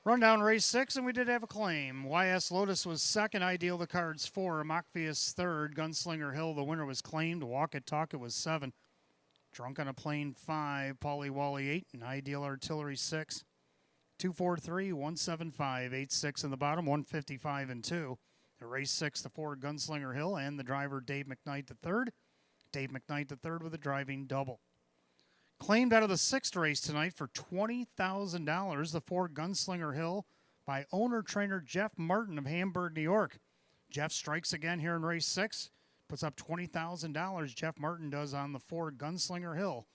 Rundown race 6, and we did have a claim. YS Lotus was second. Ideal the cards 4. Mockvius third. Gunslinger Hill, the winner, was claimed. Walk It Talk It was 7. Drunk on a Plane 5. Polly Wally 8. And Ideal Artillery 6. 243, 175, 86 in the bottom. 155 and 2. The race 6, the Ford Gunslinger Hill, and the driver Dave McKnight the third. Dave McKnight the third with a driving double. Claimed out of the 6th race tonight for $20,000, the Ford Gunslinger Hill by owner-trainer Jeff Martin of Hamburg, New York. Jeff strikes again here in race 6, puts up $20,000. Jeff Martin does on the Ford Gunslinger Hill.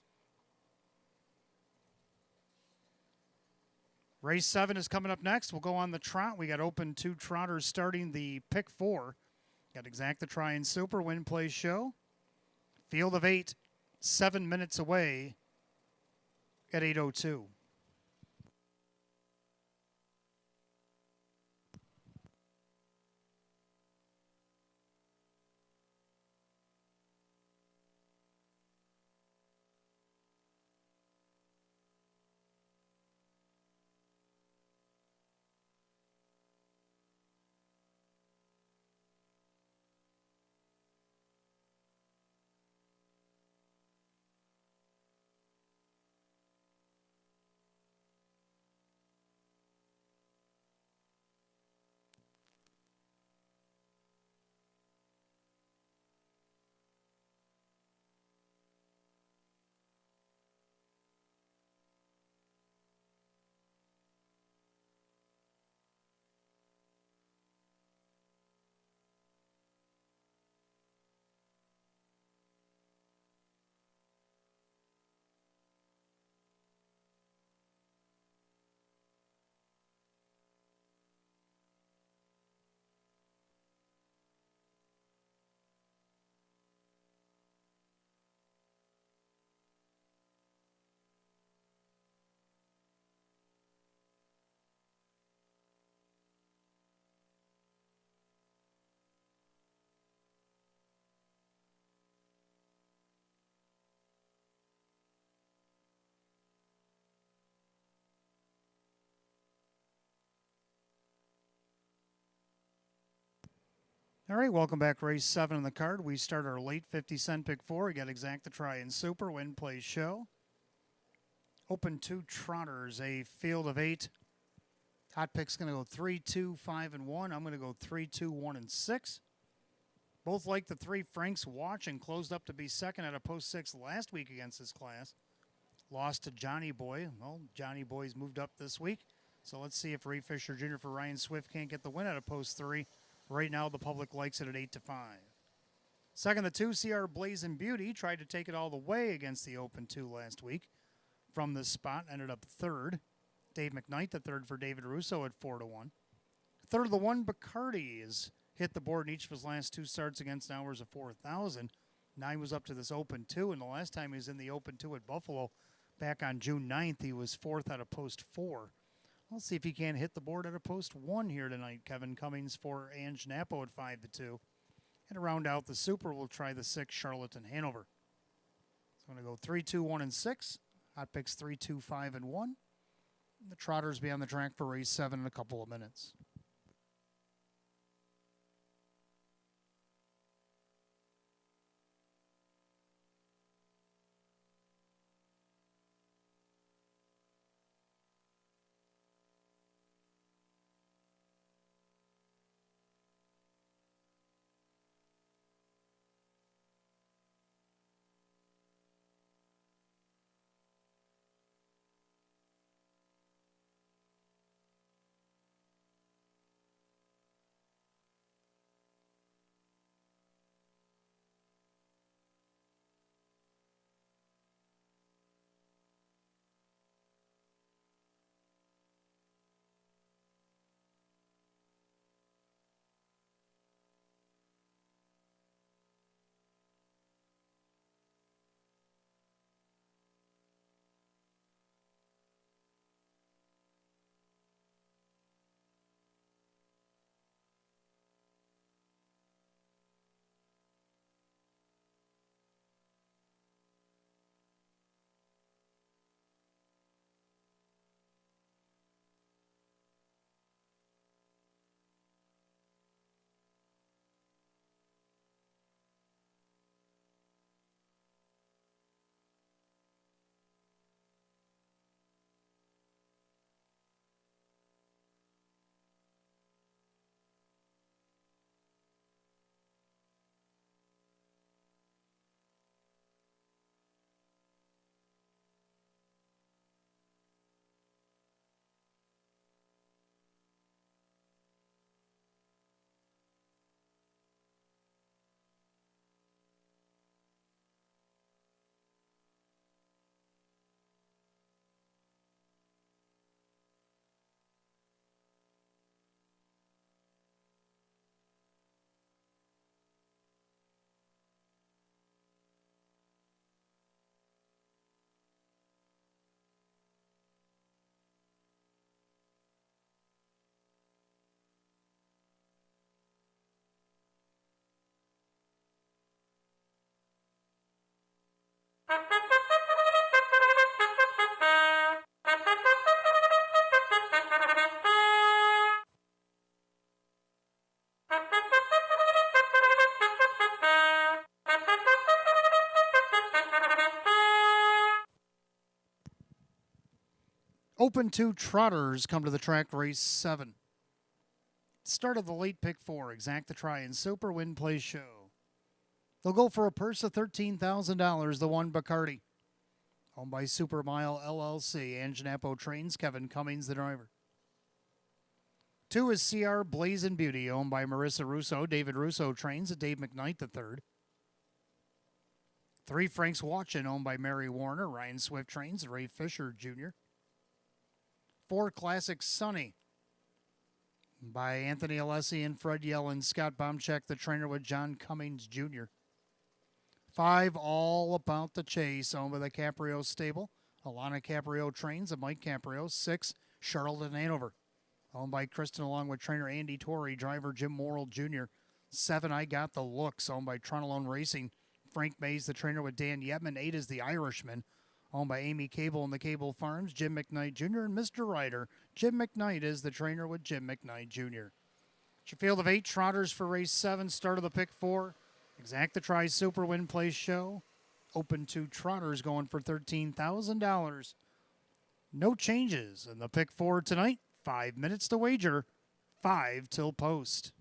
Race 7 is coming up next. We'll go on the trot. We got open 2 trotters starting the pick 4. Got exacta try and super, win, play, show. Field of 8, 7 minutes away at 8:02. All right, welcome back. Race 7 on the card. We start our late 50-cent pick 4. We got exacta try and super, win, play, show. Open 2 trotters, a field of 8. Hot pick's going to go 3, 2, 5, and 1. I'm going to go 3, 2, 1, and 6. Both like the 3 Franks Watch and closed up to be second at a post 6 last week against this class. Lost to Johnny Boy. Well, Johnny Boy's moved up this week. So let's see if Ray Fisher Jr. for Ryan Swift can't get the win at a post 3. Right now, the public likes it at 8-5. Second, the 2 CR Blazing Beauty tried to take it all the way against the Open 2 last week. From this spot, ended up third. Dave McKnight, the third for David Russo at 4-1. Third of the 1, Bacardi has hit the board in each of his last 2 starts against hours of 4,000. Now he was up to this Open 2, and the last time he was in the Open 2 at Buffalo back on June 9th, he was 4th at a post 4. Let's see if he can hit the board at a post 1 here tonight. Kevin Cummings for Ange Napo at 5-2. And to round out the super, we'll try the 6, Charlotte and Hanover. So I'm going to go 3, 2, 1, and 6. Hot picks 3, 2, 5, and 1. And the trotters be on the track for race 7 in a couple of minutes. Open 2 Trotters come to the track, race 7. Start of the late pick 4, Exact the Try and Super Win Play Show. They'll go for a purse of $13,000, the 1 Bacardi. Owned by Super Mile LLC, Anganapo Trains, Kevin Cummings, the driver. 2 is CR Blazin' Beauty, owned by Marissa Russo, David Russo Trains, Dave McKnight, the 3rd. 3 Frank's Watchin', owned by Mary Warner, Ryan Swift Trains, Ray Fisher Jr. 4 Classic Sunny by Anthony Alessi and Fred Yellen, Scott Baumcheck, the trainer with John Cummings Jr. 5 All About the Chase, owned by the Caprio Stable, Alana Caprio Trains and Mike Caprio. 6 Charlotte and Hanover, owned by Kristen along with trainer Andy Torrey, driver Jim Morrill Jr. 7 I Got the Looks, owned by Tronalone Racing, Frank Mays, the trainer with Dan Yetman. 8 is the Irishman, owned by Amy Cable and the Cable Farms, Jim McKnight Jr. and Mr. Ryder. Jim McKnight is the trainer with Jim McKnight Jr. It's your field of 8 Trotters for race 7. Start of the pick 4. Exact the Try Super Win Play Show. Open 2 Trotters going for $13,000. No changes in the pick 4 tonight. 5 minutes to wager. 5 till post.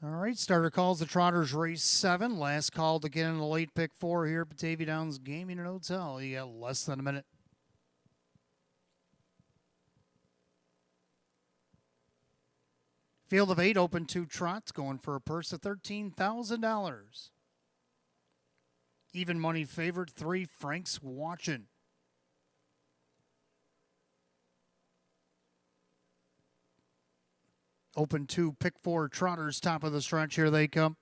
All right, starter calls the Trotters race 7. Last call to get in the late pick 4 here at Batavia Downs Gaming and Hotel. You got less than a minute. Field of 8, open 2 trots, going for a purse of $13,000. Even money favorite 3, Frank's Watchin'. Open 2, pick 4, Trotters, top of the stretch. Here they come.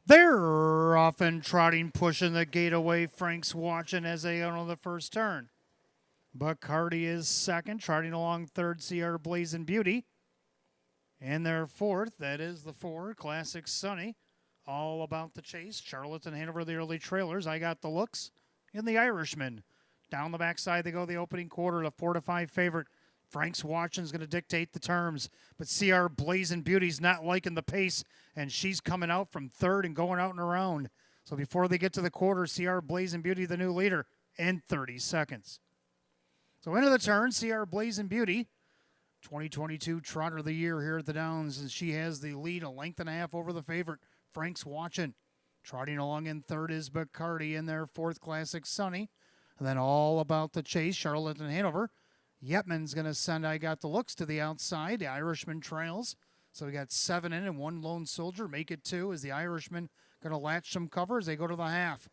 They're off and trotting, pushing the gate away. Frank's Watchin' as they go on the first turn. Bacardi is second, trotting along third, CR Blazing Beauty. And their fourth, that is the 4, Classic Sunny. All About the Chase. Charlotte and Hanover, the early trailers. I Got the Looks. And the Irishman. Down the backside they go, the opening quarter, the 4 to 5 favorite. Frank's Watchin's going to dictate the terms, but CR Blazing Beauty's not liking the pace, and she's coming out from third and going out and around. So before they get to the quarter, CR Blazing Beauty, the new leader, in 30 seconds. So into the turn, CR Blazing Beauty, 2022 Trotter of the Year here at the Downs, and she has the lead a length and a half over the favorite, Frank's Watchin'. Trotting along in third is Bacardi in their fourth, Classic Sunny. And then All About the Chase, Charlotte and Hanover. Yetman's going to send I Got the Looks to the outside. The Irishman trails. So we got 7 in and 1 lone soldier. Make it 2 as the Irishman going to latch some cover as they go to the half.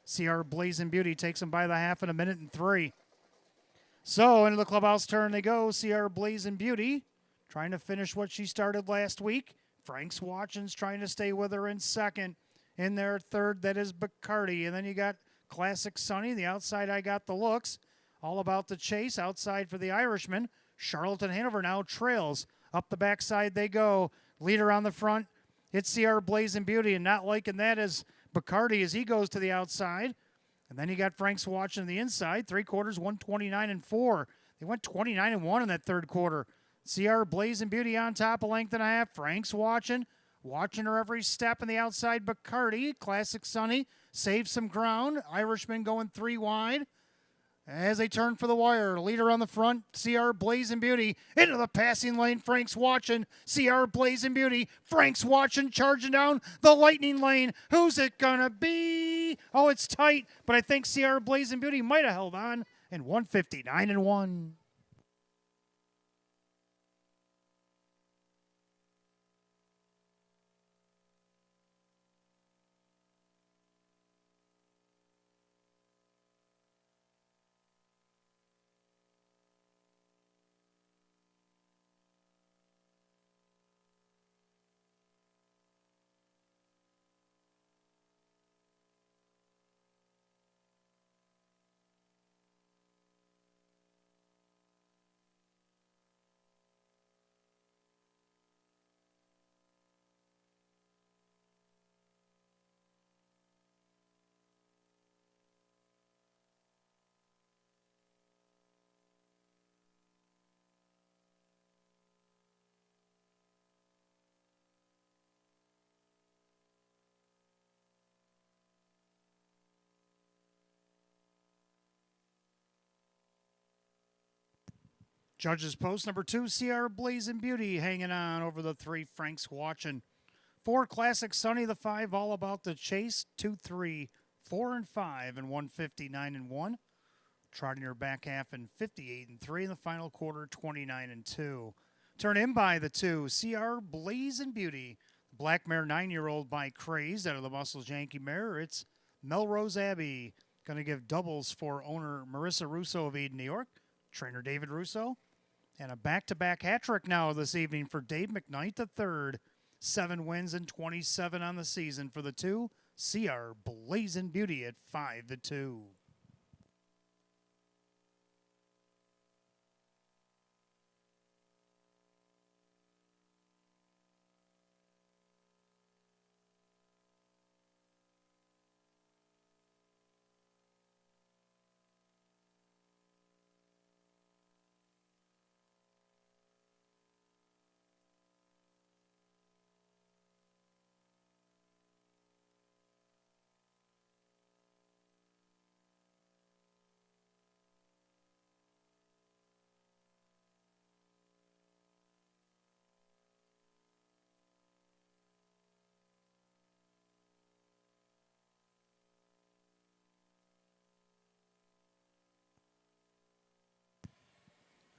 CR Blazing Beauty takes them by the half in 1:03. So into the clubhouse turn they go. CR Blazing Beauty trying to finish what she started last week. Frank's Watchin's trying to stay with her in second. In their third, that is Bacardi. And then you got Classic Sunny. The outside, I Got the Looks. All About the Chase. Outside for the Irishman. Charlotte and Hanover now trails. Up the backside they go. Leader on the front. It's CR Blazing Beauty. And not liking that is Bacardi as he goes to the outside. And then you got Frank's Watchin' on the inside. 3/4, 129-4. They went 29-1 in that third quarter. CR Blazing Beauty on top, a length and a half. Frank's Watchin'. Watching her every step in the outside. Bacardi, Classic Sunny, saves some ground. Irishman going 3 wide. As they turn for the wire, leader on the front, CR Blazing Beauty. Into the passing lane, Frank's Watchin'. CR Blazing Beauty. Frank's Watchin' charging down the lightning lane. Who's it gonna be? Oh, it's tight, but I think CR Blazing Beauty might have held on. And 159-1. Judges post number 2, CR Blazing Beauty hanging on over the 3, Frank's Watchin'. 4, Classic Sunny, the 5, All About the Chase, 2, 3, 4, and 5, and 159-1. Trotting her back half in 58-3 in the final quarter, 29-2. Turn in by the 2, CR Blazing Beauty. Black mare 9-year-old by Crazed out of the Muscles Yankee mare. It's Melrose Abbey. Going to give doubles for owner Marissa Russo of Eden, New York. Trainer David Russo. And a back-to-back hat trick now this evening for Dave McKnight III. 7 wins and 27 on the season for the 2. CR Blazing Beauty at 5-2.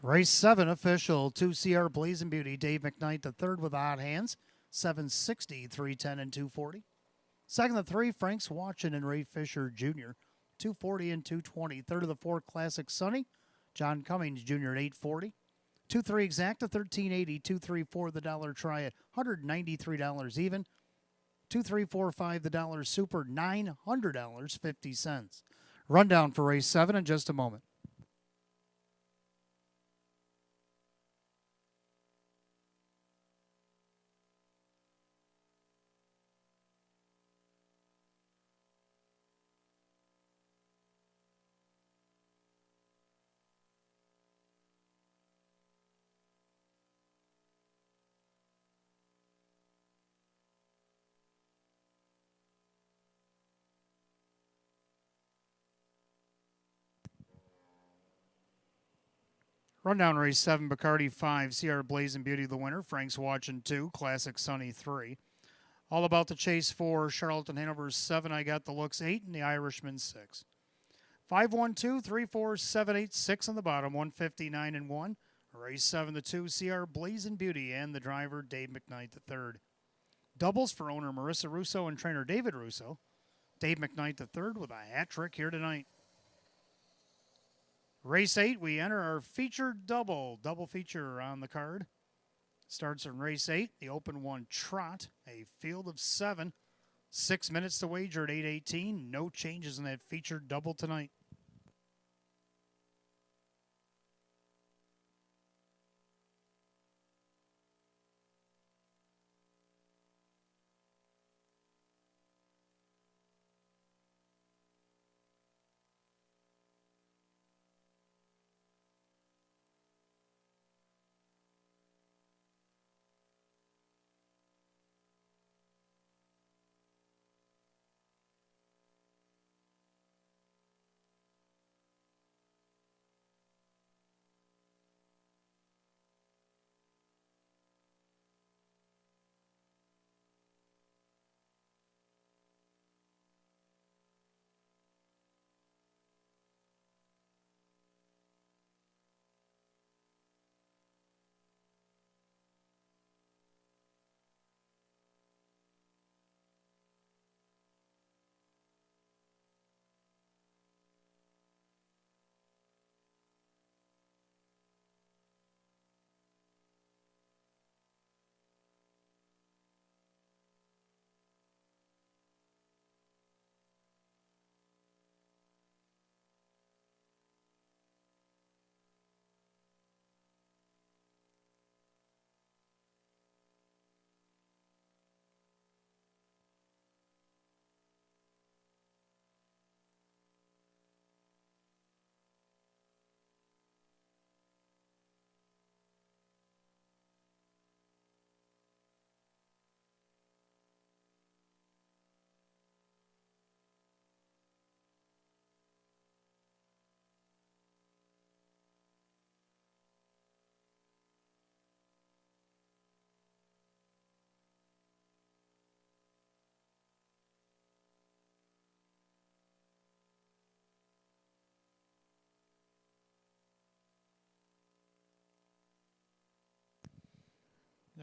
Race 7 official, 2CR Blazing Beauty, Dave McKnight the third with odd hands, 760, 310, and 240. Second, the 3, Frank's Watchin' and Ray Fisher Jr., 240 and 220. Third of the 4, Classic Sunny, John Cummings Jr. at 840. 2-3 Exacta, 1380. 2-3-4 the dollar try at $193 even. 2-3-4-5 the dollar super, $900.50. Rundown for race 7 in just a moment. Rundown race 7, Bacardi 5, CR Blazing Beauty the winner, Frank's Watchin' 2, Classic Sunny 3. All About the Chase 4, Charlotte Hanover 7, I Got the Looks 8, and the Irishman 6. 5, 1, 2, 3, 4, 7, 8, 6 on the bottom, 159 and 1. Race 7, the 2, CR Blazing Beauty, and the driver, Dave McKnight the third. Doubles for owner Marissa Russo and trainer David Russo. Dave McKnight the third with a hat trick here tonight. Race 8, we enter our featured double feature on the card. Starts in race 8, the open 1 trot, a field of 7. 6 minutes to wager at 8:18. No changes in that featured double tonight.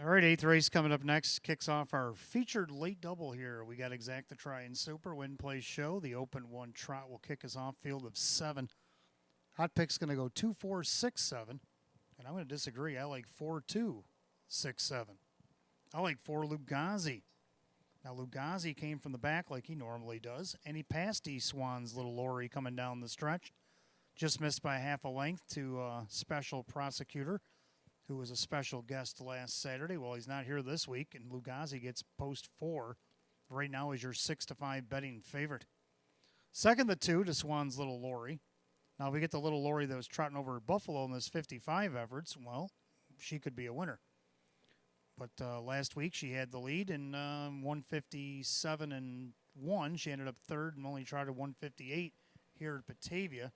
All right, 8th race coming up next. Kicks off our featured late double here. We got Exacta Try and Super, Win Play Show. The open 1 trot will kick us off, field of 7. Hot pick's going to go 2, 4, 6, 7. And I'm going to disagree. I like 4, 2, 6, 7. I like 4, Lugazi. Now, Lugazi came from the back like he normally does, and he passed E. Swan's little Lori coming down the stretch. Just missed by half a length to Special Prosecutor, who was a special guest last Saturday. Well, he's not here this week, and Lugazi gets post 4. Right now is your 6-5 betting favorite. Second, the 2 to Swan's Little Lori. Now, if we get the Little Lori that was trotting over Buffalo in this 55 efforts, well, she could be a winner. But last week she had the lead in 157 and 1. She ended up third and only trotted 158 here at Batavia.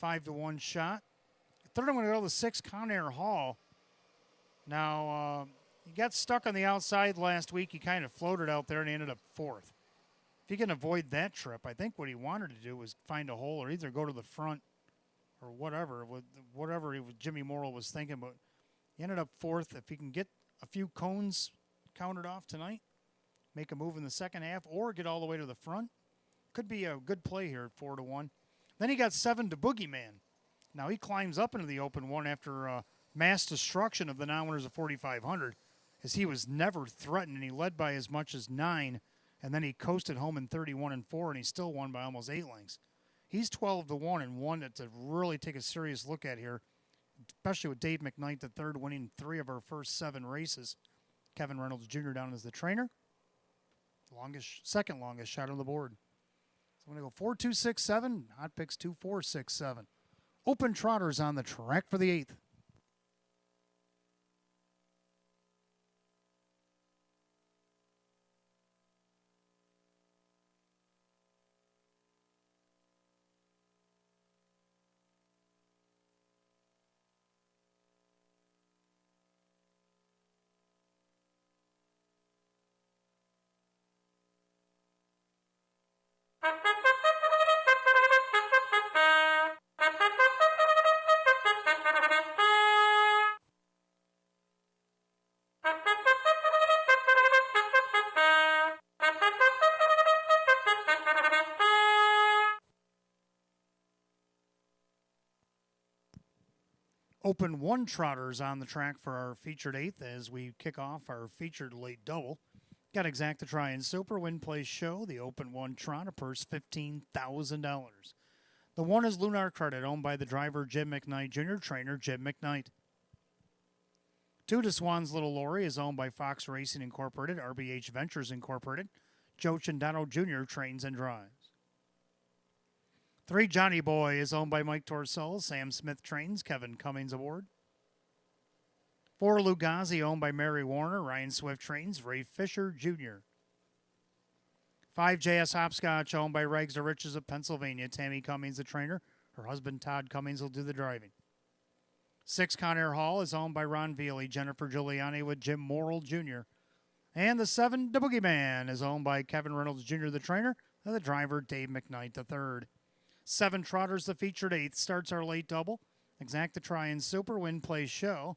5-1 shot. Third, I'm going to go to the 6, Conair Hall. Now, he got stuck on the outside last week. He kind of floated out there, and he ended up 4th. If he can avoid that trip, I think what he wanted to do was find a hole or either go to the front or whatever, Jimmy Morrill was thinking. But he ended up fourth. If he can get a few cones counted off tonight, make a move in the second half, or get all the way to the front, could be a good play here at 4-1. Then he got 7 to Boogeyman. Now he climbs up into the open one after mass destruction of the non-winners of 4,500, as he was never threatened, and he led by as much as 9, and then he coasted home in 31-4, and he still won by almost 8 lengths. He's 12-1, and one to really take a serious look at here, especially with Dave McKnight III winning 3 of our first 7 races. Kevin Reynolds Jr. down as the trainer. Second longest shot on the board. So I'm going to go 4-2-6-7. Hot picks 2-4-6-7. Open Trotters on the track for the 8th. Open 1 Trotters on the track for our featured 8th as we kick off our featured late double. Got Exacta Try and Super Win Place Show. The Open 1 Trot, a purse $15,000. The 1 is Lunar Credit, owned by the driver Jim McKnight Jr., trainer Jim McKnight. 2 to Swan's Little Lori is owned by Fox Racing Incorporated, RBH Ventures Incorporated. Joe Cindano Jr. trains and drives. 3 Johnny Boy is owned by Mike Torcell. Sam Smith trains. Kevin Cummings aboard. 4 Lugazi owned by Mary Warner. Ryan Swift trains. Ray Fisher Jr. 5 JS Hopscotch owned by Rags to Riches of Pennsylvania. Tammy Cummings the trainer. Her husband Todd Cummings will do the driving. 6 Conair Hall is owned by Ron Veely. Jennifer Giuliani with Jim Morrill Jr. And the 7 The Boogeyman is owned by Kevin Reynolds Jr. the trainer. And the driver Dave McKnight III. 7 Trotters, the featured 8th, starts our late double. Exacta Try and Super Win Place Show.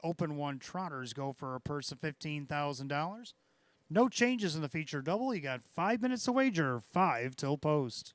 Open 1 Trotters go for a purse of $15,000. No changes in the featured double. You got 5 minutes to wager, 5 till post.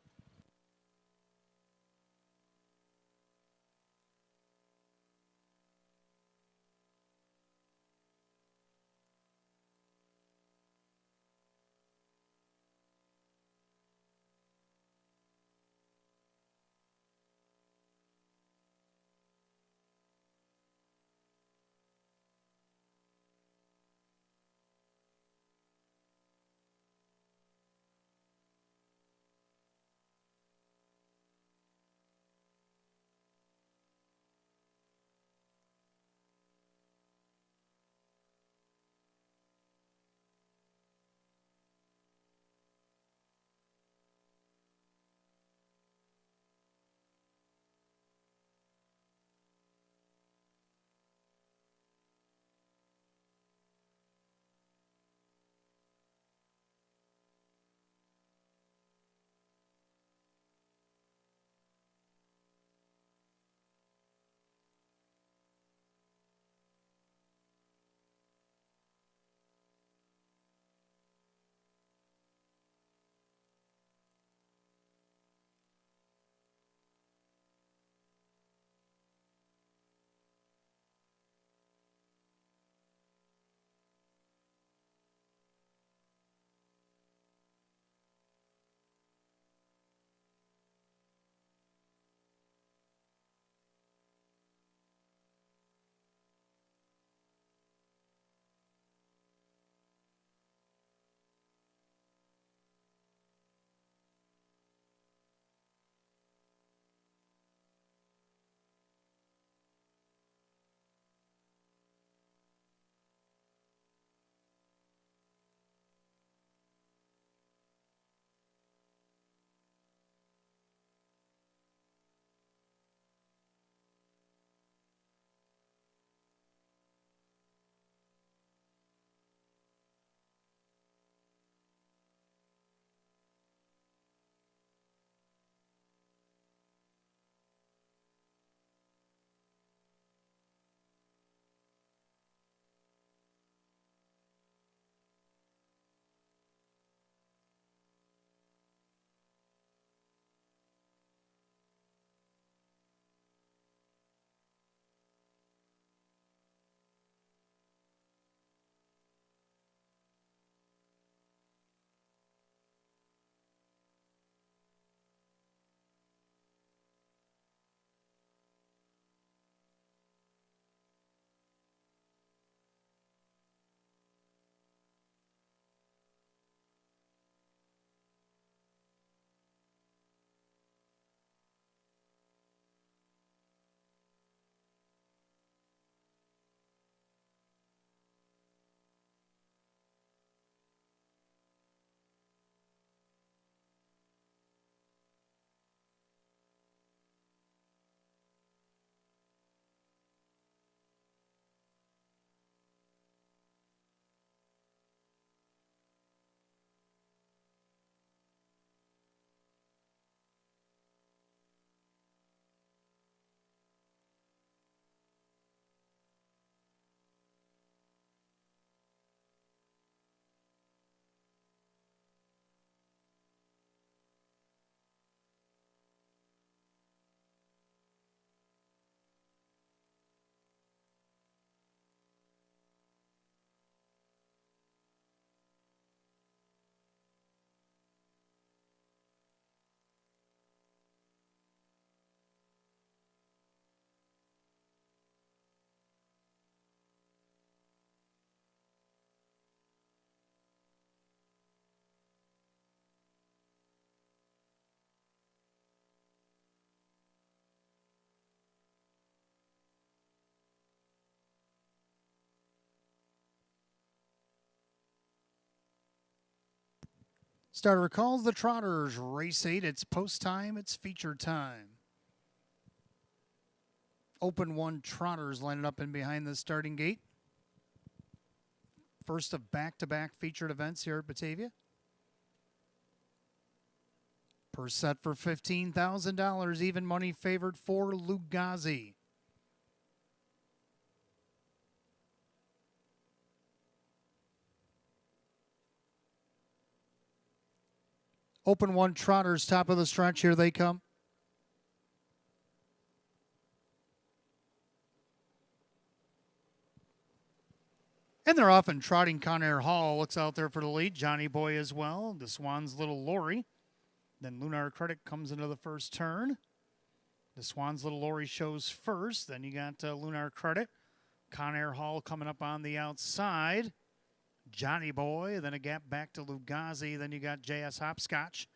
Starter calls the Trotters. Race 8, it's post time, it's feature time. Open 1 Trotters lining up in behind the starting gate. First of back-to-back featured events here at Batavia. Per set for $15,000, even money favored for Lugazi. Open 1 Trotters, top of the stretch, here they come. And they're off and trotting. Conair Hall looks out there for the lead. Johnny Boy as well. The Swan's Little Lori. Then Lunar Credit comes into the first turn. The Swan's Little Lori shows first. Then you got Lunar Credit. Conair Hall coming up on the outside. Johnny Boy. Then a gap back to Lugazi. Then you got JS Hopscotch.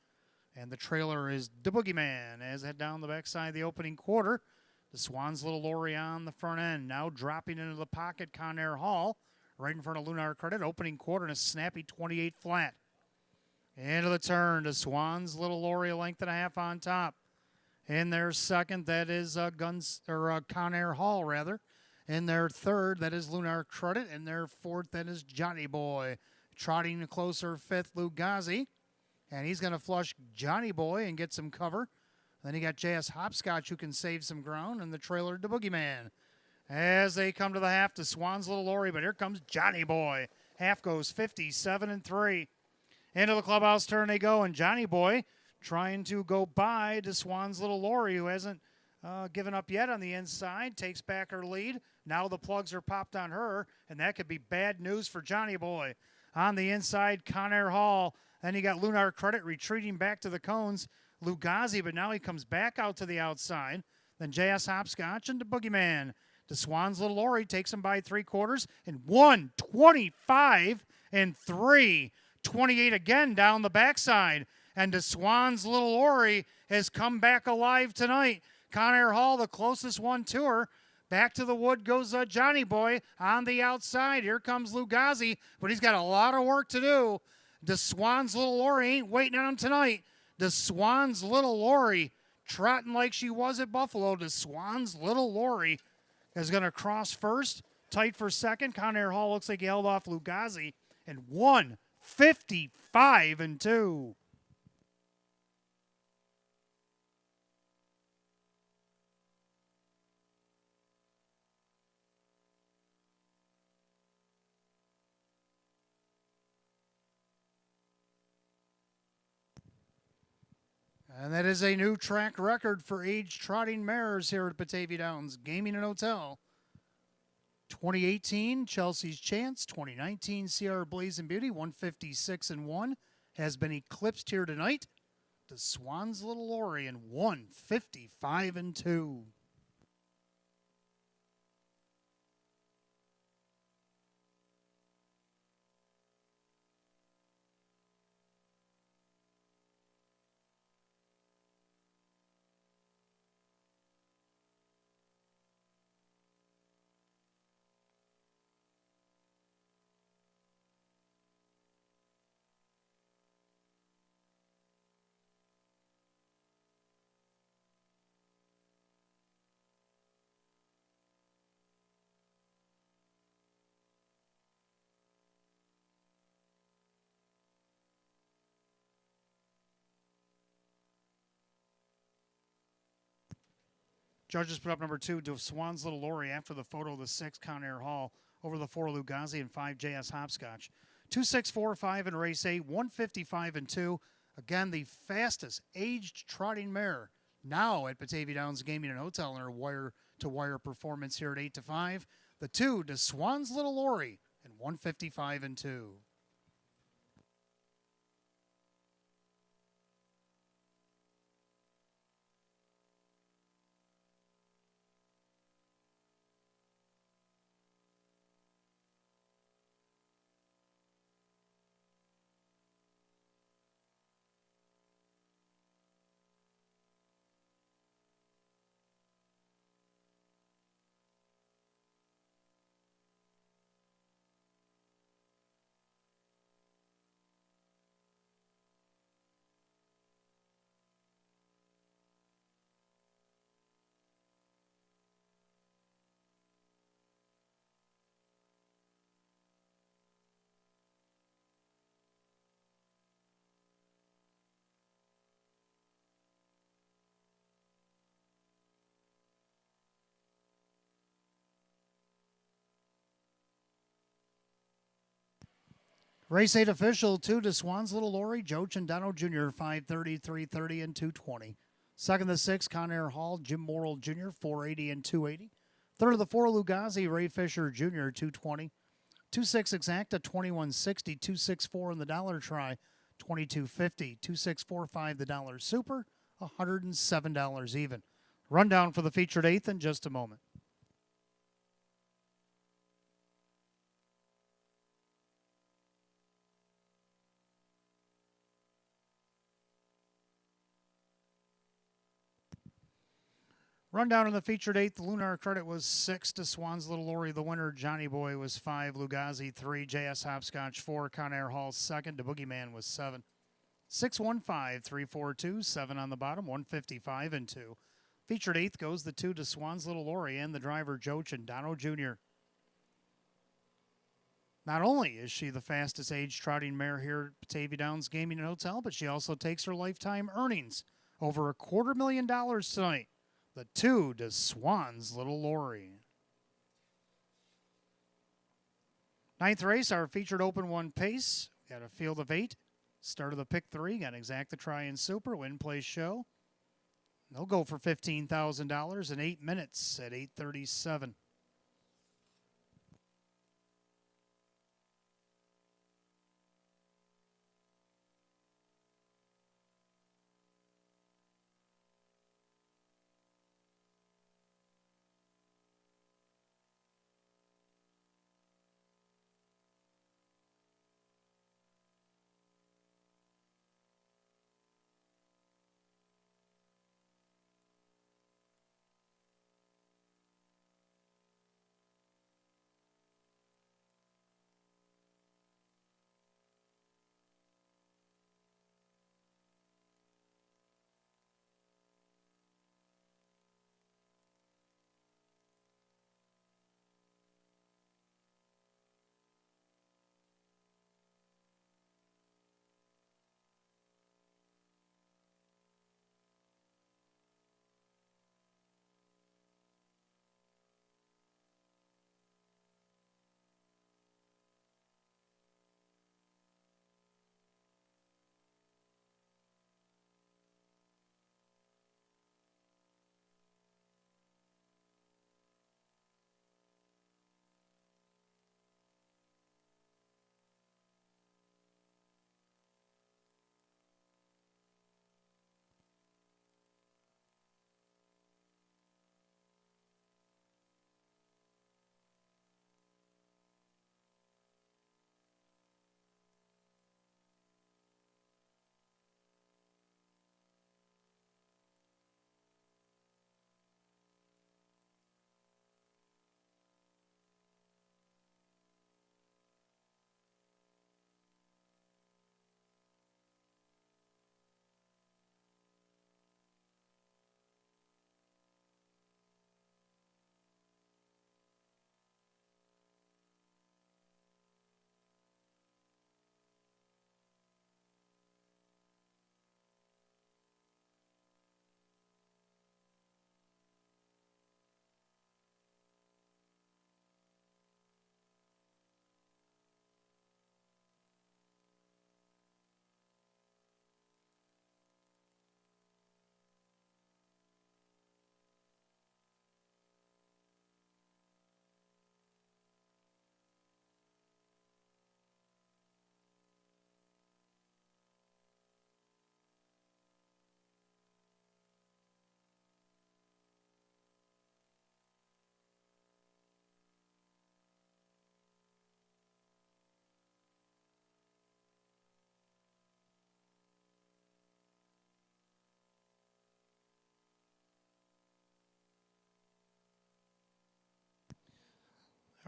And the trailer is the Boogeyman as head down the backside of the opening quarter. The Swan's Little Lori on the front end. Now dropping into the pocket, Conair Hall. Right in front of Lunar Credit. Opening quarter and a snappy 28 flat. Into the turn to Swan's Little Lori, a length and a half on top. In their second, that is Conair Hall, rather. In their third, that is Lunar Credit. In their fourth, that is Johnny Boy. Trotting closer, fifth, Lugazi. And he's going to flush Johnny Boy and get some cover. Then you got JS Hopscotch, who can save some ground, and the trailer to Boogeyman. As they come to the half, to Swan's Little Lori, but here comes Johnny Boy. Half goes 57-3. Into the clubhouse turn they go, and Johnny Boy trying to go by to Swan's Little Lori, who hasn't given up yet on the inside, takes back her lead. Now the plugs are popped on her, and that could be bad news for Johnny Boy. On the inside, Conair Hall. Then you got Lunar Credit retreating back to the cones. Lugazi, but now he comes back out to the outside. Then JS Hopscotch and the Boogeyman. The Swan's Little Lori takes him by 3/4 and 1:25-3. 28 again down the backside. And the Swan's Little Lori has come back alive tonight. Conair Hall, the closest one to her. Back to the wood goes Johnny Boy on the outside. Here comes Lugazi, but he's got a lot of work to do. The Swan's Little Lori ain't waiting on him tonight. The Swan's Little Lori trotting like she was at Buffalo. The Swan's Little Lori is going to cross first, tight for second. Conair Hall looks like he held off Lugazi, and 1:55-2. And that is a new track record for age trotting mares here at Batavia Downs Gaming and Hotel. 2018, Chelsea's Chance. 2019, CR Blazing Beauty, 156-1, has been eclipsed here tonight. The Swan's Little Lori in 1:55-2. Judges put up number 2 to Swan's Little Lori after the photo of the 6 Conair Hall over the 4 Lugazi and 5 JS Hopscotch. 2-6-4-5 in race 8, 1:55-2. Again, the fastest aged trotting mare now at Batavia Downs Gaming and Hotel in her wire-to-wire performance here at 8-5. The 2 to Swan's Little Lori in 1:55-2. Race 8 official, 2 to Swans Little Lori, Joe Chandano Jr., 530, 330, and 220. Second the 6, Conair Hall, Jim Morrill Jr., 480 and 280. Third of the 4, Lugazi, Ray Fisher Jr., 220. 2-6 Exacta, 2160. 264 in the dollar try, 2250. 2645 the dollar super, $107 even. Rundown for the featured 8th in just a moment. Rundown in the featured 8th, the Lunar credit was 6 to Swans Little Lori. The winner, Johnny Boy, was 5. Lugazi, 3. JS Hopscotch, 4. Conair Hall, 2nd. The Boogeyman was 7. 615, 342, 7 on the bottom, 155 and 2. Featured 8th goes the 2 to Swans Little Lori and the driver, Joe Chandano Jr. Not only is she the fastest age trotting mare here at Batavia Downs Gaming and Hotel, but she also takes her lifetime earnings over $250,000 tonight. The 2 to Swans Little Lori. 9th race, our featured open 1 pace. Got a field of 8. Start of the pick 3. Got Exacta Try and Super. Win, place, show. They'll go for $15,000 in 8 minutes at 8:37.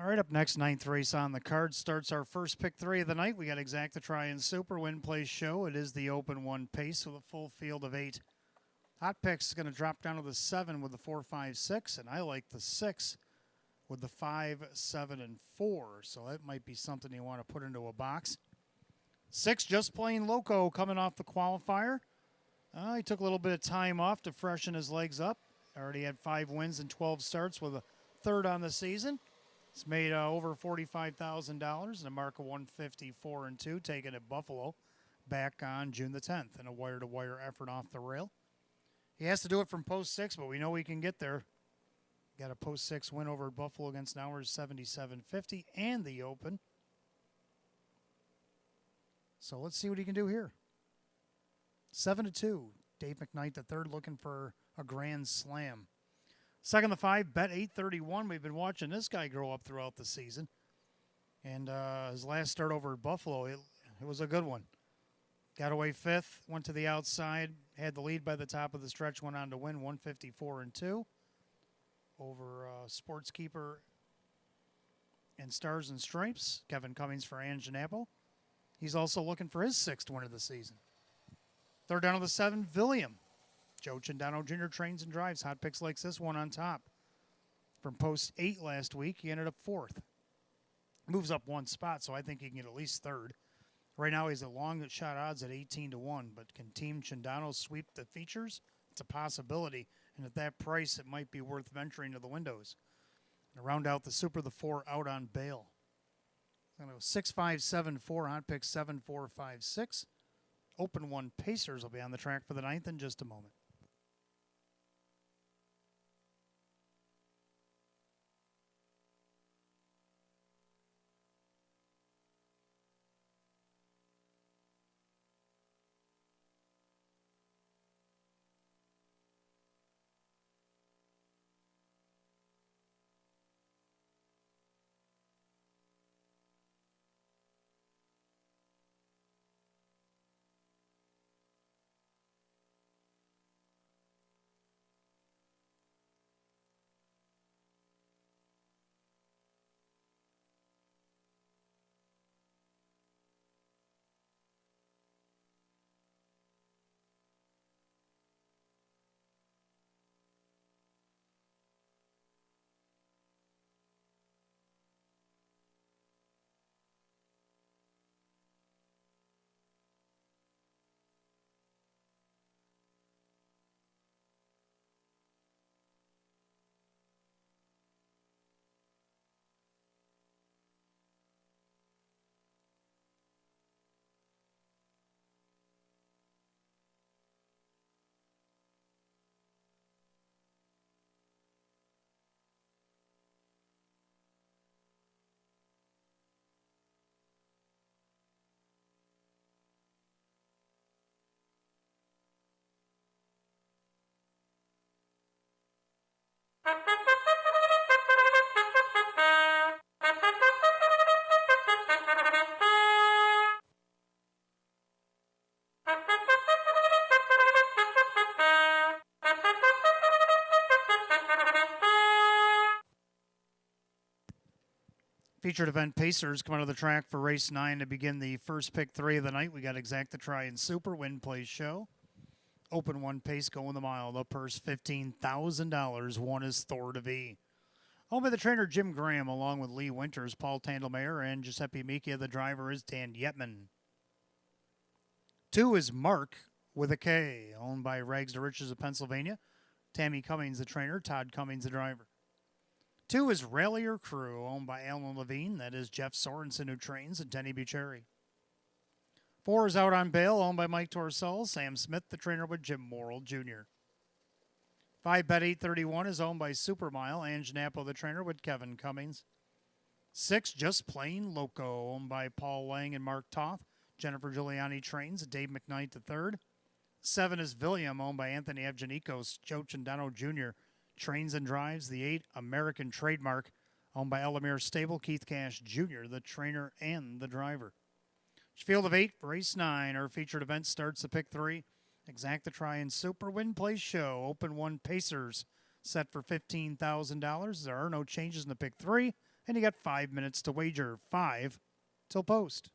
All right, up next, 9th race on the card. Starts our first pick 3 of the night. We got Exacta Try and Super. Win, place, show. It is the open 1 pace with a full field of 8. Hot Picks is going to drop down to the 7 with the 4, 5, 6. And I like the 6 with the 5, 7, and 4. So that might be something you want to put into a box. 6, Just Plain Loco, coming off the qualifier. He took a little bit of time off to freshen his legs up. Already had 5 wins and 12 starts with a 3rd on the season. It's made over $45,000 and a mark of 154-2, taken at Buffalo back on June the 10th in a wire-to-wire effort off the rail. He has to do it from post 6, but we know he can get there. Got a post 6 win over Buffalo against Nowers 77-50 and the Open. So let's see what he can do here. 7-2. Dave McKnight III looking for a grand slam. Second to 5, bet 831. We've been watching this guy grow up throughout the season. And his last start over at Buffalo, it was a good one. Got away 5th, went to the outside, had the lead by the top of the stretch, went on to win 154-2 over Sportskeeper and Stars and Stripes. Kevin Cummings for Anjanapo. He's also looking for his 6th win of the season. Third down to the 7, Villiam. Joe Cindano Jr. trains and drives. Hot picks likes this one on top. From post 8 last week, he ended up 4th. Moves up 1 spot, so I think he can get at least 3rd. Right now, he's at long shot odds at 18-1, but can Team Cindano sweep the features? It's a possibility, and at that price, it might be worth venturing to the windows. To round out the Super, the 4 out on bail. 6-5-7-4, hot pick 7-4-5-6. Open 1 Pacers will be on the track for the 9th in just a moment. Featured event Pacers come out of the track for race 9 to begin the first pick 3 of the night. We got Exacta Try and Super Win Play Show. Open 1 Pace going the mile. The purse $15,000. 1 is Thor to V. Owned by the trainer Jim Graham along with Lee Winters, Paul Tandelmayer, and Giuseppe Micchia. The driver is Dan Yetman. 2 is Mark with a K, owned by Rags to Riches of Pennsylvania. Tammy Cummings, the trainer. Todd Cummings, the driver. 2 is Rallier Crew, owned by Alan Levine. That is Jeff Sorensen, who trains, and Denny Bucheri. 4 is Out on Bail, owned by Mike Torcell. Sam Smith, the trainer, with Jim Morrill Jr. 5 Bet 831 is owned by Supermile. Anjanapo, the trainer, with Kevin Cummings. 6 Just Plain Loco, owned by Paul Lang and Mark Toth. Jennifer Giuliani trains, Dave McKnight III. 7 is Villiam, owned by Anthony Evgenikos. Joe Cindano Jr. trains and drives. The 8 American Trademark, owned by Elamir Stable. Keith Cash Jr., the trainer and the driver. Field of 8, race 9. Our featured event starts the pick 3. Exacta Try and Super Win Play Show. Open 1 Pacers set for $15,000. There are no changes in the pick 3, and you got 5 minutes to wager. 5 till post.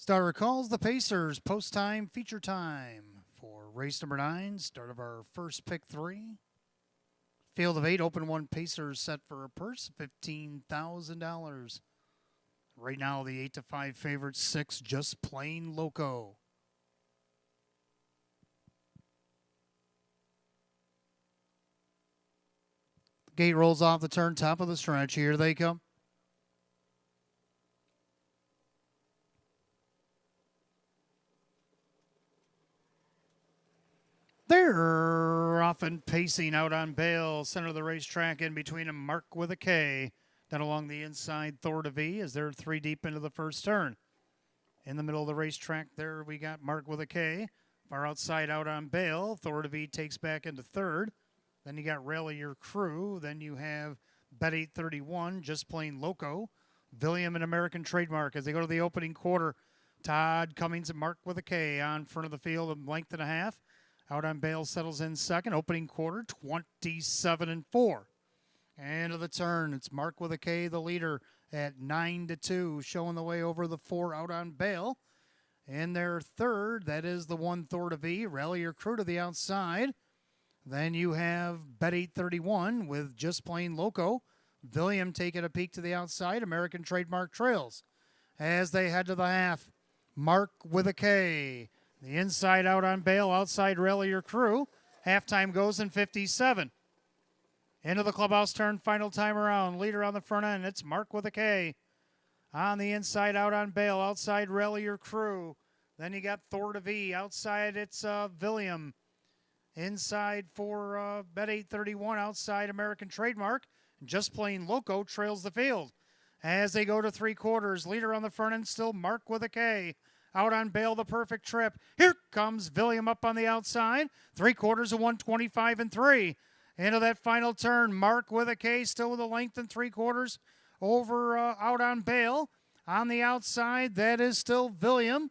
Starter calls the Pacers. Post time, feature time for race number 9. Start of our first pick 3. Field of 8, open 1 Pacers set for a purse of $15,000. Right now, the 8-5 favorite 6, Just Plain Loco. Gate rolls off the turn, top of the stretch. Here they come. They're often pacing out on bail. Center of the racetrack, in between them, Mark with a K. Down along the inside, Thor to V as they're 3 deep into the first turn. In the middle of the racetrack there, we got Mark with a K. Far outside, out on bail. Thor to V takes back into third. Then you got Rally Your Crew. Then you have Bet 831, Just Plain Loco. William and American Trademark as they go to the opening quarter. Todd Cummings and Mark with a K on front of the field, a length and a half. Out on bail settles in second. Opening quarter, 27-4. End of the turn. It's Mark with a K, the leader, at 9-2, showing the way over the 4 out on bail. In their third, that is the 1 Thor to V. Rally Your Crew to the outside. Then you have Bet 831 with Just Plain Loco. William taking a peek to the outside. American Trademark trails. As they head to the half, Mark with a K. The inside out on bail, outside Rally Your Crew. Halftime goes in 57. Into the clubhouse turn, final time around. Leader on the front end, it's Mark with a K. On the inside out on bail, outside Rally Your Crew. Then you got Thor to V. Outside, it's William. Inside for Bet 831, outside American Trademark. Just Plain Loco trails the field. As they go to 3 quarters, leader on the front end, still Mark with a K. Out on bail, the perfect trip. Here comes William up on the outside. 3 quarters of 125-3. Into that final turn, Mark with a K, still with a length and 3 quarters over out on bail. On the outside, that is still William.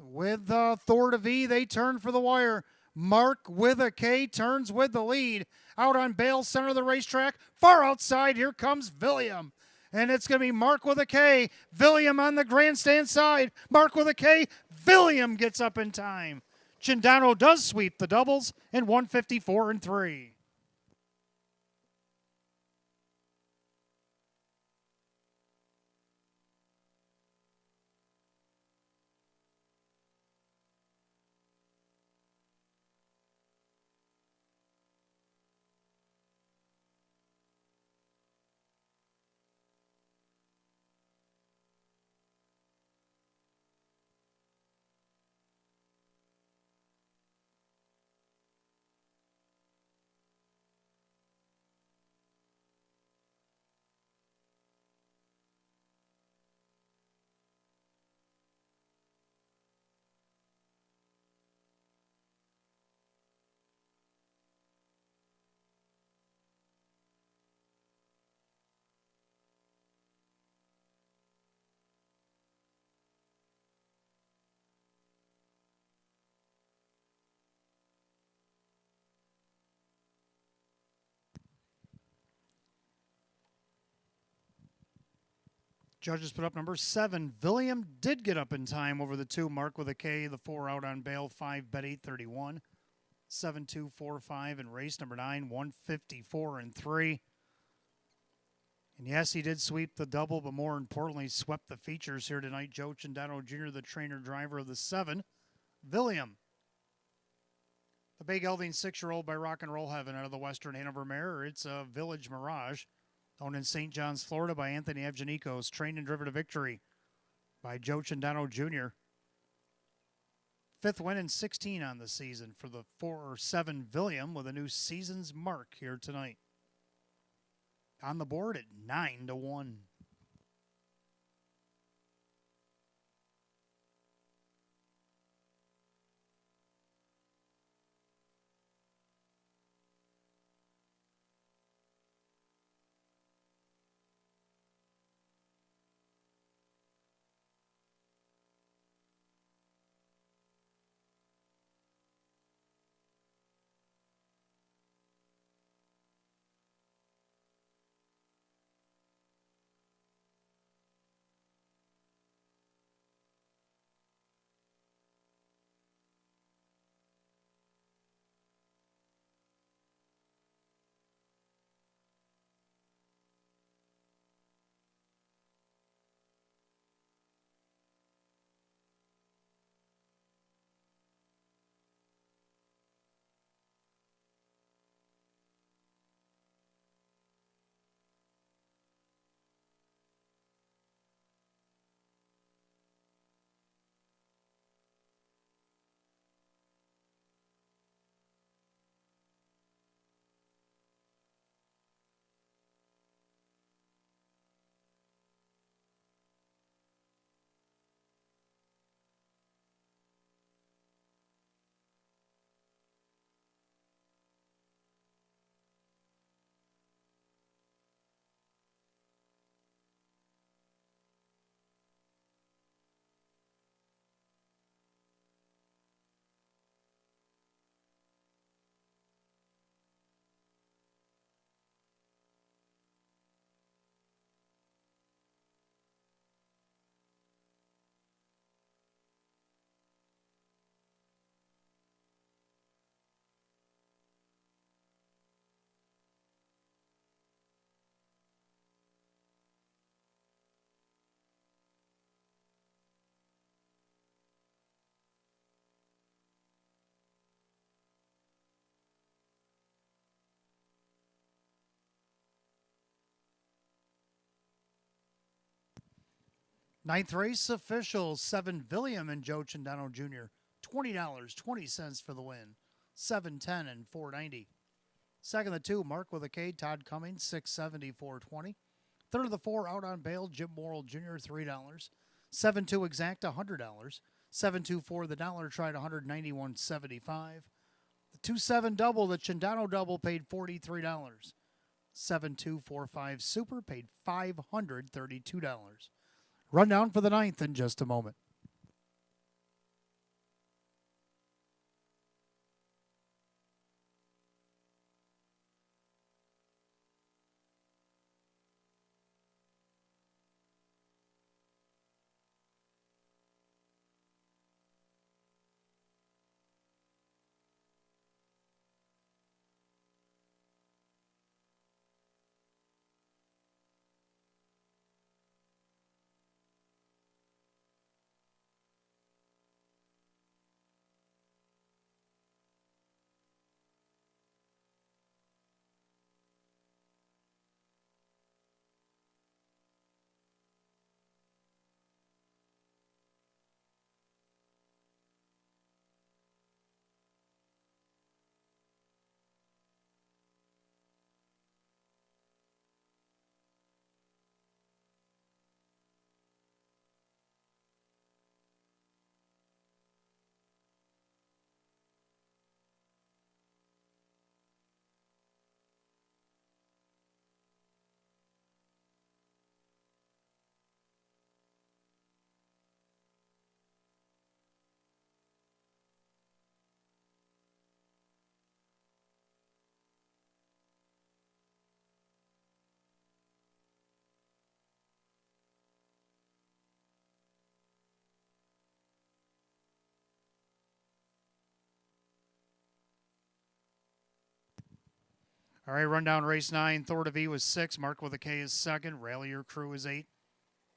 With Thor to V, they turn for the wire. Mark with a K turns with the lead. Out on bail, center of the racetrack. Far outside, here comes William. And it's going to be Mark with a K. William on the grandstand side. Mark with a K. William gets up in time. Chindano does sweep the doubles in 154-3. Judges put up number 7. William did get up in time over the 2. Mark with a K, the 4 out on bail, 5 Bet 831. 7-2-4-5 in race number 9, 154-3. And yes, he did sweep the double, but more importantly, swept the features here tonight. Joe Chindano Jr., the trainer-driver of the 7. William. The big gelding 6-year-old by Rock and Roll Heaven out of the Western Hanover Mare. It's a Village Mirage. Owned in St. John's, Florida by Anthony Evgenikos. Trained and driven to victory by Joe Chindano Jr. 5th win in 16 on the season for the 4-7 William with a new season's mark here tonight. On the board at 9-1. Ninth race official, 7 William and Joe Chandano Jr. $20.20 for the win. 710 and 490. Second, the 2, Mark with a K, Todd Cummings, 670, 420. Third of the 4, out on bail, Jim Morrill Jr., $3. 7-2 exact, $100. 7-2-4, the dollar tried, $191.75. The 2-7 double, the Chandano double, paid $43. 7-2-4-5 super paid $532. Rundown for the ninth in just a moment. All right, rundown race 9. Thor to V was 6. Mark with a K is 2nd. Rallier Crew is 8.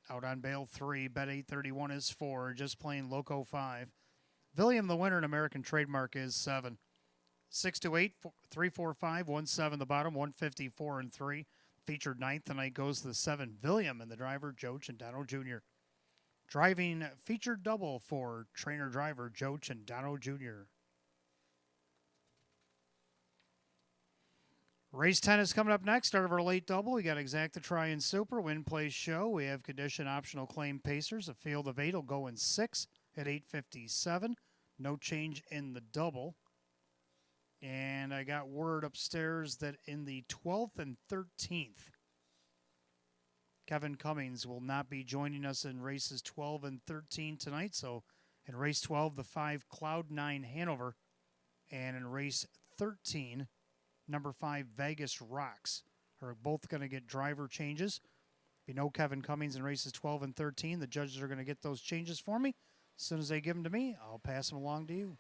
Out on bail 3. Bet 831 is 4. Just plain Loco 5. William the winner in American Trademark is 7. 6-8, 3-4-5, 1-7 the bottom, 154 and 3. Featured ninth tonight goes to the 7 William and the driver Joe Chandano Jr. Driving featured double for trainer driver Joe Chandano Jr. Race 10 is coming up next. Start of our late double. We got Exacta Try and Super, Win Place Show. We have Condition Optional Claim Pacers. A field of 8 will go in 6 at 8:57. No change in the double. And I got word upstairs that in the 12th and 13th, Kevin Cummings will not be joining us in races 12 and 13 tonight. So in race 12, the 5 Cloud 9 Hanover. And in race 13, number 5 Vegas Rocks are both going to get driver changes. If you know Kevin Cummings in races 12 and 13, the judges are going to get those changes for me. As soon as they give them to me, I'll pass them along to you.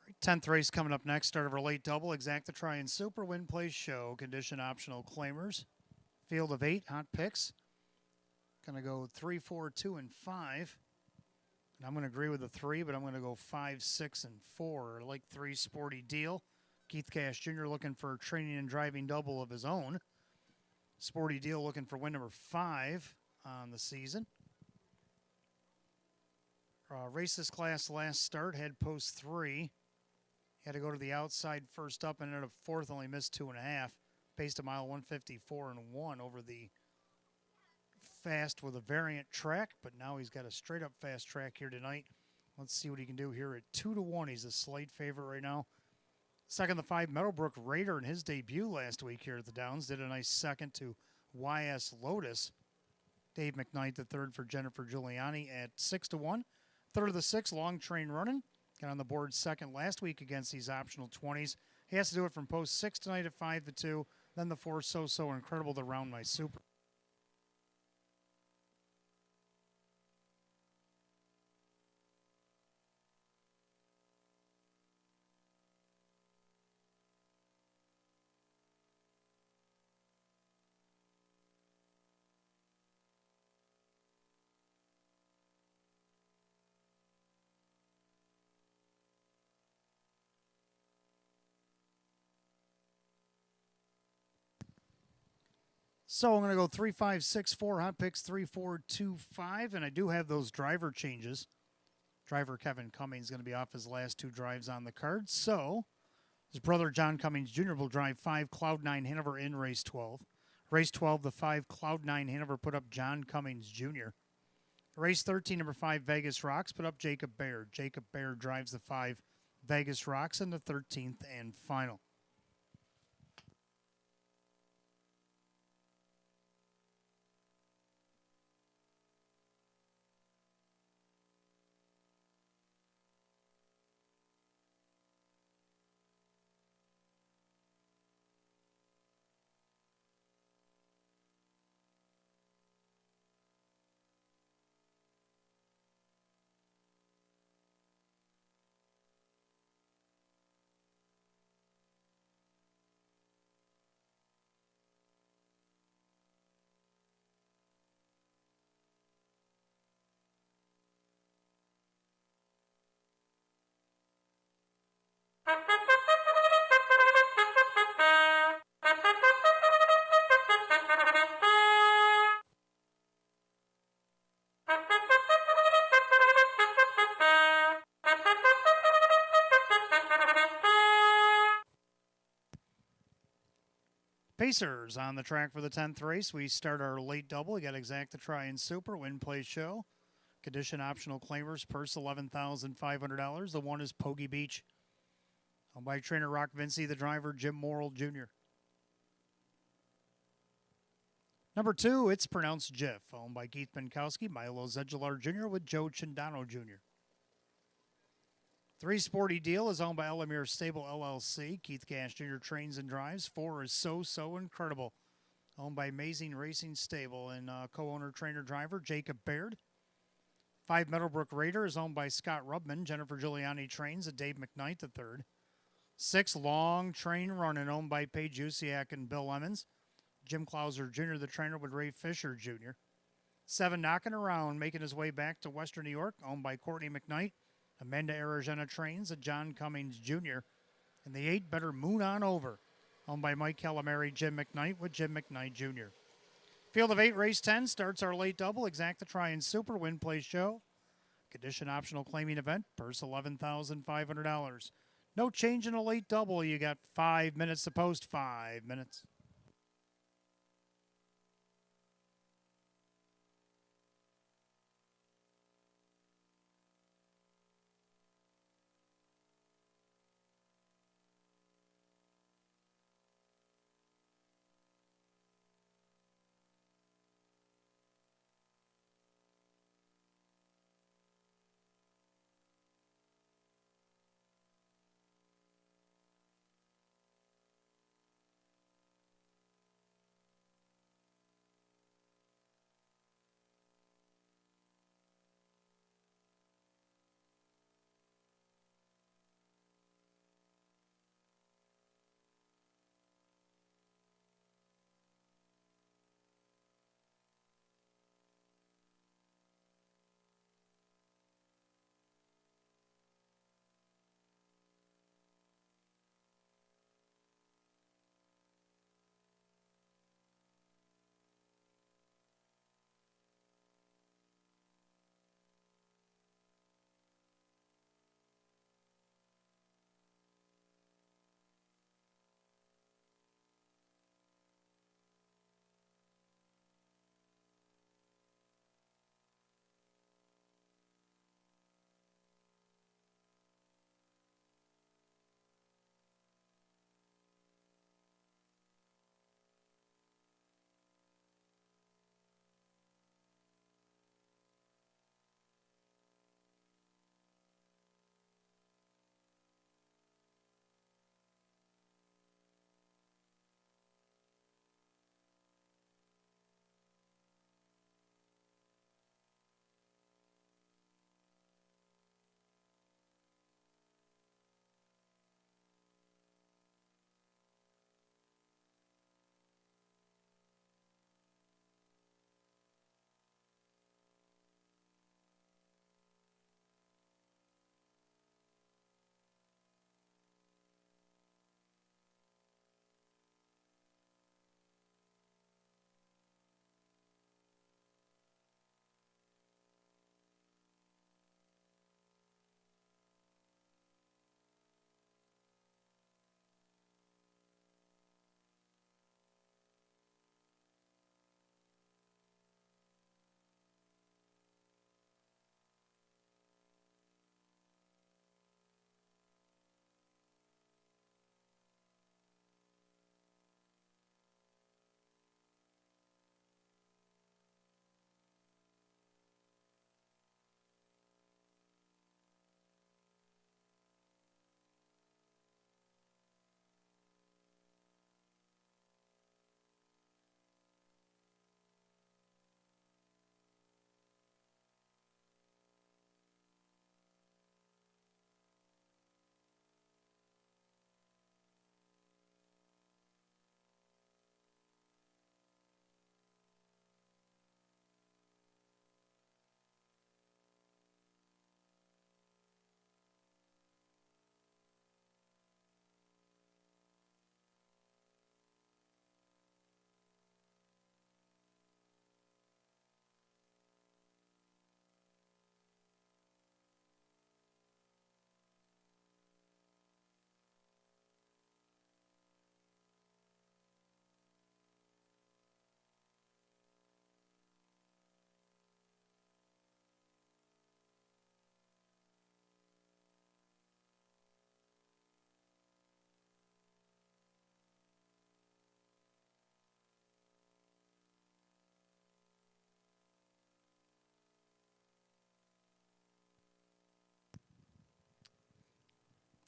All right, 10th race coming up next. Start of our late double. Exacta Try and Super, Win Place Show. Condition Optional Claimers. Field of 8 hot picks. Going to go 3, 4, 2, and 5. And I'm going to agree with the 3, but I'm going to go 5, 6, and 4. I like 3 Sporty Deal. Keith Cash Jr. looking for a training and driving double of his own. Sporty Deal looking for win number 5 on the season. Race this class last start had post 3. Had to go to the outside first up and ended up 4th, only missed 2.5. Paced a mile 154 and 1 over the fast with a variant track, but now he's got a straight up fast track here tonight. Let's see what he can do here at 2-1. He's a slight favorite right now. Second, the 5 Meadowbrook Raider in his debut last week here at the Downs. Did a nice second to YS Lotus. Dave McKnight, the third for Jennifer Giuliani at 6-1. Third of the 6, Long Train Running. Got on the board second last week against these optional 20s. He has to do it from post 6 tonight at 5-2. Then the 4 So Incredible to round my super. So I'm going to go 3-5-6-4, hot picks 3-4-2-5, and I do have those driver changes. Driver Kevin Cummings is going to be off his last 2 drives on the card. So his brother John Cummings Jr. will drive 5 Cloud9 Hanover in race 12. Race 12, the 5 Cloud9 Hanover put up John Cummings Jr. Race 13, number 5 Vegas Rocks put up Jacob Baird. Jacob Baird drives the 5 Vegas Rocks in the 13th and final. Pacers on the track for the 10th race. We start our late double. We got Exacta Try and Super, Win Play Show. Condition optional claimers, purse $11,500. The 1 is Pogie Beach. Owned by trainer Rock Vinci, the driver Jim Morrill Jr. Number 2, it's pronounced Jiff. Owned by Keith Benkowski, Milo Zedular Jr. with Joe Chindano Jr. 3 Sporty Deal is owned by Elamir Stable LLC. Keith Cash Jr. trains and drives. 4 is So Incredible, owned by Amazing Racing Stable and co-owner trainer driver Jacob Baird. 5 Meadowbrook Raider is owned by Scott Rubman. Jennifer Giuliani trains and Dave McKnight the third. 6 Long Train Running, owned by Paige Usiak and Bill Lemons. Jim Clauser Jr., the trainer with Ray Fisher Jr. 7 Knocking Around, making his way back to Western New York, owned by Courtney McKnight. Amanda Aragena trains at John Cummings Jr. And the 8 Better Moon On Over, owned by Mike Calamari, Jim McKnight with Jim McKnight Jr. Field of 8, race 10 starts our late double. Exacta Try and Super, Win Play Show. Condition optional claiming event, purse $11,500. No change in a late double. You got 5 minutes to post, 5 minutes.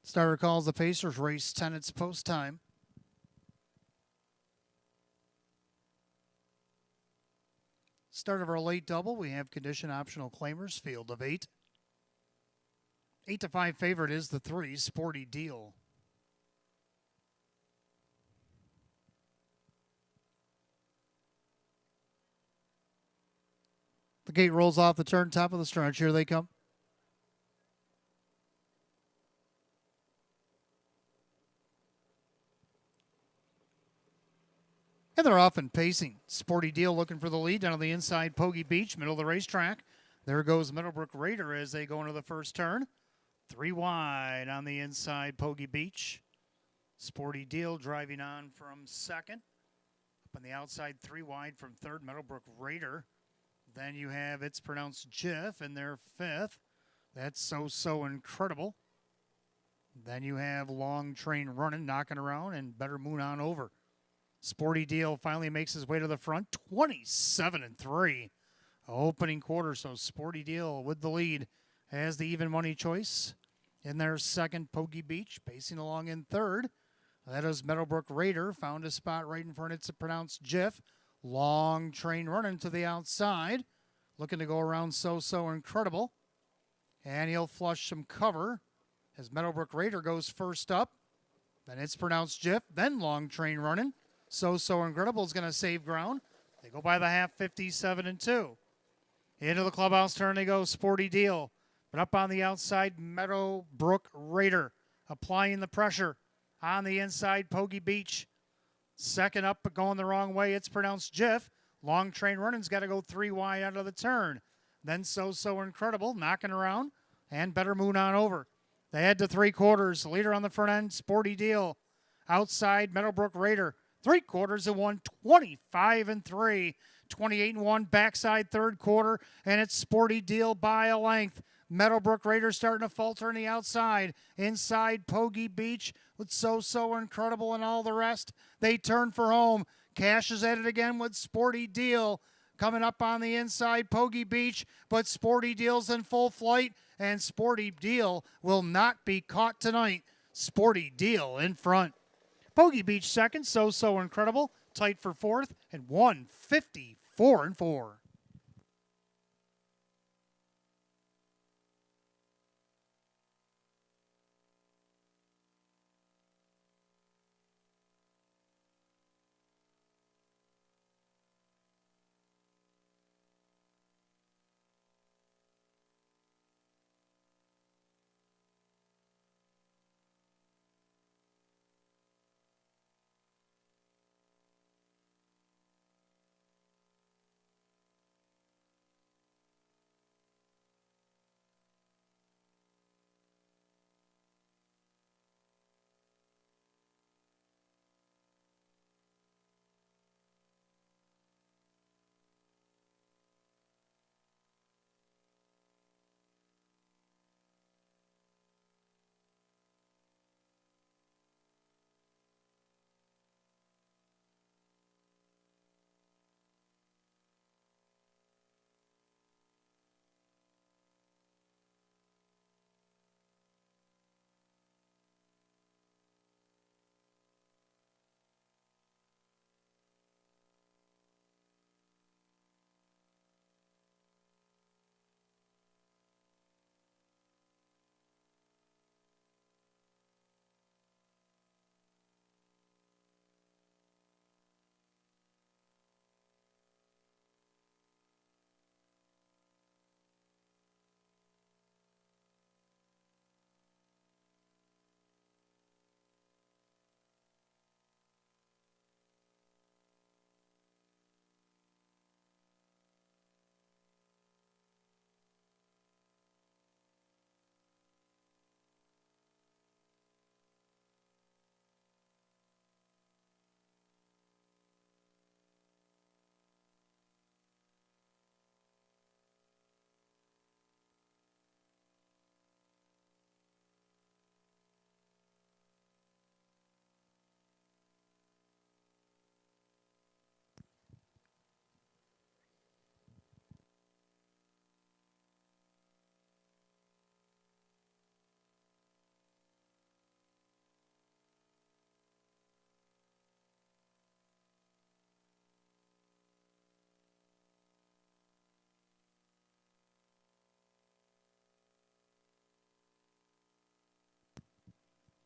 Starter calls the Pacers race 10. It's post time. Start of our late double, we have condition optional claimers, field of 8. 8-5 favorite is the 3, Sporty Deal. The gate rolls off the turn, top of the stretch. Here they come. And they're off and pacing. Sporty Deal looking for the lead down on the inside, Pogey Beach, middle of the racetrack. There goes Middlebrook Raider as they go into the first turn. 3 wide on the inside, Pogey Beach. Sporty Deal driving on from second. Up on the outside, 3 wide from third, Middlebrook Raider. Then you have It's Pronounced Jiff in their fifth. That's So Incredible. Then you have Long Train Running, knocking around, and Better Moon on Over. Sporty Deal finally makes his way to the front, 27-3. Opening quarter, so Sporty Deal with the lead has the even money choice. In their second, Pogey Beach, pacing along in third. That is Meadowbrook Raider, found a spot right in front. It's a pronounced Jiff. Long Train Running to the outside. Looking to go around So Incredible. And he'll flush some cover as Meadowbrook Raider goes first up. Then It's Pronounced Jiff. Then Long Train Running. So Incredible is going to save ground. They go by the half, 57-2. Into the clubhouse turn they go, Sporty Deal. But up on the outside, Meadowbrook Raider applying the pressure. On the inside, Pogey Beach. Second up, but going the wrong way. It's Pronounced Jiff. Long Train Running's got to go 3 wide out of the turn. Then So Incredible, knocking around, and Better Moon on Over. They head to 3/4. Leader on the front end, Sporty Deal. Outside, Meadowbrook Raider. 3/4 of 1, 25-3. 28-1 backside third quarter, and it's Sporty Deal by a length. Meadowbrook Raiders starting to falter on the outside. Inside, Pogey Beach with So Incredible and all the rest. They turn for home. Cash is at it again with Sporty Deal. Coming up on the inside, Pogey Beach, but Sporty Deal's in full flight, and Sporty Deal will not be caught tonight. Sporty Deal in front. Pogey Beach second, So Incredible, tight for fourth, and 154-4.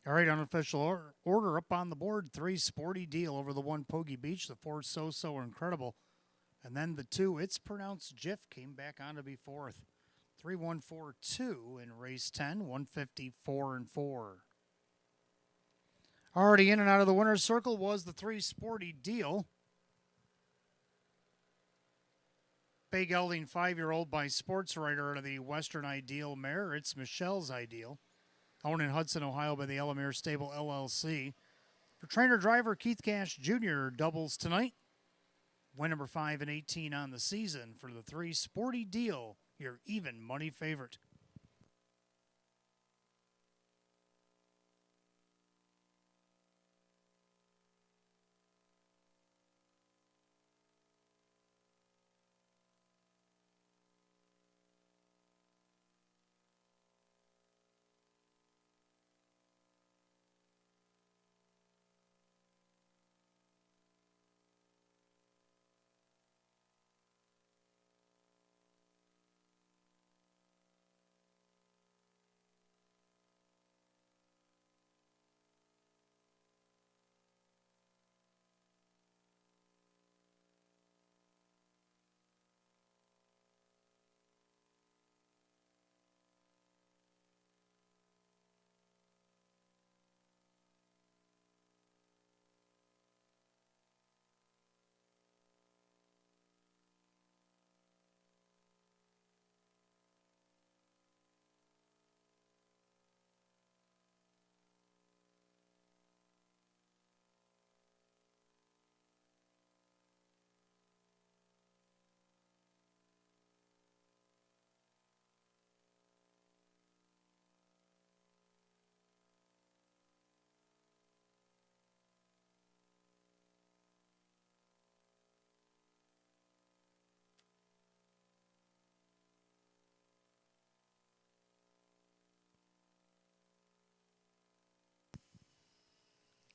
All right, unofficial order up on the board. 3 Sporty Deal over the 1 Pogie Beach. The 4 So Incredible. And then the 2 It's Pronounced Jiff came back on to be 4th. 3142 in race 10, 154 and 4. Already in and out of the winner's circle was the 3 Sporty Deal. Bay gelding 5-year-old by Sports Writer out of the Western Ideal mare. It's Michelle's Ideal. Owned in Hudson, Ohio by the Elamere Stable LLC. For trainer-driver Keith Cash Jr. doubles tonight. Win number 5 and 18 on the season for the 3 Sporty Deal, your even money favorite.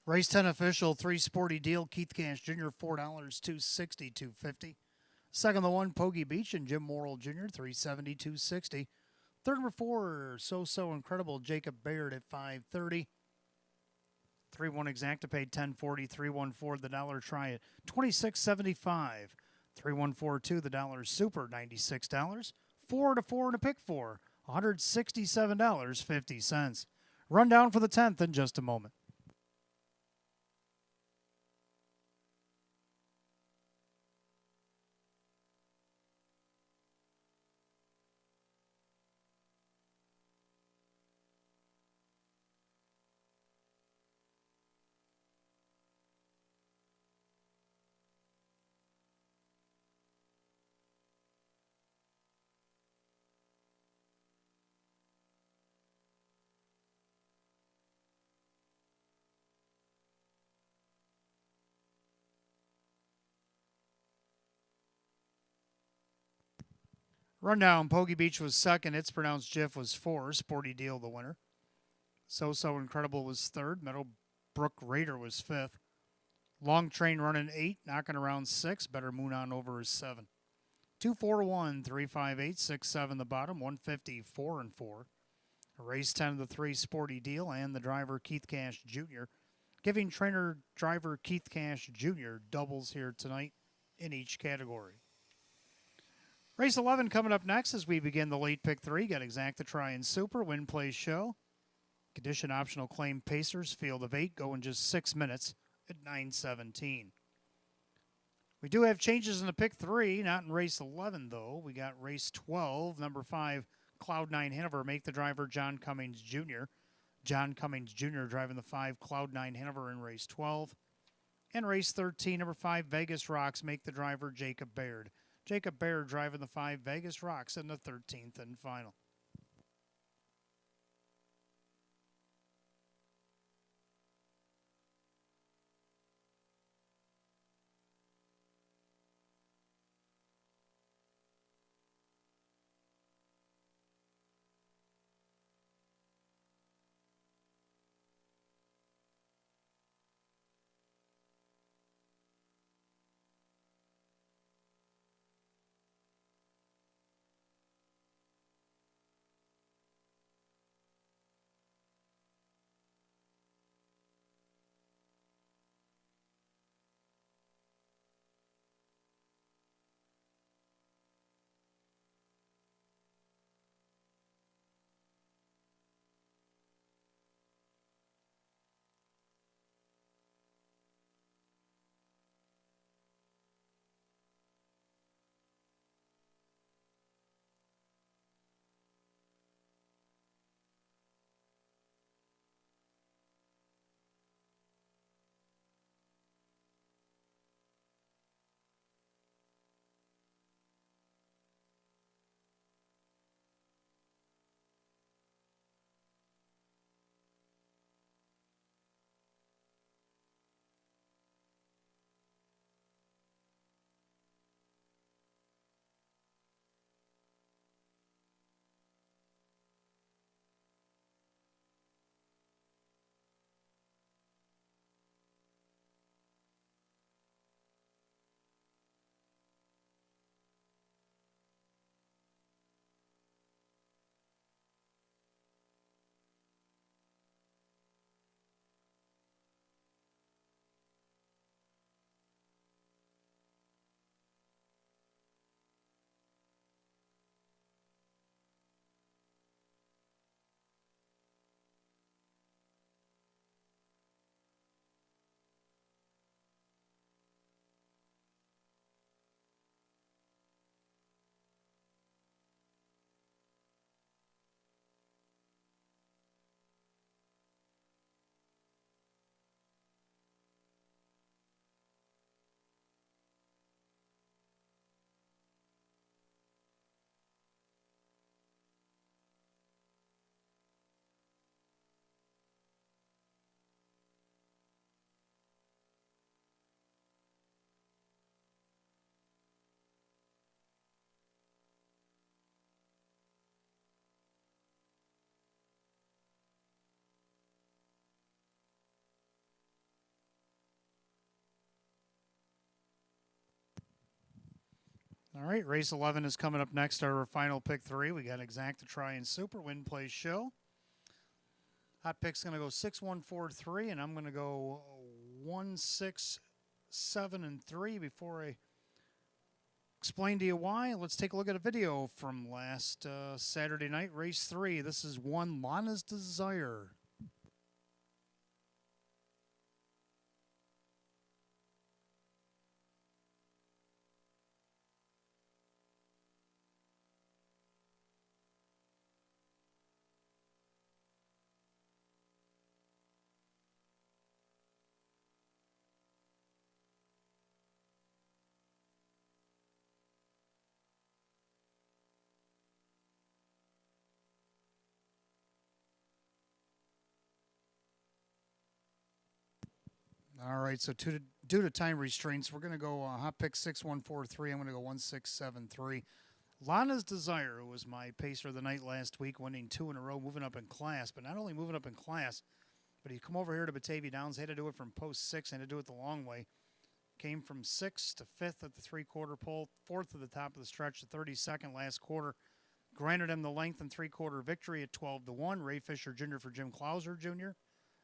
Race 10 official, 3 Sporty Deal, Keith Cash Jr., $4, $260, $250. Second, the 1 Pogie Beach and Jim Morrill Jr., $370, $260. Third, number 4 So Incredible, Jacob Baird at $530. 3-1 Exacta paid $10.40. 3-1-4 the dollar try at $26.75. 3-1-4-2 the dollar super $96. 4-4 and a pick 4 $167.50. Rundown for the 10th in just a moment. Rundown, Pogie Beach was second. It's Pronounced Jiff was 4. Sporty Deal the winner. So Incredible was third. Meadowbrook Raider was 5th. Long Train running 8, knocking around 6. Better Moon on over is 7. 2-4-1, 3-5-8, 6-7 the bottom, 154 and 4. Race 10 of the 3 Sporty Deal and the driver Keith Cash Jr. Giving trainer driver Keith Cash Jr. doubles here tonight in each category. Race 11 coming up next as we begin the late pick 3. Got Exacta Try and Super, Win Play Show. Condition optional claim Pacers, field of 8, go in just 6 minutes at 9:17. We do have changes in the pick 3, not in race 11 though. We got race 12, number 5, Cloud9 Hanover, make the driver John Cummings Jr. John Cummings Jr. driving the 5, Cloud9 Hanover in race 12. And race 13, number 5, Vegas Rocks, make the driver Jacob Baird. Jacob Baird driving the 5, Vegas Rocks in the 13th and final. All right, race 11 is coming up next. Our final pick 3. We got Exacta Try and Super Win Play Show. Hot pick's going to go 6, 1, 4, 3, and I'm going to go 1, 6, 7, and 3 before I explain to you why. Let's take a look at a video from last Saturday night, race 3. This is 1 Lana's Desire. All right, so due to time restraints, we're going to go hot pick 6, 1, 4, 3. I'm going to go 1, 6, 7, 3. Lana's Desire was my pacer of the night last week, winning 2 in a row, moving up in class. But not only moving up in class, but he come over here to Batavia Downs. They had to do it from post 6, had to do it the long way. Came from 6th to 5th at the 3/4 pole, 4th at the top of the stretch, the 32nd last quarter. Granted him the length and 3/4 victory at 12-1. Ray Fisher Jr. for Jim Clauser Jr.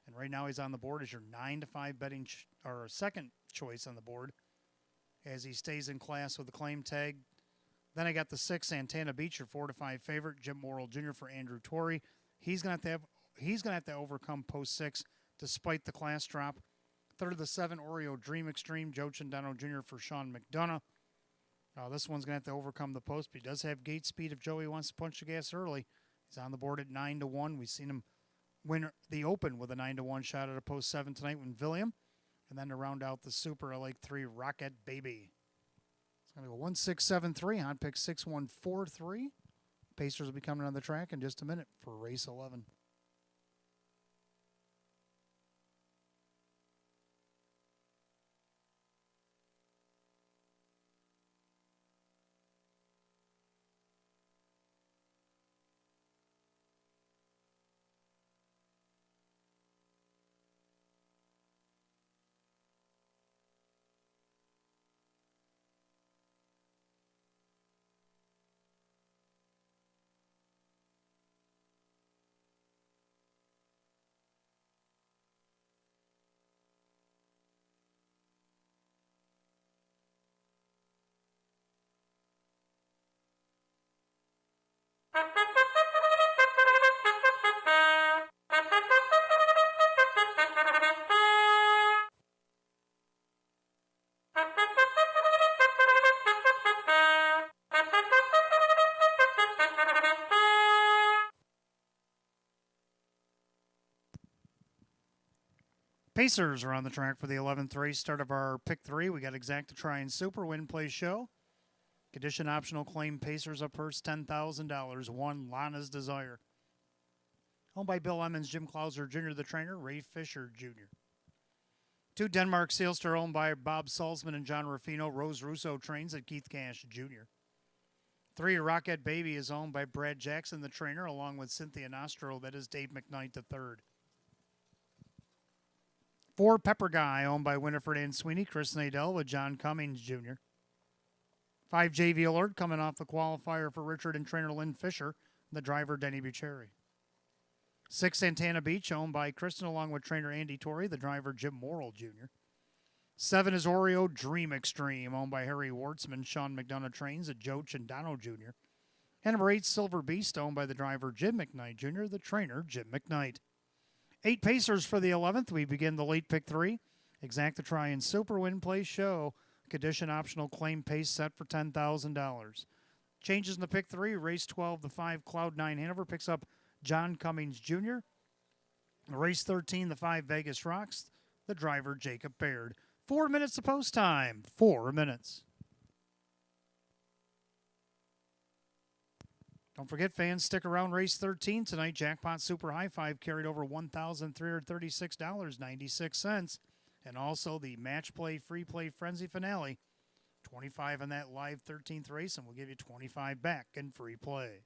And right now he's on the board as your 9-5 betting or second choice on the board as he stays in class with the claim tag. Then I got the 6 Santana Beach, your 4-5 favorite, Jim Morrill Jr. for Andrew Torrey. He's gonna have to overcome post 6 despite the class drop. Third of the 7 Oreo Dream Extreme, Joe Chandano Jr. for Sean McDonough. This one's gonna have to overcome the post, but he does have gate speed if Joey wants to punch the gas early. He's on the board at 9-1. We've seen him win the Open with a 9-1 shot at a post 7 tonight with William. And then to round out the Super, I like 3 Rocket Baby. It's going to go 1, 6, 7, 3. Hot pick 6, 1, 4, 3. Pacers will be coming on the track in just a minute for race 11. Pacers are on the track for the 11th race. Start of our pick 3. We got Exacta Try and Super Win Play Show. Condition optional claim Pacers up first, $10,000. 1 Lana's Desire. Owned by Bill Emmons, Jim Clauser Jr., the trainer, Ray Fisher Jr. 2 Denmark Sealster owned by Bob Salzman and John Ruffino. Rose Russo trains at Keith Cash Jr. 3 Rocket Baby is owned by Brad Jackson, the trainer, along with Cynthia Nostro. That is Dave McKnight III. 4 Pepper Guy, owned by Winifred Ann Sweeney, Chris Nadell with John Cummings Jr. 5 JV Alert, coming off the qualifier for Richard and trainer Lynn Fisher, the driver Denny Bucheri. 6 Santana Beach, owned by Kristen, along with trainer Andy Torrey, the driver Jim Morrill Jr. 7 is Oreo Dream Extreme, owned by Harry Wartzman, Sean McDonough trains at Joe Chandano Jr. And number 8, Silver Beast, owned by the driver Jim McKnight Jr., the trainer Jim McKnight. 8 Pacers for the 11th. We begin the late pick 3. Exacta Try and Super Win Play Show. Condition optional claim pace set for $10,000. Changes in the pick 3. Race 12, the 5 Cloud 9 Hanover picks up John Cummings Jr. Race 13, the 5 Vegas Rocks, the driver Jacob Baird. 4 minutes of post time. 4 minutes. Don't forget, fans, stick around race 13 tonight. Jackpot Super High 5 carried over $1,336.96. And also the Match Play Free Play Frenzy Finale. 25 on that live 13th race, and we'll give you 25 back in free play.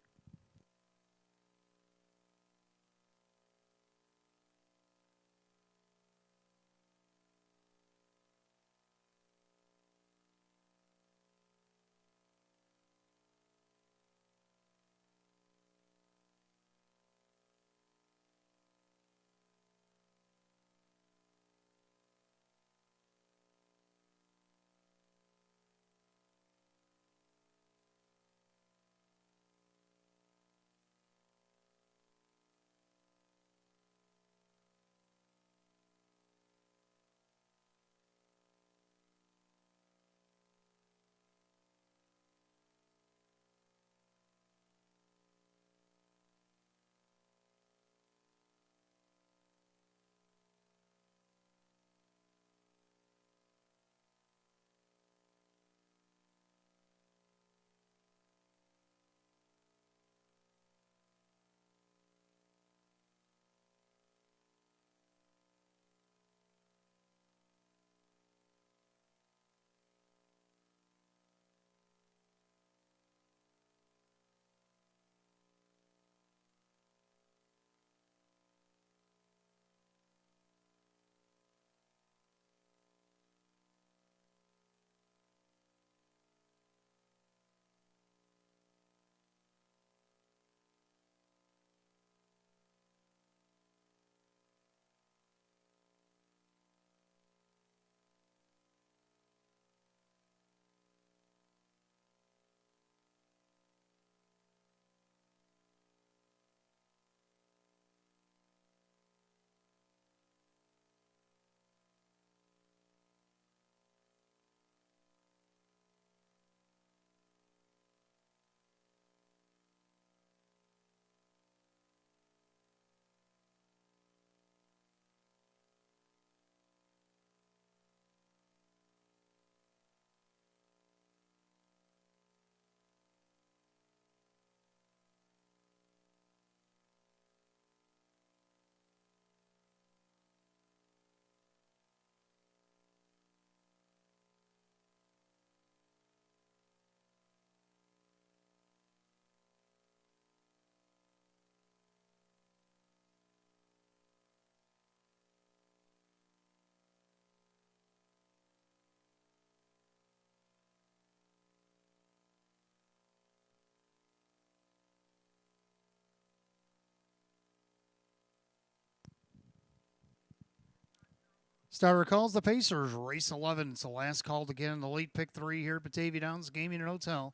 Starter calls the Pacers. Race 11. It's the last called again in the late pick 3 here at Batavia Downs Gaming and Hotel.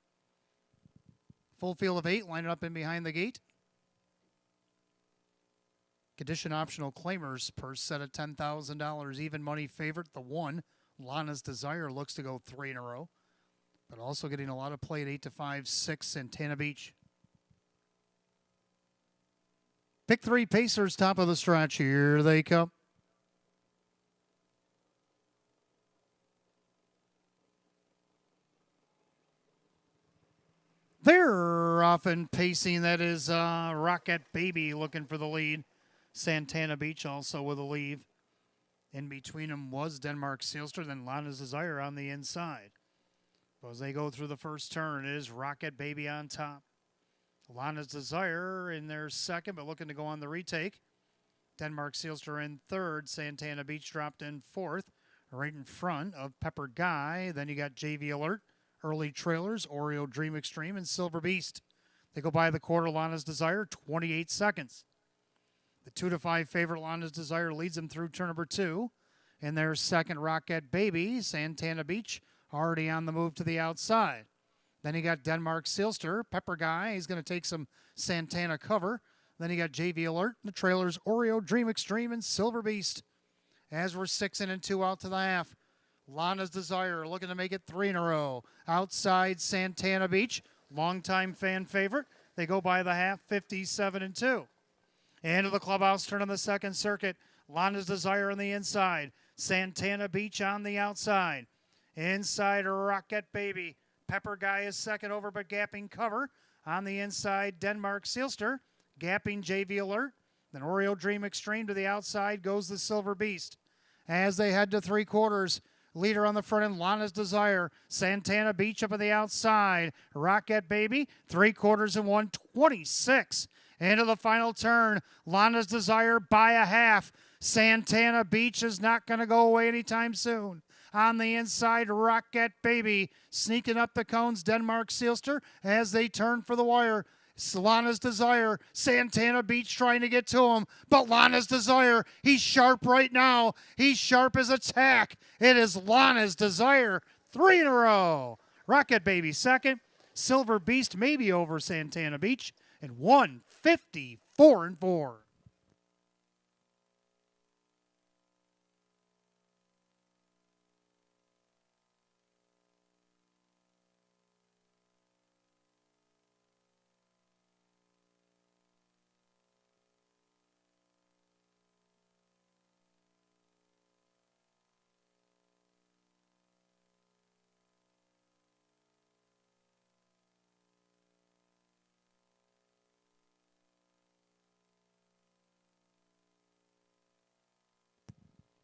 Full field of 8 lining up in behind the gate. Condition optional claimers per set of $10,000. Even money favorite, the 1. Lana's Desire looks to go 3 in a row. But also getting a lot of play at 8-5, 6 Santana Beach. Pick 3 Pacers, top of the stretch. Here they come. They're often pacing. That is Rocket Baby looking for the lead. Santana Beach also with a leave. In between them was Denmark Sealster, then Lana's Desire on the inside. So as they go through the first turn, it is Rocket Baby on top. Lana's Desire in their second, but looking to go on the retake. Denmark Sealster in third. Santana Beach dropped in fourth. Right in front of Pepper Guy. Then you got JV Alert, Early Trailers, Oreo Dream Extreme, and Silver Beast. They go by the quarter. Lana's Desire, 28 seconds. The 2-5 favorite, Lana's Desire, leads them through turn number 2. In their second, Rocket Baby. Santana Beach already on the move to the outside. Then you got Denmark Sealster, Pepper Guy. He's going to take some Santana cover. Then you got JV Alert, the trailers, Oreo, Dream Extreme, and Silver Beast. As we're 6 in and 2 out to the half. Lana's Desire looking to make it 3 in a row. Outside Santana Beach, longtime fan favorite. They go by the half, 57-2. Into the clubhouse turn on the second circuit. Lana's Desire on the inside. Santana Beach on the outside. Inside Rocket Baby. Pepper Guy is second over, but gapping cover. On the inside, Denmark Sealster. Gapping JV Alert. Then Oreo Dream Extreme to the outside goes the Silver Beast. As they head to 3 quarters, leader on the front end, Lana's Desire. Santana Beach up on the outside. Rocket Baby, 3 quarters and 126. Into the final turn, Lana's Desire by a half. Santana Beach is not going to go away anytime soon. On the inside, Rocket Baby sneaking up the cones, Denmark Sealster as they turn for the wire. Lana's Desire, Santana Beach trying to get to him, but Lana's Desire, he's sharp right now. He's sharp as a tack. It is Lana's Desire, 3 in a row. Rocket Baby second, Silver Beast maybe over Santana Beach, and 154-4.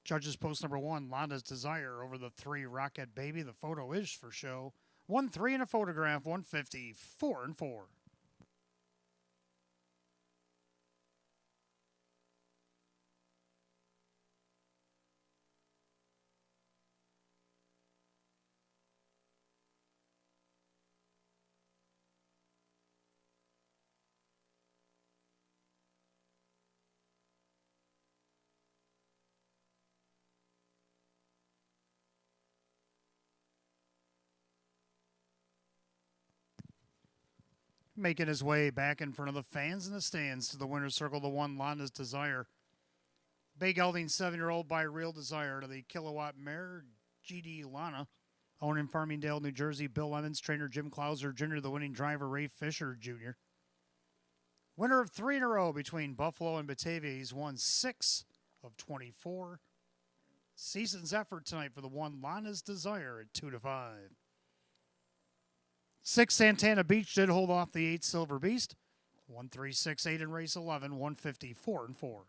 Judges post number 1, Lana's Desire over the 3, Rocket Baby. The photo is for show. 1-3 in a photograph, 154-4. Making his way back in front of the fans in the stands to the winner's circle, the 1, Lana's Desire. Bay Gelding 7-year-old by Real Desire to the Kilowatt Mare, GD Lana. Owned in Farmingdale, New Jersey, Bill Evans, trainer Jim Clauser Jr., the winning driver Ray Fisher Jr. Winner of 3 in a row between Buffalo and Batavia. He's won 6 of 24. Season's effort tonight for the 1, Lana's Desire at 2-5. 6 Santana Beach did hold off the 8 Silver Beast. 1-3-6-8 in race 11, 154-4.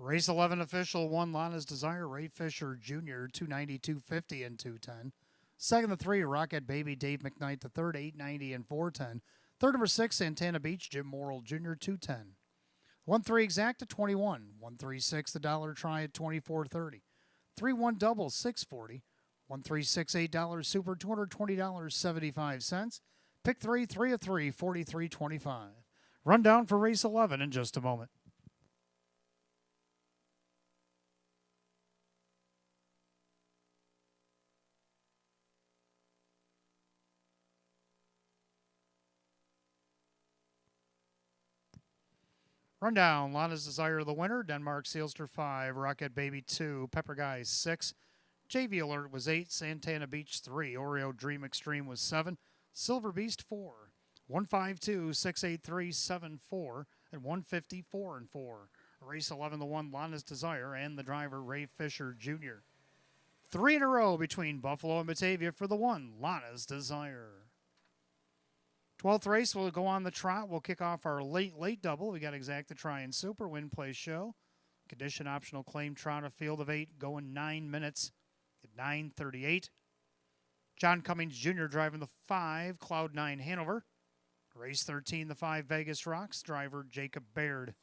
Race 11 official 1, Lana's Desire, Ray Fisher Jr., 290, 250, and 210. Second, the 3, Rocket Baby, Dave McKnight, the third, 890 and 410. Third, number 6, Santana Beach, Jim Morrill Jr., 210. 1-3 exact at 21. 1-3-6 the dollar try at 24.30. 3-1 double 640. 1-3-6 $8 super $220.75. Pick 3 3 of 3 43.25. Rundown for race 11 in just a moment. Rundown, Lana's Desire the winner, Denmark Sealster 5, Rocket Baby 2, Pepper Guy 6, JV Alert was 8, Santana Beach 3, Oreo Dream Extreme was 7, Silver Beast 4, 152, 683, 74, and 154 and 4. Race 11 the 1, Lana's Desire, and the driver Ray Fisher Jr. 3 in a row between Buffalo and Batavia for the 1, Lana's Desire. 12th race will go on the trot. We'll kick off our late double. We got Exact the Try and Super, Win Play Show. Condition optional claim trot, a field of 8 going 9 minutes at 9:38. John Cummings Jr. driving the 5, Cloud 9 Hanover. Race 13, the 5 Vegas Rocks, driver Jacob Baird.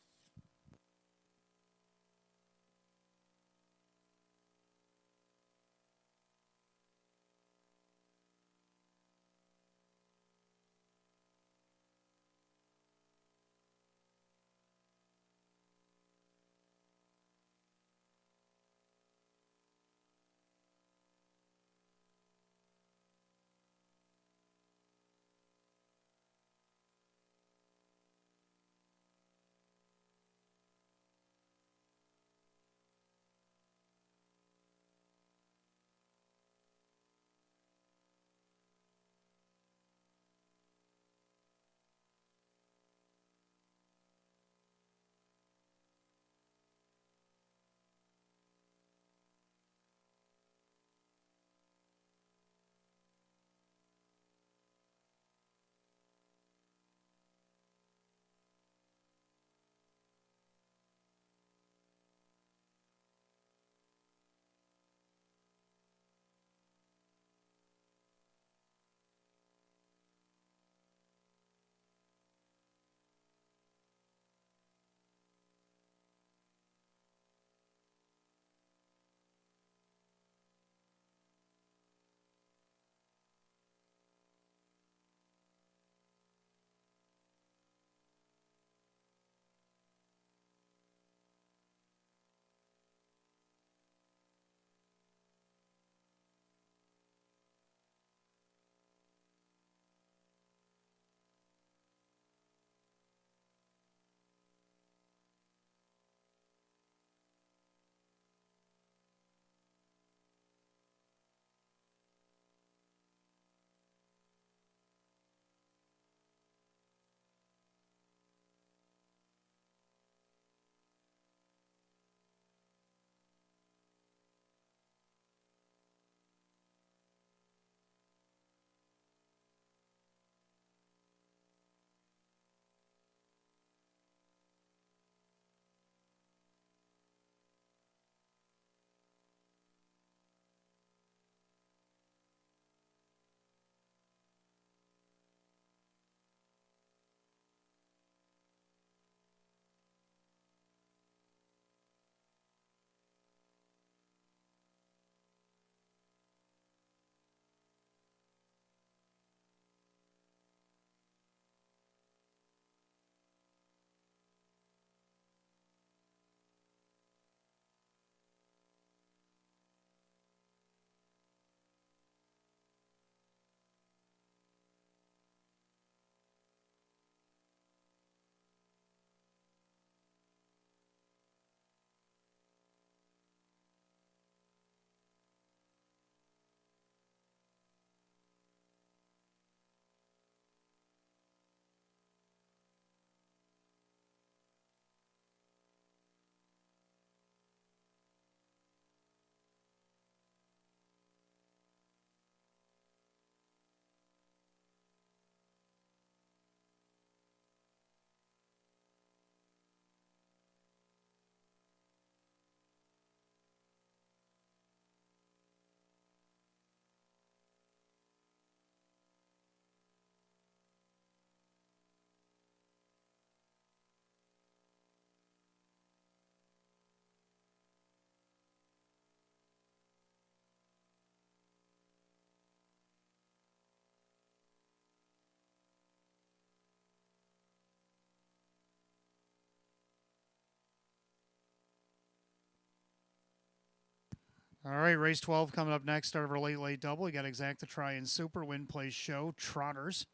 All right, race 12 coming up next. Start of our late double. We got Exacta Try and Super, Win Play Show, Trotters.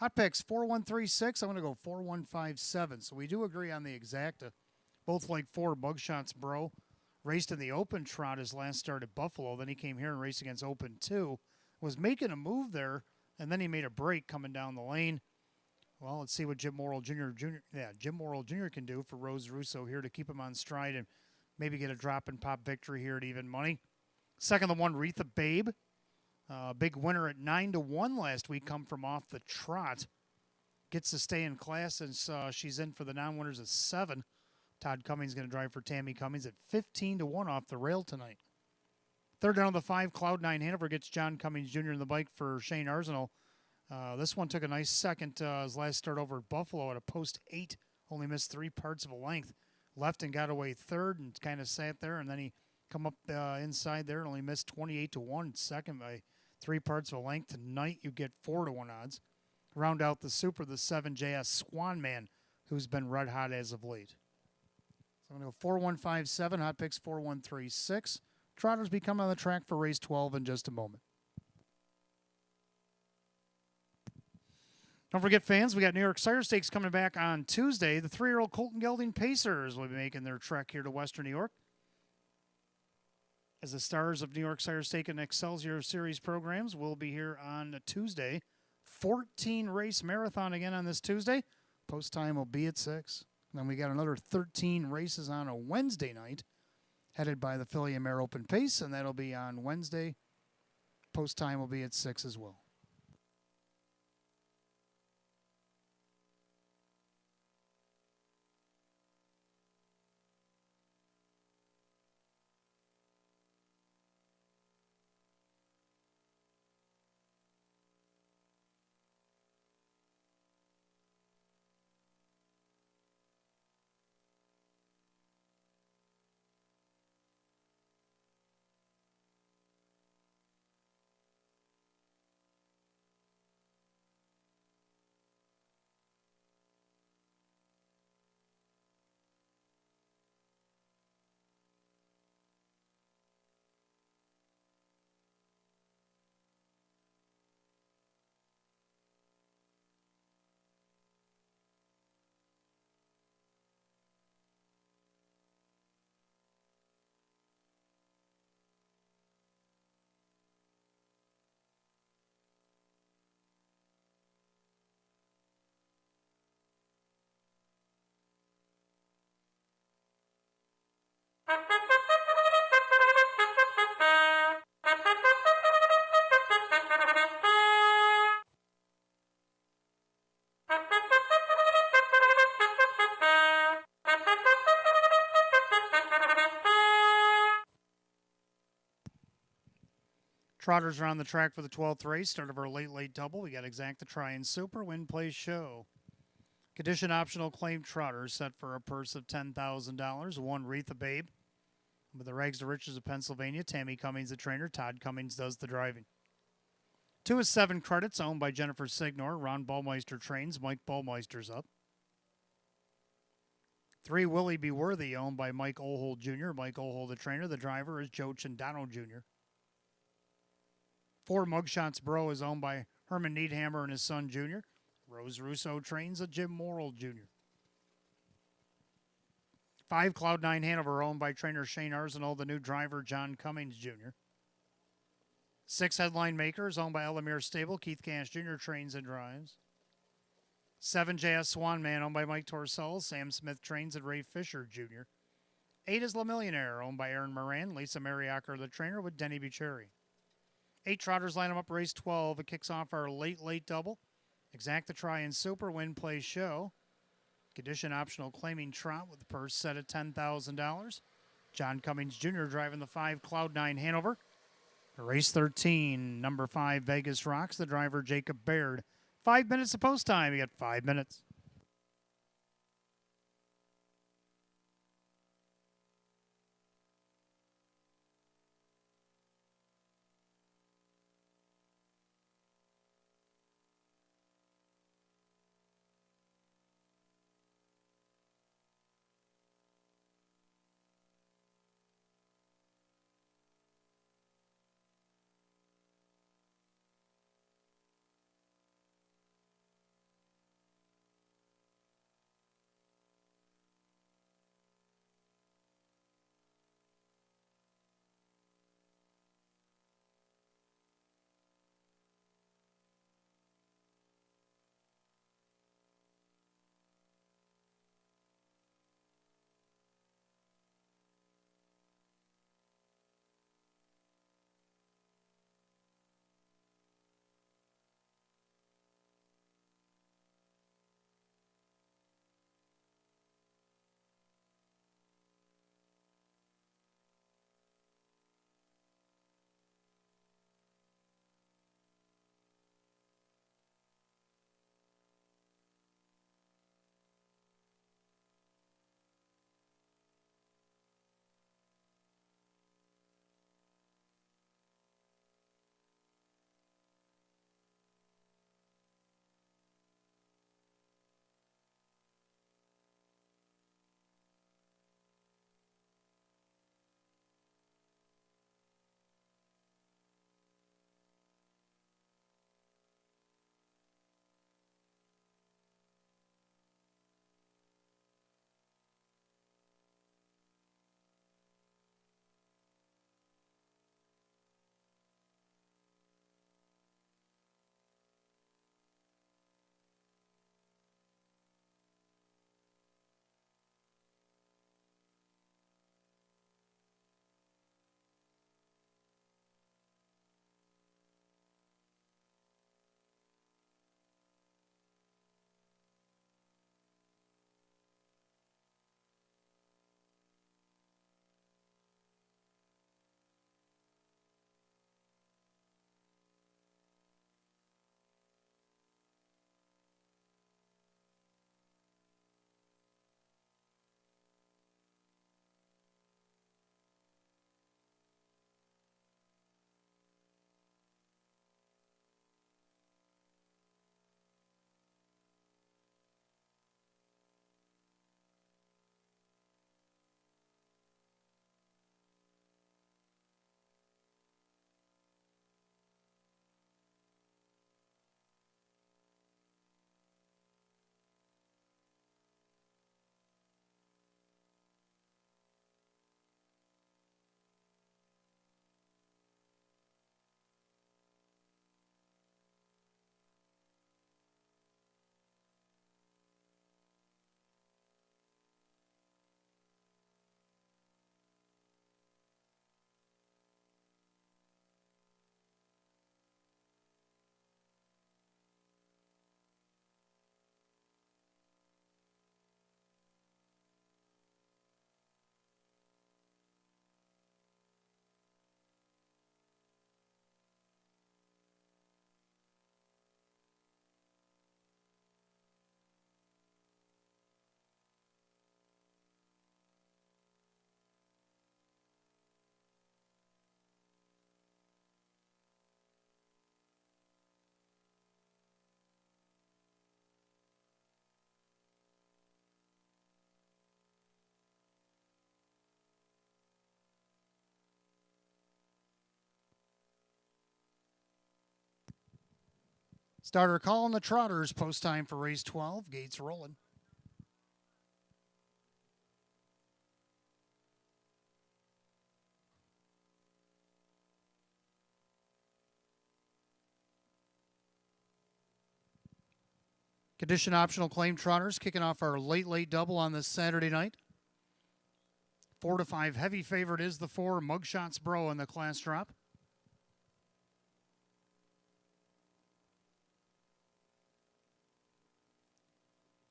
Hot picks 4136. I'm going to go 4157. So we do agree on the Exacta. Both like 4 Bugshots Bro. Raced in the Open Trot his last start at Buffalo. Then he came here and raced against Open 2. Was making a move there, and then he made a break coming down the lane. Well, let's see what Jim Morrill Jr. can do for Rose Russo here to keep him on stride and maybe get a drop and pop victory here at even money. Second, the one, Retha Babe. Big winner at 9-1 last week, come from off the trot. Gets to stay in class since she's in for the non-winners at 7. Todd Cummings going to drive for Tammy Cummings at 15-1 off the rail tonight. Third down of the 5, Cloud9 Hanover gets John Cummings Jr. in the bike for Shane Arsenal. This one took a nice second his last start over at Buffalo at a post 8. Only missed 3 parts of a length. Left and got away third and kind of sat there. And then he come up inside there and only missed 28-1 second by 3 parts of a length. Tonight you get 4-1 odds. Round out the Super, the 7 JS Swan Man, who's been red hot as of late. So I'm going to go 4157, hot picks 4136. Trotters be coming on the track for race 12 in just a moment. Don't forget, fans, we got New York Sire Stakes coming back on Tuesday. The 3-year-old Colton Gelding Pacers will be making their trek here to Western New York. As the stars of New York Sire Stake and Excelsior Series programs will be here on Tuesday. 14-race marathon again on this Tuesday. Post time will be at 6. Then we got another 13 races on a Wednesday night, headed by the Philly and Mare Open Pace, and that'll be on Wednesday. Post time will be at 6 as well. Trotters are on the track for the 12th race. Start of our late double. We got Exacta Try and Super, Win Play Show. Condition optional claim Trotters set for a purse of $10,000. 1, Retha Babe. With the Rags to Riches of Pennsylvania, Tammy Cummings the trainer. Todd Cummings does the driving. 2 is 7 Credits, owned by Jennifer Signor. Ron Ballmeister trains. Mike Ballmeister's up. 3, Willie Be Worthy, owned by Mike Ohold Jr. Mike Ohold the trainer. The driver is Joe Chandano Jr. 4, Mugshots Bro is owned by Herman Needhammer and his son, Jr. Rose Russo trains a Jim Morrill Jr. 5, Cloud9 Hanover, owned by trainer Shane Arsenal, the new driver, John Cummings Jr. 6, Headline Maker is owned by Elamir Stable. Keith Cash Jr. trains and drives. 7, JS Swan Man, owned by Mike Torcell. Sam Smith trains and Ray Fisher Jr. 8 is La Millionaire, owned by Aaron Moran. Lisa Mariacker, the trainer, with Denny Bucherri. 8 Trotters line them up, race 12. It kicks off our late double. Exacta Try and Super, Win Play Show. Condition optional claiming trot with the purse set at $10,000. John Cummings Jr. driving the 5 Cloud9 Hanover. Race 13, number 5 Vegas Rocks, the driver Jacob Baird. 5 minutes of post time. You got 5 minutes. Starter calling the Trotters. Post time for race 12. Gates rolling. Condition optional claim trotters kicking off our late double on this Saturday night. 4 to 5 heavy favorite is the 4 Mugshots Bro in the class drop.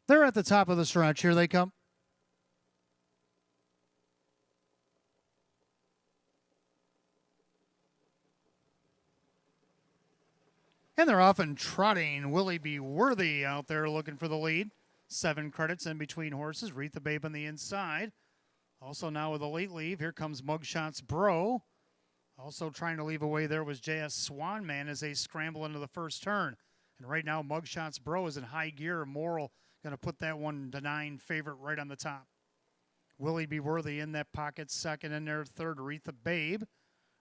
They're at the top of the stretch. Here they come. And they're off and trotting. Will he be worthy out there looking for the lead? 7 credits in between horses. Wreath the Babe on the inside. Also now with a late leave, here comes Mugshots Bro. Also trying to leave away there was JS Swanman as they scramble into the first turn. And right now Mugshots Bro is in high gear. Moral going to put that 1-9 favorite right on the top. Will he be worthy in that pocket? Second in there, third Wreath the Babe.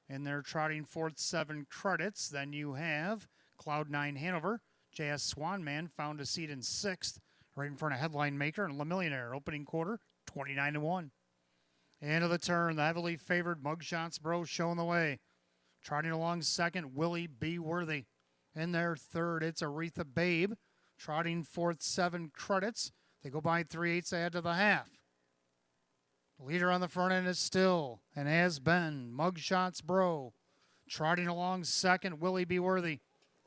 And they're trotting fourth, 7 credits. Then you have Cloud9 Hanover. JS Swanman found a seat in 6th, right in front of Headline Maker and Le Millionaire. Opening quarter, 29-1. End of the turn, the heavily favored Mugshots Bro showing the way. Trotting along second, Willie Be Worthy. In there third, it's Aretha Babe. Trotting fourth, 7 credits. They go by 3/8 ahead to the half. The leader on the front end is still and has been Mugshots Bro. Trotting along second, Willie Be Worthy.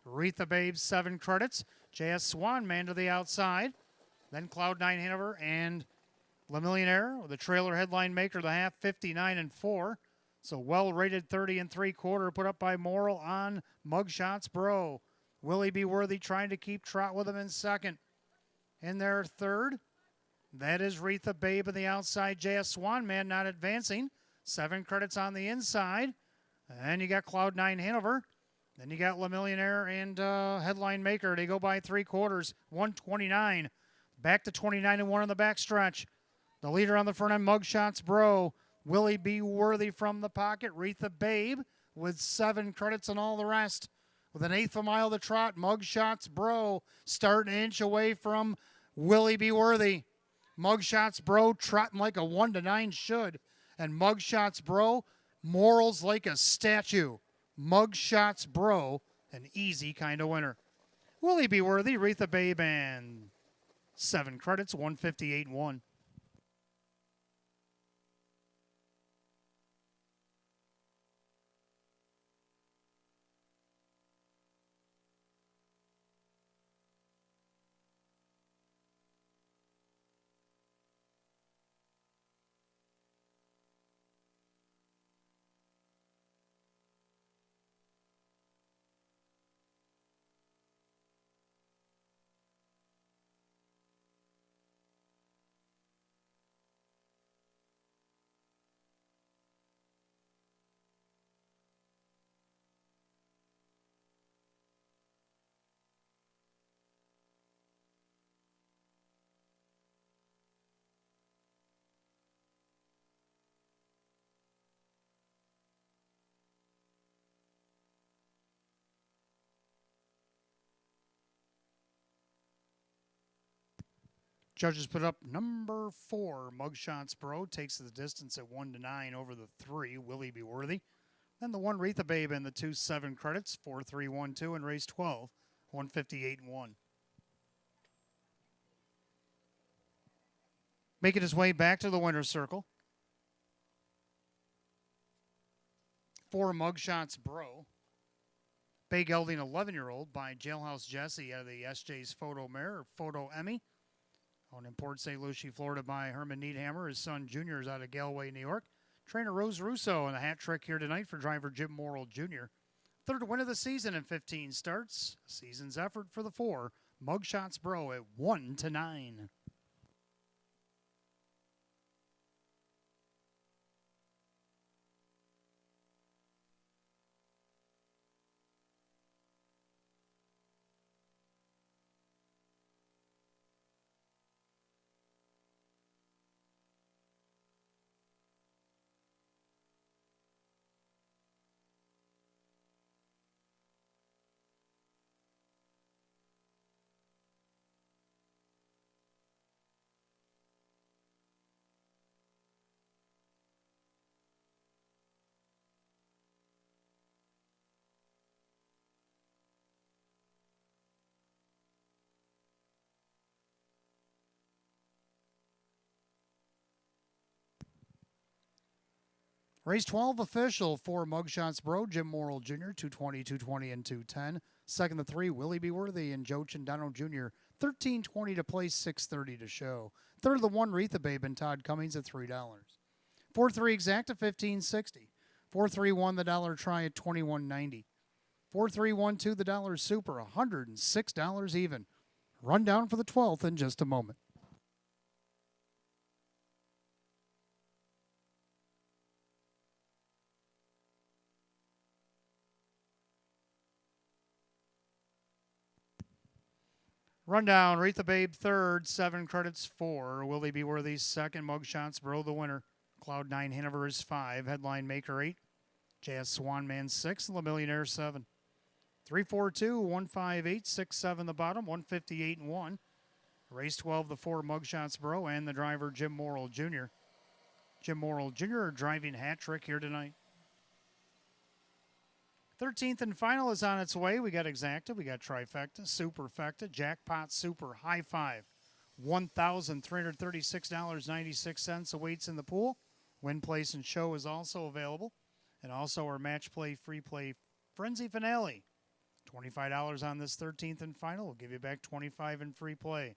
Aretha Babe, 7 credits. JS Swanman to the outside. Then Cloud9 Hanover and Le Millionaire with the trailer Headline Maker, the half 59-4. So well rated 30 3/4 put up by Moral on Mugshots Bro. Will he be worthy trying to keep trot with him in second? In there third, that is Retha Babe on the outside. JS Swanman not advancing. 7 credits on the inside. And you got Cloud9 Hanover. Then you got Le Millionaire and Headline Maker. They go by 3/4, 129. Back to 29-1 on the backstretch. The leader on the front end, Mugshots Bro. Will he be worthy from the pocket? Retha Babe with 7 credits and all the rest. With an 1/8 of a mile to trot, Mugshots Bro starting an inch away from Will he be worthy. Mugshots Bro trotting like a 1-9 should. And Mugshots Bro, Morals like a statue. Mugshots Bro, an easy kind of winner. Will he be worthy? Retha Babe and 7 credits, 158-1. Judges put up number 4, Mugshots Bro. Takes the distance at 1-9 over the 3, Will he be worthy? Then the 1, Retha Babe, and the 2, 7 credits, 4-3-1-2 in race 12, 158-1. Making his way back to the winner's circle. 4, Mugshots Bro. Bay gelding 11-year-old by Jailhouse Jesse out of the SJ's Photo Mare, Photo Emmy. Owned in Port St. Lucie, Florida by Herman Needhammer. His son Junior is out of Galway, New York. Trainer Rose Russo and a hat trick here tonight for driver Jim Morrill Jr. Third win of the season in 15 starts. Season's effort for the 4, Mugshots Bro at 1-9. Race 12 official for Mugshots Bro, Jim Morrill Jr., 220, 220, and 210. Second to 3, Willie B. Worthy and Joe Chindano Jr., 13.20 to place, 6.30 to show. Third to the 1, Retha Babe and Todd Cummings at $3. 4-3 Exacta, 15.60. 4-3-1 the dollar try at $21.90. 4-3-1-2 the dollar super, $106 even. Rundown for the 12th in just a moment. Rundown, Retha Babe third, 7 credits 4. Willie B. Worthy second, Mugshots Bro the winner. Cloud9 Hanover is 5, Headline Maker 8. JS Swan Man 6, La Millionaire 7. 342, 158, 6-7 the bottom, 158 and 1. Race 12, the 4 Mugshots Bro and the driver Jim Morrill Jr. Jim Morrill Jr. driving hat trick here tonight. 13th and final is on its way. We got Exacta, we got Trifecta, Superfecta, Jackpot Super, High Five. $1,336.96 awaits in the pool. Win, place, and show is also available. And also our match play, free play, Frenzy Finale. $25 on this 13th and final. We'll give you back $25 in free play.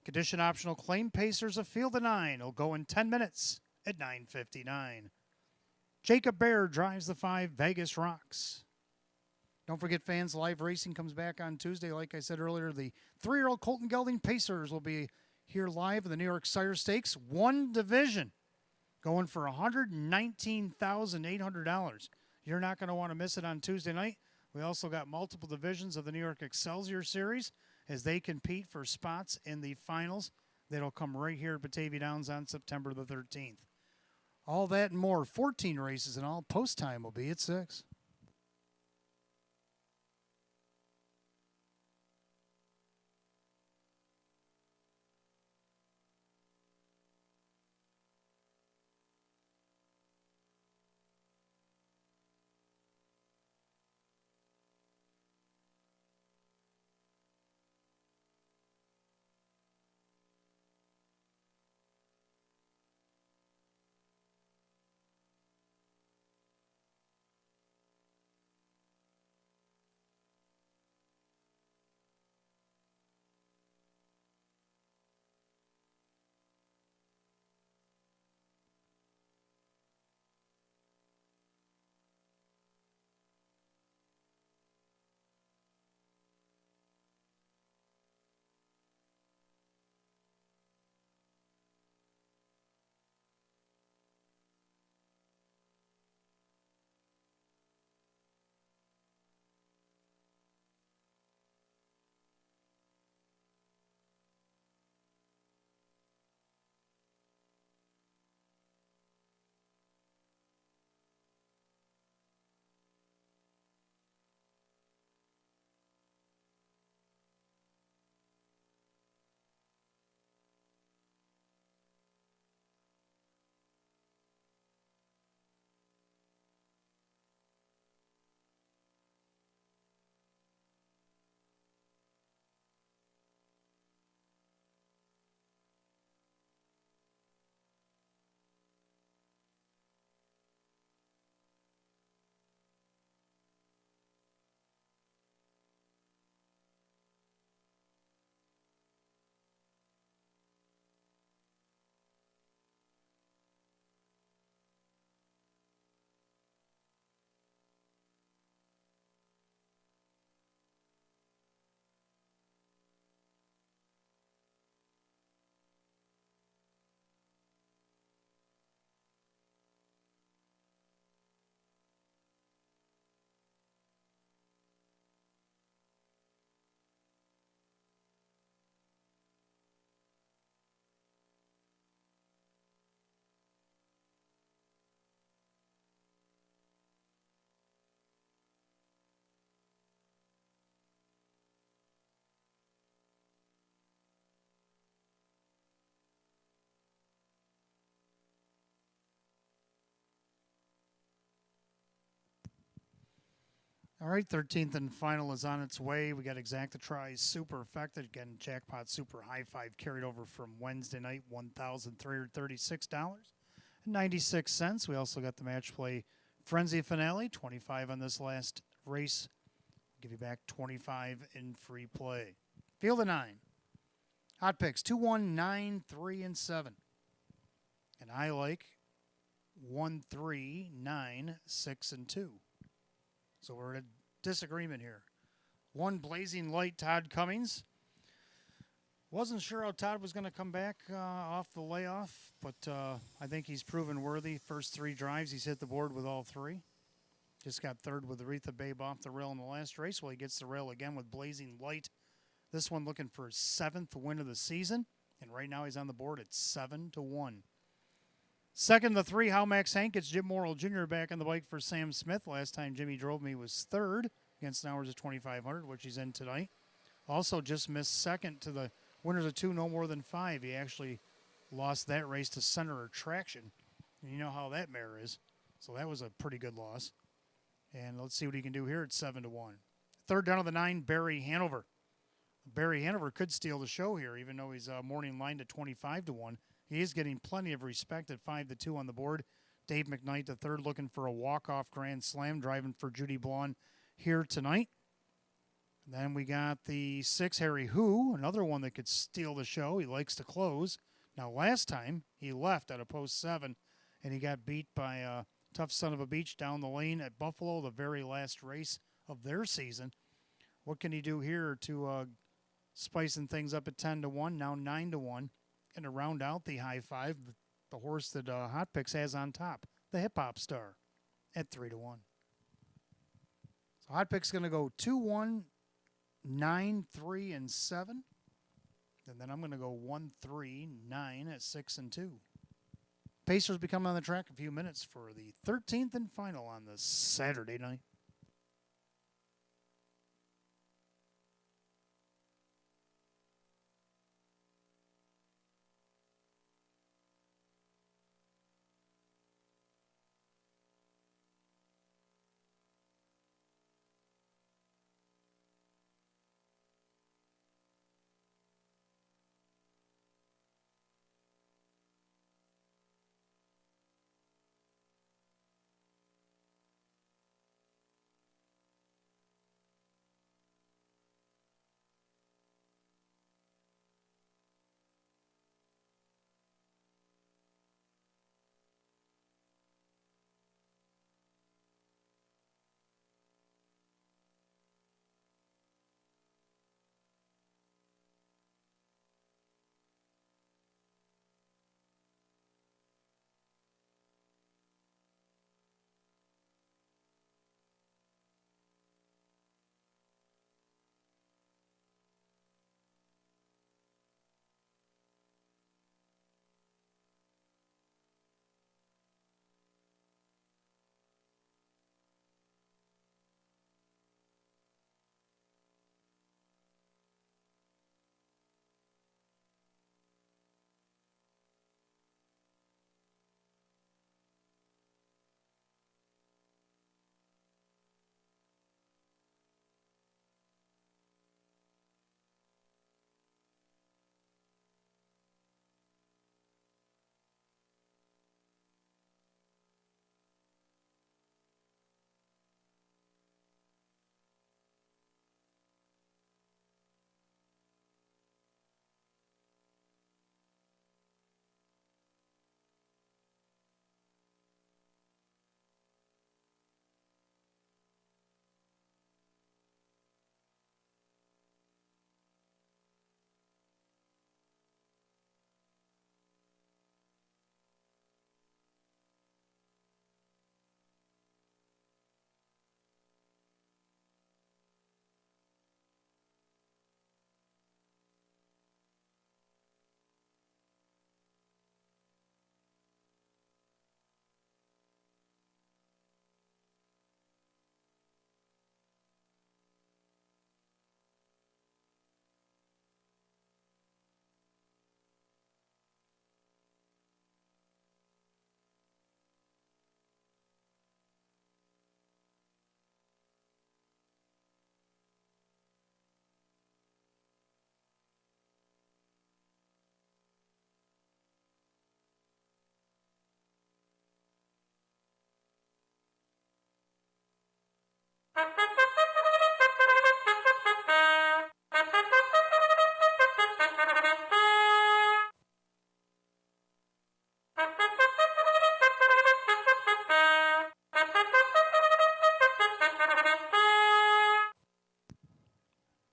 Condition optional claim Pacers a field of 9. It'll go in 10 minutes at 9:59. Jacob Bear drives the 5, Vegas Rocks. Don't forget, fans, live racing comes back on Tuesday. Like I said earlier, the 3-year-old Colton Gelding Pacers will be here live in the New York Sire Stakes. One division going for $119,800. You're not going to want to miss it on Tuesday night. We also got multiple divisions of the New York Excelsior Series as they compete for spots in the finals. That'll come right here at Batavia Downs on September the 13th. All that and more, 14 races and all. Post time will be at 6. All right, 13th and final is on its way. We got Exacta Tries Super Effective. Again, Jackpot Super High Five carried over from Wednesday night, $1,336. $0.96. We also got the match play Frenzy Finale, 25 on this last race. Give you back 25 in free play. Field of 9. Hot picks 2, 1, 9, 3, and 7. And I like 1, 3, 9, 6, and 2. So we're in a disagreement here. 1 Blazing Light, Todd Cummings. Wasn't sure how Todd was going to come back off the layoff, but I think he's proven worthy. First 3 drives, he's hit the board with all 3. Just got third with Aretha Babe off the rail in the last race. Well, he gets the rail again with Blazing Light. This one looking for his 7th win of the season, and right now he's on the board at 7-1. Second, the 3, How Max Hank gets Jim Morrill Jr. back on the bike for Sam Smith. Last time Jimmy drove me was 3rd against an hours of 2,500, which he's in tonight. Also just missed 2nd to the winners of 2, no more than 5. He actually lost that race to Center Attraction. And you know how that mare is. So that was a pretty good loss. And let's see what he can do here at 7-1. Third down of the 9, Barry Hanover. Barry Hanover could steal the show here, even though he's morning lined at 25-1. He is getting plenty of respect at 5-2 on the board. Dave McKnight, the third, looking for a walk-off grand slam, driving for Judy Blonde here tonight. Then we got the 6, Harry Who, another one that could steal the show. He likes to close. Now, last time, he left at a post 7, and he got beat by a tough son of a beach down the lane at Buffalo, the very last race of their season. What can he do here to spicing things up at 10-1, now 9-1, and to round out the high 5, the horse that Hot Picks has on top, the Hip Hop Star, at 3-1. So Hot Picks going to go 2-1, 9, 3, and 7. And then I'm going to go 1, 3, 9 at 6-2. Pacers be coming on the track in a few minutes for the 13th and final on this Saturday night.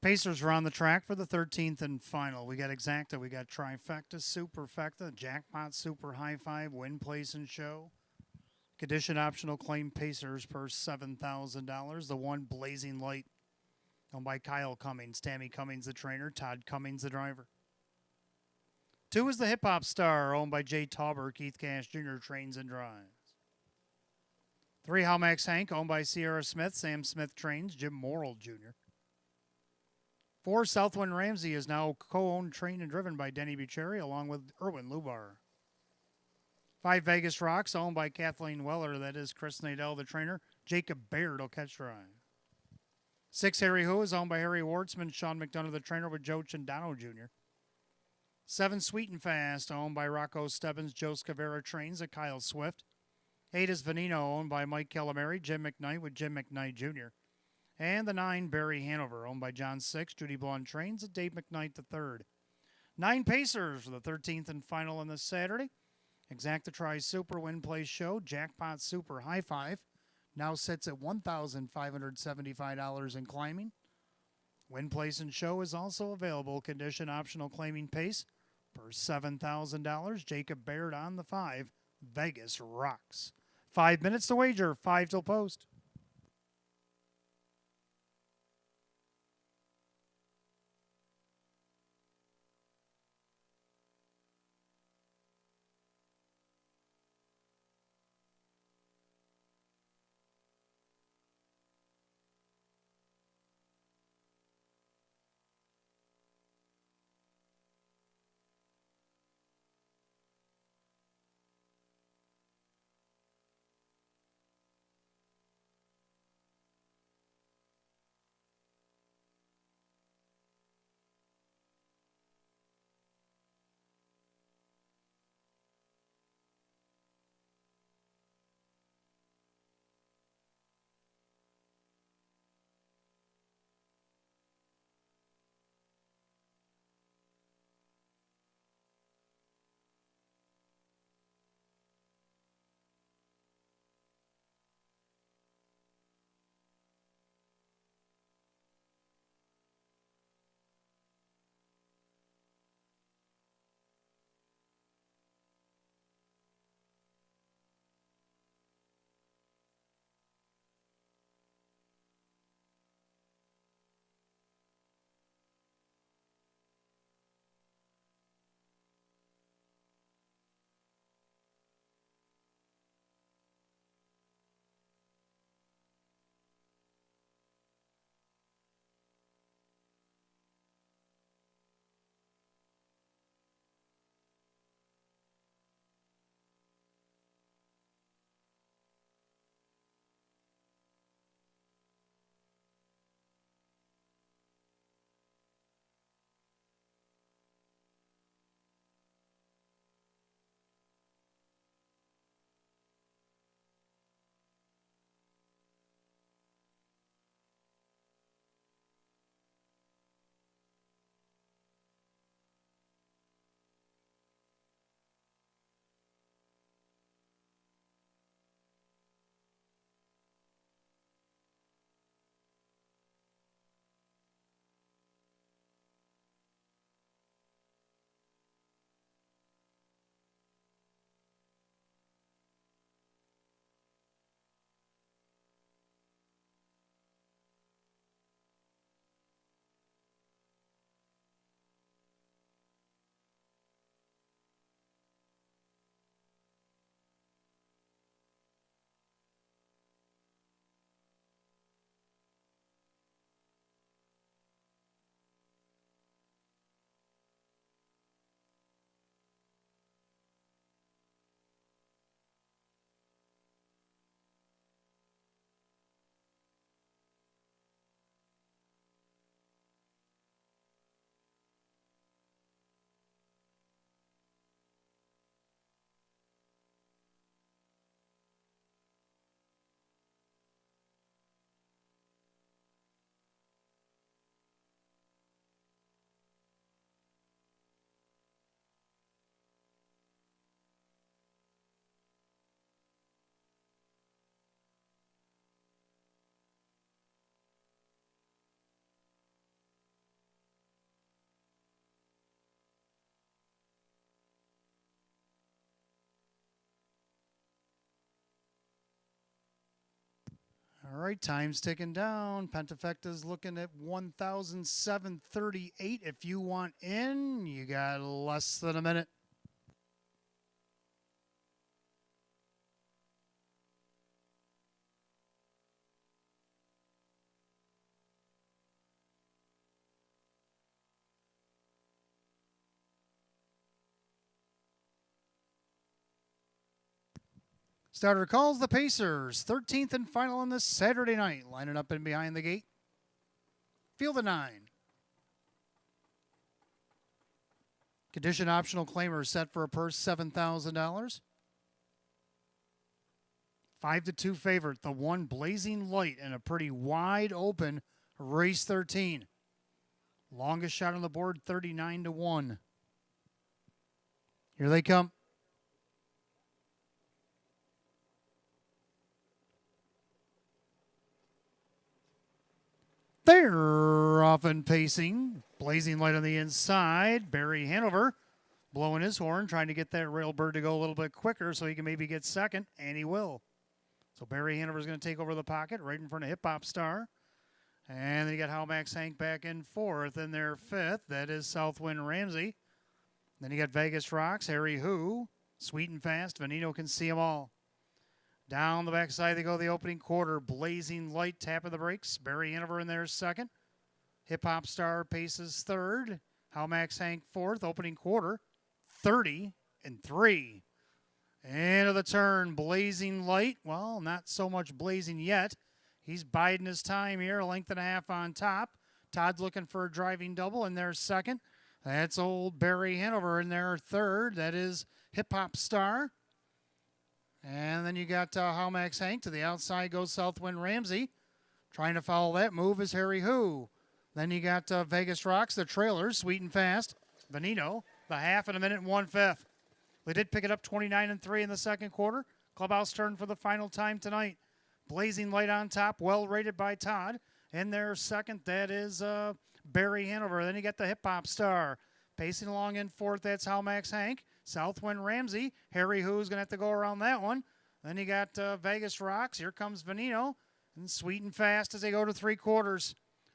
Pacers are on the track for the 13th and final. We got exacta, we got trifecta, superfecta, jackpot, super high five, win, place, and show. Condition optional claim Pacers per $7,000. The one Blazing Light, owned by Kyle Cummings, Tammy Cummings, the trainer, Todd Cummings, the driver. 2 is the Hip Hop Star, owned by Jay Tauber, Keith Cash Jr., trains and drives. 3 Halmax Hank, owned by Sierra Smith, Sam Smith trains, Jim Morrill Jr. 4 Southwind Ramsey is now co-owned, trained, and driven by Denny Bucheri, along with Erwin Lubar. 5 Vegas Rocks, owned by Kathleen Weller, that is Chris Nadell, the trainer. Jacob Baird will catch drive. 6 Harry Who is owned by Harry Wardsman, Sean McDonough, the trainer, with Joe Chindano Jr. 7 Sweet and Fast, owned by Rocco Stebbins, Joe Scavera trains, at Kyle Swift. 8 is Venino, owned by Mike Calamari, Jim McKnight, with Jim McKnight Jr. And the 9 Barry Hanover, owned by John Six, Judy Blonde trains, at Dave McKnight III. 9 Pacers for the 13th and final on this Saturday. Exacta Tri Super Win Play Show, Jackpot Super High Five, now sits at $1,575 in climbing. Win Place and Show is also available, condition optional claiming pace per $7,000. Jacob Baird on the 5, Vegas Rocks. 5 minutes to wager, 5 till post. All right, time's ticking down. Pentafecta's looking at 1,738. If you want in, you got less than a minute. Starter calls the Pacers, 13th and final on this Saturday night. Lining up in behind the gate. Field of 9. Condition optional claimer set for a purse $7,000. 5-2 favorite. The one Blazing Light in a pretty wide open race 13. Longest shot on the board, 39-1. Here they come. They're off and pacing. Blazing Light on the inside. Barry Hanover blowing his horn, trying to get that Railbird to go a little bit quicker so he can maybe get second, and he will. So Barry Hanover is going to take over the pocket right in front of Hip Hop Star. And then you got How Max Hank back in fourth, and their fifth. That is Southwind Ramsey. Then you got Vegas Rocks, Harry Who, Sweet and Fast. Veneno Can See 'Em All. Down the backside they go the opening quarter. Blazing Light tapping the brakes. Barry Hanover in there second. Hip Hop Star paces third. How Max Hank fourth. Opening quarter, 30-3. Into the turn, Blazing Light. Well, not so much blazing yet. He's biding his time here, a length and a half on top. Todd's looking for a driving double in there second. That's old Barry Hanover in there third. That is Hip Hop Star. And then you got How Max Hank. To the outside goes Southwind Ramsey. Trying to follow that move is Harry Who. Then you got Vegas Rocks, the trailers, Sweet and Fast. Veneno, the half and a minute and 1/5. They did pick it up 29-3 in the second quarter. Clubhouse turn for the final time tonight. Blazing Light on top, well rated by Todd. In there second, that is Barry Hanover. Then you got the Hip Hop Star. Pacing along in fourth, that's How Max Hank. Southwind Ramsey. Harry Who's going to have to go around that one. Then you got Vegas Rocks. Here comes Veneno. And Sweet and Fast as they go to three quarters.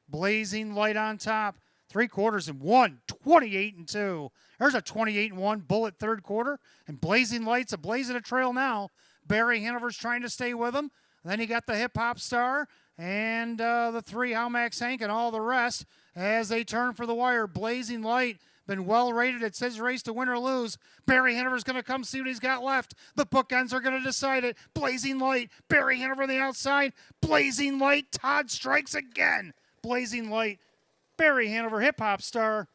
Blazing Light on top. Three quarters and 28-2. There's a 28-1 bullet third quarter. And Blazing Light's a blazing a trail now. Barry Hanover's trying to stay with him. Then you got the Hip Hop Star and the three How Max Hank and all the rest as they turn for the wire. Blazing Light been well rated. It's his race to win or lose. Barry Hanover's going to come see what he's got left. The bookends are going to decide it. Blazing Light, Barry Hanover on the outside. Blazing Light, Todd strikes again. Blazing Light, Barry Hanover, Hip Hop Star.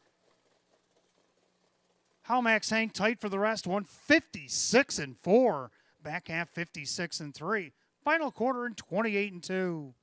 How Max Hank tight for the rest. 156-4. Back half 56-3. Final quarter in 28-2.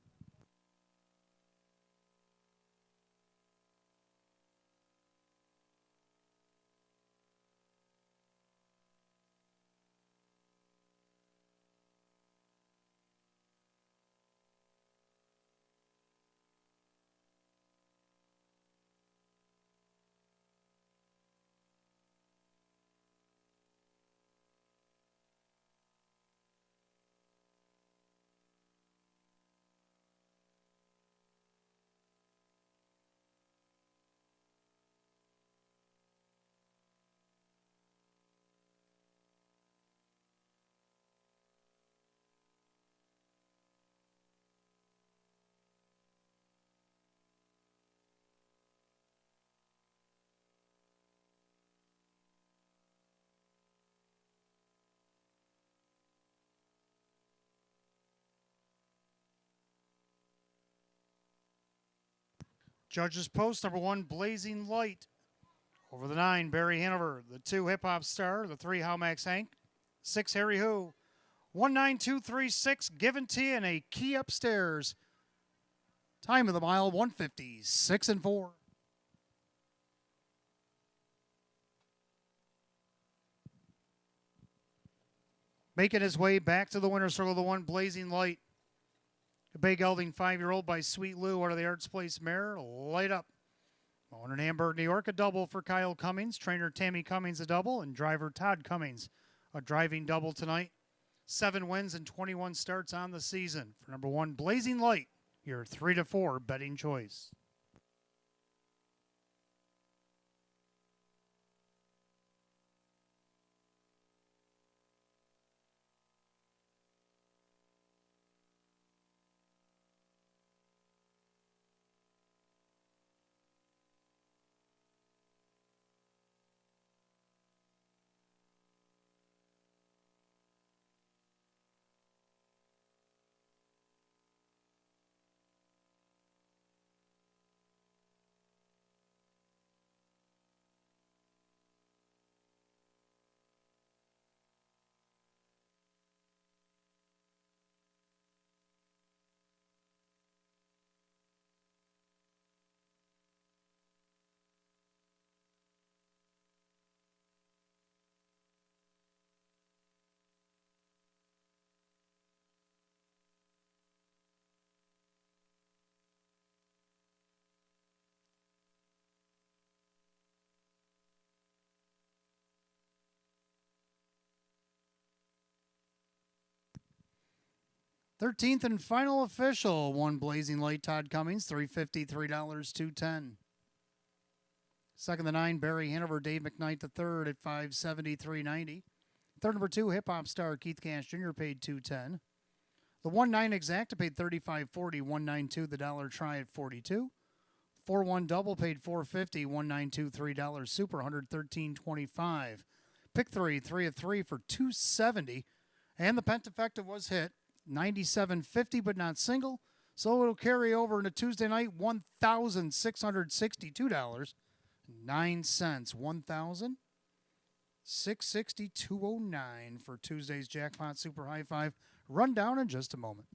Judges post number 1, Blazing Light. Over the 9, Barry Hanover. The 2, Hip Hop Star. The 3, How Max Hank. 6, Harry Who. 19236, given to you in a key upstairs. Time of the mile, 156-4. Making his way back to the winner's circle, the 1, Blazing Light. A Bay Gelding 5-year-old by Sweet Lou out of the Arts Place mare. Light up. Owner in Hamburg, New York, a double for Kyle Cummings. Trainer Tammy Cummings, a double. And driver Todd Cummings, a driving double tonight. 7 wins and 21 starts on the season. For number 1, Blazing Light, your 3 to 4 betting choice. Thirteenth and final official, 1 Blazing Light, Todd Cummings, $3.50, $3, $2.10. Second the 9, Barry Hanover, Dave McKnight III at $5.70, $3.90. Third number 2, hip hop star Keith Cash Jr. paid $2.10. The 1-9 exacta paid $35.40, $1.92, the dollar try at $42. 4-1 double paid $4.50, $1.92, $3 super, $113.25. Pick 3, 3 of 3 for $2.70, and the pentafecta was hit. $97.50, but not single. So it'll carry over into Tuesday night, $1,662.09. $1,662.09 for Tuesday's Jackpot Super High Five. Rundown in just a moment.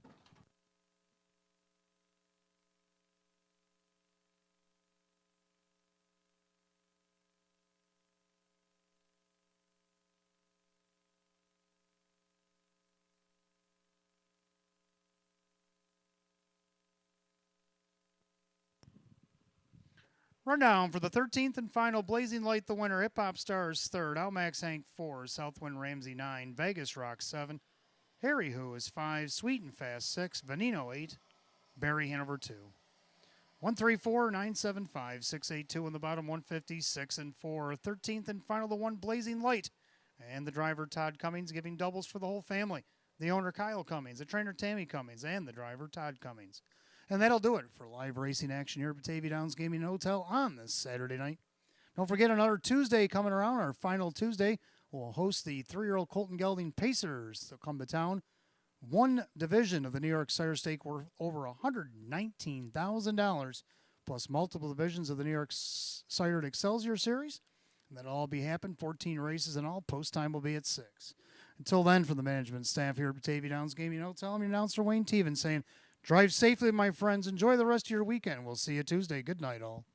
Rundown for the 13th and final, Blazing Light the winner, Hip Hop Stars 3rd, Outmax Hank 4, Southwind Ramsey 9, Vegas Rock 7, Harry Who is 5, Sweet and Fast 6, Veneno 8, Barry Hanover 2. 134 975 682 in the bottom, 156 and 4. 13th and final, the 1 Blazing Light, and the driver Todd Cummings giving doubles for the whole family. The owner Kyle Cummings, the trainer Tammy Cummings, and the driver Todd Cummings. And that'll do it for live racing action here at Batavia Downs Gaming Hotel on this Saturday night. Don't forget another Tuesday coming around, our final Tuesday. We'll host the 3-year-old Colton Gelding Pacers. They'll come to town. One division of the New York Sire Stake worth over $119,000, plus multiple divisions of the New York Sired Excelsior Series. And that'll all be happening, 14 races in all. Post time will be at 6. Until then, from the management staff here at Batavia Downs Gaming Hotel, I'm your announcer Wayne Teven saying, drive safely, my friends. Enjoy the rest of your weekend. We'll see you Tuesday. Good night, all.